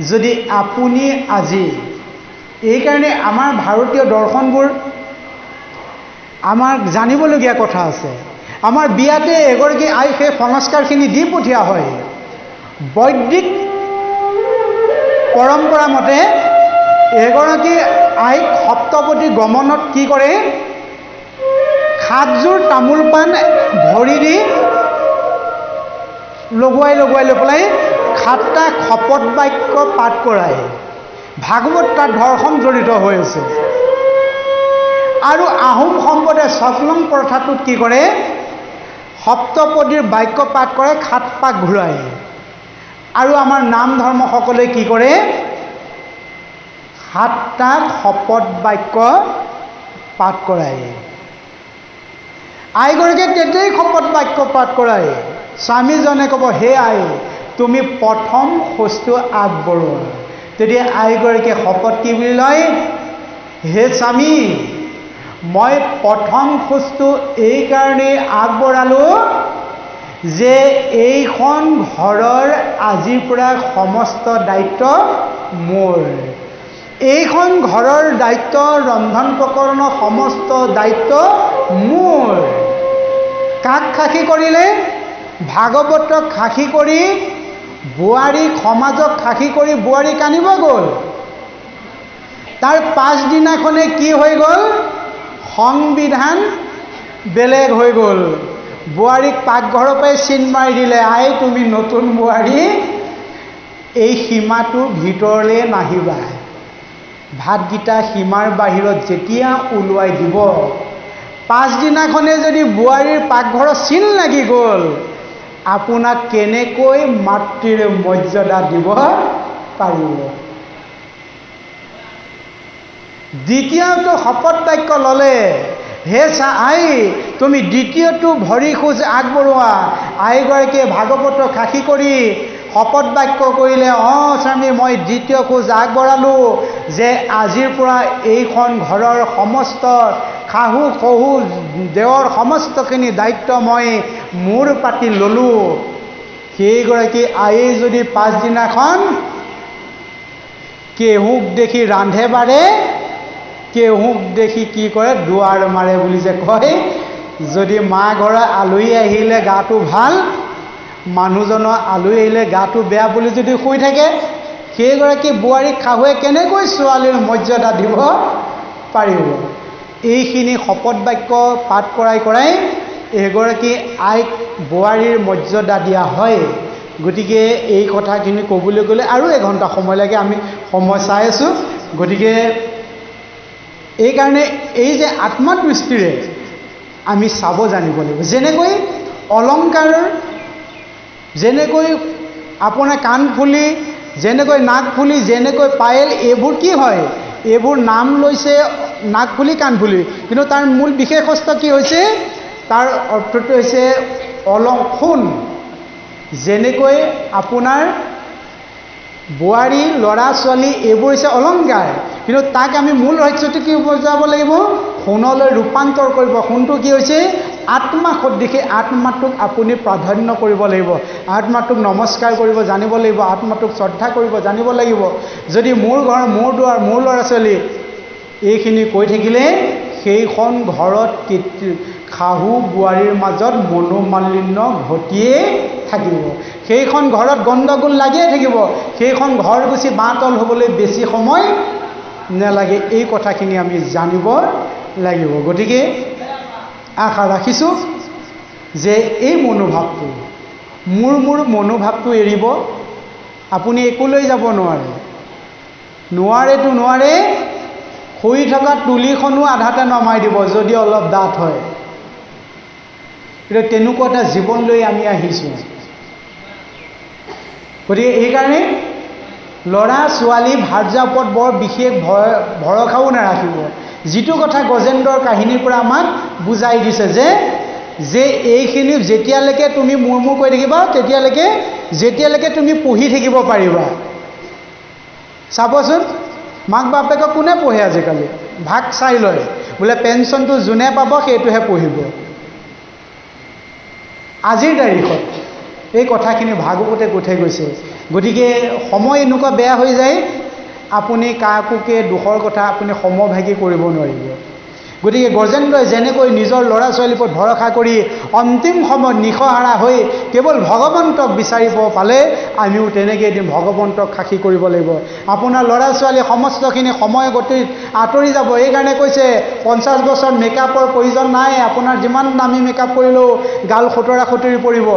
যদি আপুনি আজি এইকাৰণে আমাৰ ভাৰতীয় দৰ্শনবোৰ আমাৰ জানিবলগীয়া কথা আছে। আমাৰ বিয়াতে এগৰাকী আই সেই সংস্কাৰখিনি দি পঠিওৱা হয়। বৈদিক পৰম্পৰা মতে এগৰাকী আইক সপ্তপদী গমনত কি কৰে? 7 যোৰ তামোল পাণ ভৰি দি লগুৱাই লৈ পেলাই 7টা শপত বাক্য পাঠ কৰায়। ভাগৱত তাত ধৰ্ষণ জড়িত হৈ আছে। আৰু আহোম সম্প্ৰদায়ে চকলং প্ৰথাটোত কি কৰে? সপ্তপদীৰ বাক্য পাঠ কৰে, 7 পাক ঘূৰাই। আৰু আমাৰ নাম ধৰ্মসকলে কি কৰে? 7টা শপত বাক্য পাঠ কৰায়। আইগৰাকীয়ে তেতিয়াই শপত বাক্য পাঠ কৰায়। স্বামীজনে ক'ব, হে আই, তুমি প্ৰথম খোজটো আগবঢ়োৱা। তেতিয়া আইগৰাকীয়ে শপত কি বুলি লয়? হে স্বামী, মই প্ৰথম খোজটো এইকাৰণেই আগবঢ়ালোঁ যে এইখন ঘৰৰ আজিৰ পৰা সমস্ত দায়িত্ব মোৰ। এইখন ঘৰৰ দায়িত্ব, ৰন্ধন প্ৰকৰণৰ সমস্ত দায়িত্ব মোৰ। কাক সাক্ষী কৰিলে? ভাগৱতক সাক্ষী কৰি বোৱাৰীক, সমাজক সাক্ষী কৰি বোৱাৰীক আনিব গ'ল। তাৰ পাছদিনাখনে কি হৈ গ'ল? সংবিধান বেলেগ হৈ গ'ল। বোৱাৰীক পাকঘৰৰ পৰাই চিন মাৰি দিলে, আই তুমি নতুন বোৱাৰী, এই সীমাটোৰ ভিতৰলৈ নাহিবা। ভাতকেইটা সীমাৰ বাহিৰত যেতিয়া ওলোৱাই দিব, পাছদিনাখনে যদি বোৱাৰীৰ পাকঘৰত চিন লাগি গ'ল, আপোনাক কেনেকৈ মাতৃৰ মৰ্যাদা দিব পাৰিব? দ্বিতীয়টো শপত বাক্য ল'লে, হে আই তুমি দ্বিতীয়টো ভৰি খোজ আগবঢ়োৱা। আইগৰাকীয়ে ভাগৱতক সাক্ষী কৰি শপত বাক্য কৰিলে, স্বামী মই দ্বিতীয় খোজ আগবঢ়ালোঁ যে আজিৰ পৰা এইখন ঘৰৰ সমস্ত শাহু শহু দেৱৰ সমস্তখিনি দায়িত্ব মই মোৰ পাতি ল'লোঁ। সেইগৰাকী আয়ে যদি পাছদিনাখন কেহুক দেখি ৰান্ধে বাঢ়ে, কেহুক দেখি কি কৰে? দুৱাৰ মাৰে বুলি যে কয়। যদি মা ঘৰৰ আলহী আহিলে গাটো ভাল, মানুহজনৰ আলহী আহিলে গাটো বেয়া বুলি যদি শুই থাকে, সেইগৰাকী বোৱাৰীক শাহুৱে কেনেকৈ ছোৱালীৰ মৰ্যাদা দিব পাৰিব? এইখিনি শপত বাক্য পাঠ কৰাই এগৰাকী আইক বোৱাৰীৰ মৰ্যাদা দিয়া হয়। গতিকে এই কথাখিনি ক'বলৈ গ'লে আৰু এঘণ্টা সময় লাগে, আমি সময় চাই আছোঁ। গতিকে এইকাৰণে এই যে আত্মদৃষ্টিৰে আমি চাব জানিব লাগিব। যেনেকৈ অলংকাৰ, যেনেকৈ আপোনাৰ কাণফুলি, যেনেকৈ নাকফুলি, যেনেকৈ পায়েল, এইবোৰ কি হয়? এইবোৰ নাম লৈছে নাকফুলি, কাণফুলি, কিন্তু তাৰ মূল বিশেষত্ব কি হৈছে? তাৰ অৰ্থটো হৈছে সোণ। যেনেকৈ আপোনাৰ বোৱাৰী, ল'ৰা ছোৱালী, এইবোৰ হৈছে অলংকাৰ, কিন্তু তাক আমি মূল ৰহস্যটো কি বুজাব লাগিব? সোণলৈ ৰূপান্তৰ কৰিব। সোণটো কি হৈছে? আত্মা সদৃশে। আত্মাটোক আপুনি প্ৰাধান্য কৰিব লাগিব, আত্মাটোক নমস্কাৰ কৰিব জানিব লাগিব, আত্মাটোক শ্ৰদ্ধা কৰিব জানিব লাগিব। যদি মোৰ ঘৰ, মোৰ দুৱাৰ, মোৰ ল'ৰা ছোৱালী, এইখিনি কৈ থাকিলে সেইখন ঘৰত শাহু বোৱাৰীৰ মাজত মনোমালিন্য ঘটিয়ে থাকিব। সেইখন ঘৰত গণ্ডগোল লাগিয়ে থাকিব। সেইখন ঘৰ গুচি বাঁহতল হ'বলৈ বেছি সময় নালাগে। এই কথাখিনি আমি জানিব লাগিব। গতিকে আশা ৰাখিছোঁ যে এই মনোভাৱটো, মোৰ মনোভাৱটো এৰিব। আপুনি একোলৈ যাব নোৱাৰেতো নোৱাৰে। শুই থকা তুলিখনো আধাতে নমাই দিব যদি অলপ ডাঠ হয়। কিন্তু তেনেকুৱা এটা জীৱনলৈ আমি আহিছোঁ। গতিকে এইকাৰণে ল'ৰা ছোৱালী ভাৰ্যাৰ ওপৰত বৰ বিশেষ ভৰসাও নাৰাখিব। যিটো কথা গজেন্দ্ৰৰ কাহিনীৰ পৰা আমাক বুজাই দিছে যে এইখিনি যেতিয়ালৈকে তুমি মোৰ কৈ থাকিবা, যেতিয়ালৈকে তুমি পঢ়ি থাকিব পাৰিবা। চাবচোন, মাক বাপেকক কোনে পঢ়ে আজিকালি? ভাগ চাই লয়, বোলে পেঞ্চনটো যোনে পাব সেইটোহে পঢ়িব। আজিৰ তাৰিখত এই কথাখিনি ভাগৱতে কৈ থৈ গৈছে। গতিকে সময় এনেকুৱা বেয়া হৈ যায়, আপুনি কাকোকে দুখৰ কথা আপুনি সমভাগী কৰিব নোৱাৰিব। গতিকে গজেন্দ্ৰই যেনেকৈ নিজৰ ল'ৰা ছোৱালীৰ ওপৰত ভৰসা কৰি অন্তিম সময়ত নিশহাৰা হৈ কেৱল ভগৱন্তক বিচাৰিব পালে, আমিও তেনেকৈ এদিন ভগৱন্তক সাক্ষী কৰিব লাগিব। আপোনাৰ ল'ৰা ছোৱালী সমস্তখিনি সময় গতিত আঁতৰি যাব। এইকাৰণে কৈছে 50 বছৰ মেকআপৰ প্ৰয়োজন নাই। আপোনাৰ যিমান দামী মেকআপ কৰিলেও গাল খটৰা খটৰি পৰিব।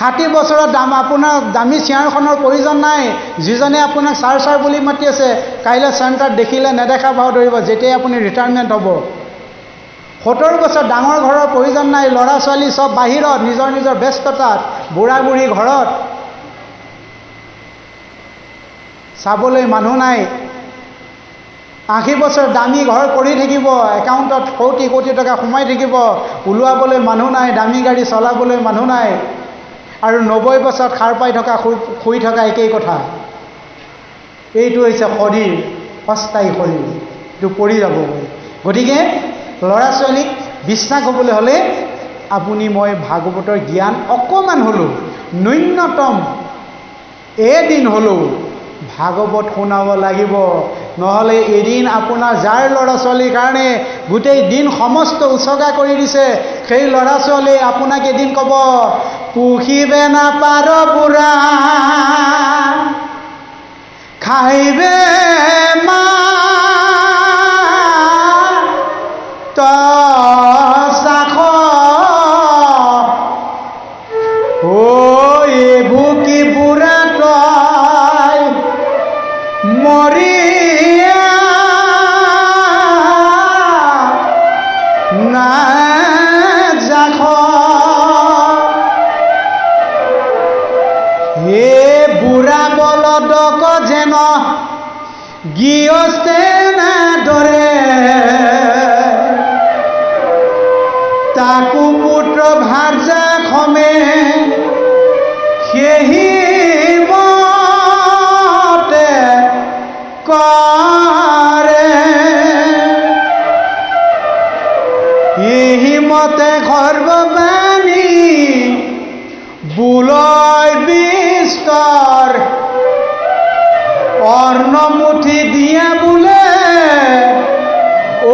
60 বছৰত আপোনাৰ দামী চিয়াৰখনৰ প্ৰয়োজন নাই। যিজনে আপোনাক ছাৰ বুলি মাতি আছে, কাইলৈ চেণ্টাৰত দেখিলে নেদেখা ভাও ধৰিব যেতিয়াই আপুনি ৰিটায়াৰমেণ্ট হ'ব। 70 বছৰ ডাঙৰ ঘৰৰ প্ৰয়োজন নাই। ল'ৰা ছোৱালী চব বাহিৰত, নিজৰ ব্যস্ততাত, বুঢ়া বুঢ়ী ঘৰত, চাবলৈ মানুহ নাই। 80 বছৰ দামী ঘৰ পৰি থাকিব, একাউণ্টত কোটি টকা সোমাই থাকিব, ওলোৱাবলৈ মানুহ নাই, দামী গাড়ী চলাবলৈ মানুহ নাই। আৰু 90 বছৰত সাৰ পাই থকা, শুই থকা একেই কথা। এইটো হৈছে শৰীৰ, অস্থায়ী শৰীৰ। এইটো পৰি যাবগৈ। গতিকে ল'ৰা ছোৱালীক বিশ্বাস হ'বলৈ হ'লে আপুনি মই ভাগৱতৰ জ্ঞান অকণমান হ'লেও ন্যূনতম এদিন হ'লেও ভাগৱত শুনাব লাগিব। নহ'লে এদিন আপোনাৰ যাৰ ল'ৰা ছোৱালীৰ কাৰণে গোটেই দিন সমস্ত উচৰ্গা কৰি দিছে, সেই ল'ৰা ছোৱালীয়ে আপোনাক এদিন ক'ব, পুহিবে নাপাৰ বুঢ়া খাইবে মা চাখ এইবোৰ কি বুঢ়া তই মৰিয়া নাযাখ বুঢ়া বলদক যেন গৃহস্থে নাদৰে তাকো পুত্ৰ ভাজা খমে সেহি মতে কৰে ইহিমতে সৰ্ববাণী বুলয় বিস্তৰ অৰ্ণমুঠি দিয়া বোলে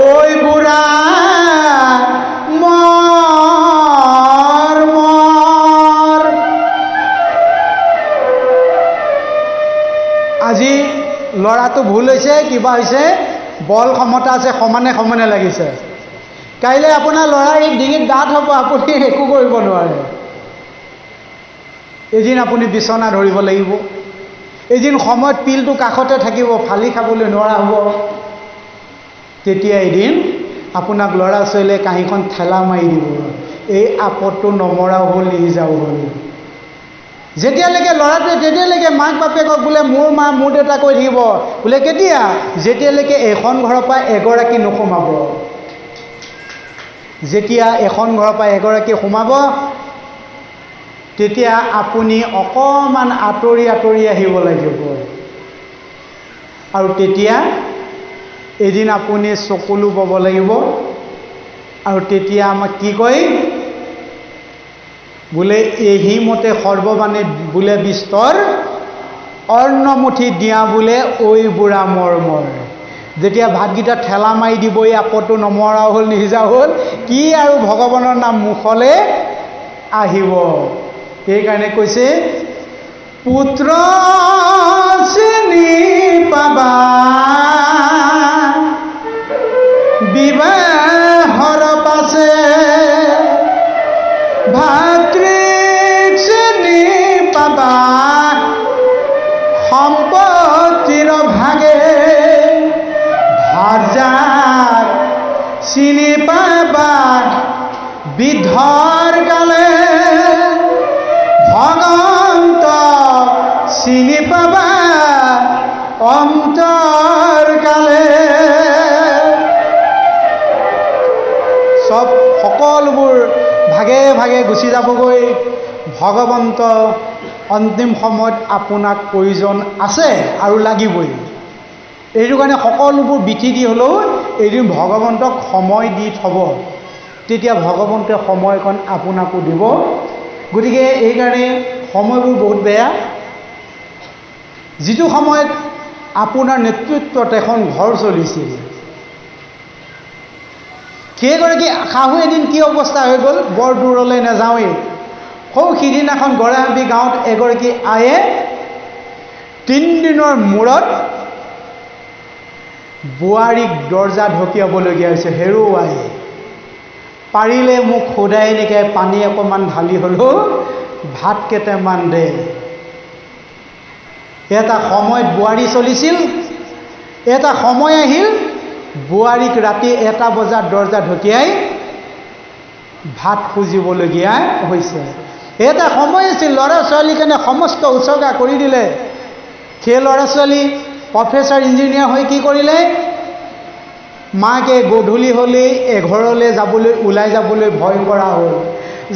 ঐ বুঢ়া মৰ মৰ। আজি ল'ৰাটো ভুল হৈছে, কিবা হৈছে, বল ক্ষমতা আছে, সমানে সমানে লাগিছে। কাইলৈ আপোনাৰ ল'ৰাৰ এই ডিঙিত দাঁত হ'ব, আপুনি একো কৰিব নোৱাৰে। এদিন আপুনি বিচনা ধৰিব লাগিব, এদিন সময়ত পিলটো কাষতে থাকিব, ফালি খাবলৈ নোৱাৰা হ'ব। তেতিয়া এদিন আপোনাক ল'ৰা ছোৱালীয়ে কাঁহীখন ঠেলা মাৰি দিব, এই আপদটো নমৰাও হ'ল, নিজাও হ'ল। যেতিয়ালৈকে ল'ৰাটোৱে তেতিয়ালৈকে মাক বাপেকক বোলে মোৰ মা মোৰ দেউতা কৈ থাকিব, বোলে কেতিয়া? যেতিয়ালৈকে এখন ঘৰৰ পৰা এগৰাকী নোসোমাব। যেতিয়া এখন ঘৰৰ পৰা এগৰাকী সোমাব, তেতিয়া আপুনি অকণমান আঁতৰি আঁতৰি আহিব লাগিব। আৰু তেতিয়া এদিন আপুনি চকুলো বব লাগিব। আৰু তেতিয়া আমাক কি কয়? বোলে এহিমতে সৰ্ববাণী বোলে বিস্তৰ অৰ্ণমুঠি দিয়া বোলে ঐ বুঢ়া মৰমৰ। যেতিয়া ভাতকেইটা ঠেলা মাৰি দিব, এই আপদটো নমৰাও হ'ল, নিসিজাও হ'ল, কি আৰু ভগৱানৰ নাম মুখলৈ আহিব। সেইকাৰণে কৈছে, পুত্ৰ চিনি পাবা বিবাহৰ পাছে, ভাতৃক চিনি পাবা সম্পত্তিৰ ভাগে, ভাজাক চিনি পাবা বিধৰ কালে, ভগন্ত চিনি পাবা অন্তৰ কালে। চব সকলোবোৰ ভাগে ভাগে গুচি যাবগৈ। ভগৱন্ত অন্তিম সময়ত আপোনাক প্ৰয়োজন আছে আৰু লাগিবই। এইটো কাৰণে সকলোবোৰ বিধি দি হ'লেও এদিন ভগৱন্তক সময় দি থ'ব, তেতিয়া ভগৱন্তই সময়কণ আপোনাকো দিব। গতিকে এইকাৰণে সময়বোৰ বহুত বেয়া। যিটো সময়ত আপোনাৰ নেতৃত্বত এখন ঘৰ চলিছিল, সেইগৰাকী শাহু এদিন কি অৱস্থা হৈ গ'ল, বৰ দূৰলৈ নাযাওঁৱেই। সৌ সিদিনাখন গড়াহাবি গাঁৱত এগৰাকী আয়ে 3 দিনৰ মূৰত বোৱাৰীক দৰ্জা ঢকিয়াবলগীয়া হৈছে, হেৰুৱাই। পাৰিলে মোক সোধাই এনেকৈ পানী অকণমান ঢালি হ'লেও ভাত কেইটামান দে। এটা সময়ত বোৱাৰী চলিছিল, এটা সময় আহিল বোৱাৰীক ৰাতি 1 বজাত দৰ্জা ঢকিয়াই ভাত খুজিবলগীয়া হৈছে। এটা সময় আছিল, ল'ৰা ছোৱালীৰ কাৰণে সমস্ত উচৰ্গা কৰি দিলে। সেই ল'ৰা ছোৱালী প্ৰফেচাৰ ইঞ্জিনিয়াৰ হৈ কি কৰিলে? মাকে গধূলি হ'লেই এঘৰলৈ যাবলৈ, ওলাই যাবলৈ ভয় কৰা হ'ল।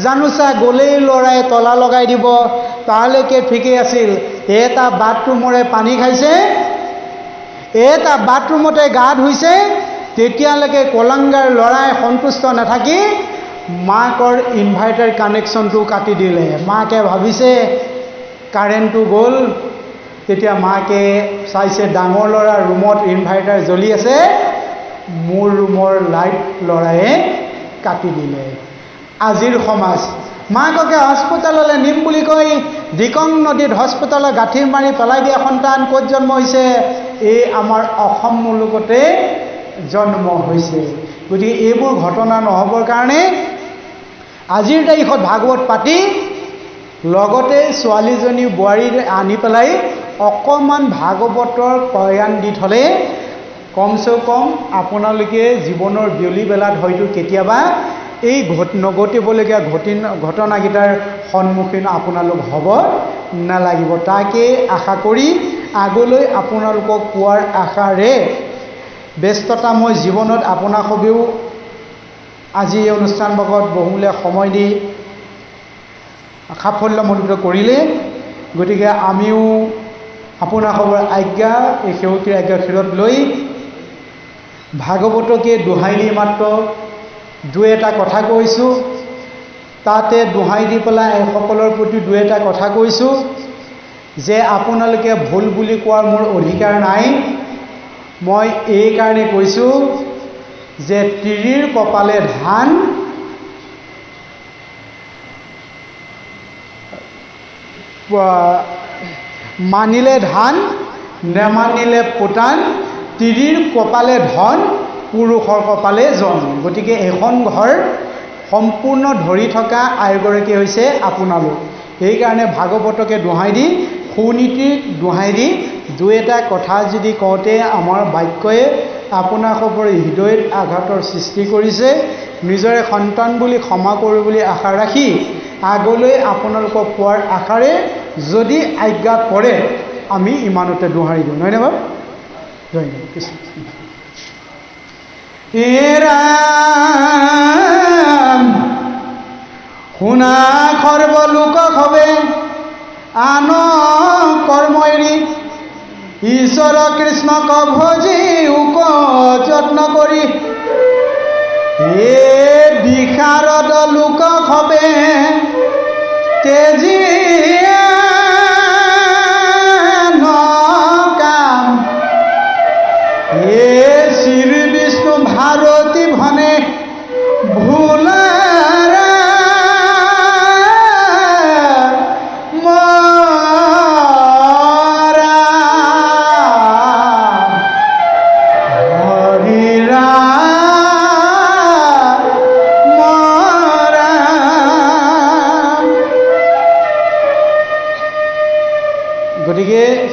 জানোচা গ'লেই ল'ৰাই তলা লগাই দিব, তালৈকে ঠিকেই আছিল। এটা বাথৰুমৰে পানী খাইছে, এটা বাথৰুমতে গা ধুইছে, তেতিয়ালৈকে কলংগাৰ ল'ৰাই সন্তুষ্ট নাথাকি মাকৰ ইনভাৰ্টাৰ কানেকশ্যনটো কাটি দিলে। মাকে ভাবিছে কাৰেণ্টটো গ'ল। তেতিয়া মাকে চাইছে ডাঙৰ ল'ৰাৰ ৰুমত ইনভাৰ্টাৰ জ্বলি আছে, মোৰ ৰুমৰ লাইট ল'ৰায়ে কাটি দিলে। আজিৰ সমাজ মাককে হস্পিটাললৈ নিম বুলি কৈ দিকং নদীত হস্পিটালত গাঁঠি মাৰি পেলাই দিয়া সন্তান ক'ত জন্ম হৈছে? এই আমাৰ অসম মুলুকতে জন্ম হৈছে। গতিকে এইবোৰ ঘটনা নহ'বৰ কাৰণে আজিৰ তাৰিখত ভাগৱত পাতি লগতে ছোৱালীজনী বোৱাৰী আনি পেলাই অকণমান ভাগৱতৰ প্ৰয়াণ দি থ'লে কমচে কম আপোনালোকে জীৱনৰ বিয়লি বেলাত হয়তো কেতিয়াবা এই নঘটিবলগীয়া ঘটনাকেইটাৰ সন্মুখীন আপোনালোক হ'ব নালাগিব। তাকে আশা কৰি আগলৈ আপোনালোকক পোৱাৰ আশাৰে ব্যস্ততাময় জীৱনত আপোনাসবেও আজি এই অনুষ্ঠান ভাগত বহুমূলীয়া সময় দি সাফল্যমণ্ডিত কৰিলে। গতিকে আমিও আপোনাসবৰ আজ্ঞা, এই সেৱকীৰ আজ্ঞা শিৰত লৈ ভাগৱতকে দোহাই দি মাত্ৰ দুই এটা কথা কৈছোঁ। তাতে দোহাই দি পেলাই সকলৰ প্ৰতি দুই এটা কথা কৈছোঁ যে আপোনালোকে ভুল বুলি কোৱাৰ মোৰ অধিকাৰ নাই। মই এই কাৰণে কৈছোঁ যে তিৰিৰ কপালে ধান, মানিলে ধান নেমানিলে পুতান, তিৰিৰ কপালে ধন পুৰুষৰ কপালে জন। গতিকে এখন ঘৰ সম্পূৰ্ণ ধৰি থকা আইগৰাকী হৈছে আপোনালোক। সেইকাৰণে ভাগৱতকে দোহাই দি সুনীতিক দোহাই দি দুই এটা কথা যদি কওঁতে আমাৰ বাক্যই আপোনাসবৰ হৃদয়ত আঘাতৰ সৃষ্টি কৰিছে, নিজৰে সন্তান বুলি ক্ষমা কৰোঁ বুলি আশা ৰাখি আগলৈ আপোনালোকক পোৱাৰ আশাৰে যদি আজ্ঞা কৰে আমি ইমানতে দোহাৰি দিওঁ, নহয়নে বাৰু? ধন্যবাদ কৃষ্ণ। শুনা সৰ্বলোক হবে আন কৰ্ম এৰি, ঈশ্বৰ কৃষ্ণক ভজি উক যত্ন কৰি, এ বিশাৰদ লোক হবে তেজি কাম, এ শ্ৰী বিষ্ণু ভাৰতী ভনে ভুলাৰ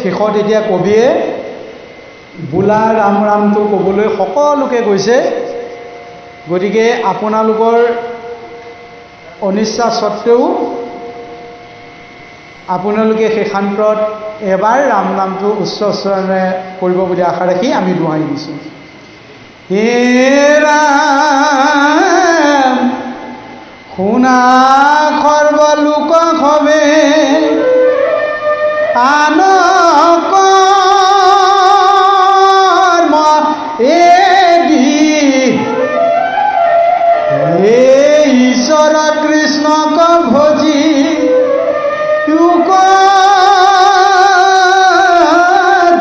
শেষত এতিয়া কবিয়ে বোলা ৰাম ৰামটো ক'বলৈ সকলোকে কৈছে। গতিকে আপোনালোকৰ অনিচ্ছা স্বত্বেও আপোনালোকে শেষান্তত এবাৰ ৰাম নামটো উচ্চ উচ্চাৰণে কৰিব বুলি আশা ৰাখি আমি দোহাই দিছোঁ। হে ৰাম শুনা সৰ্বলোক হবে আন কৰ্ম এৰি, হে ঈশ্বৰ কৃষ্ণক ভজি লোক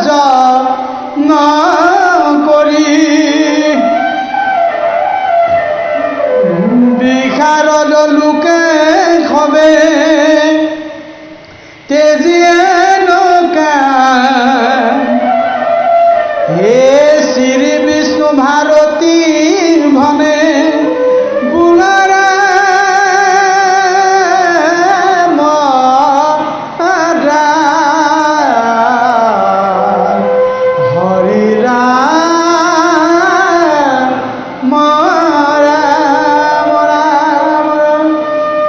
যত্ন কৰি, বিশাৰদ লোকে হবে তেজিয়ে হে শ্ৰী বিষ্ণু ভাৰতী ভনে বুলাৰা হৰি ৰাম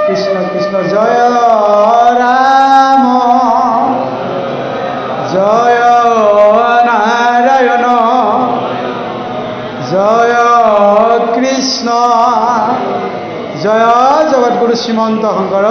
কৃষ্ণ কৃষ্ণ জয় ৰাম জয় জয় কৃষ্ণ জয় জগতগুৰু শ্ৰীমন্ত শংকৰ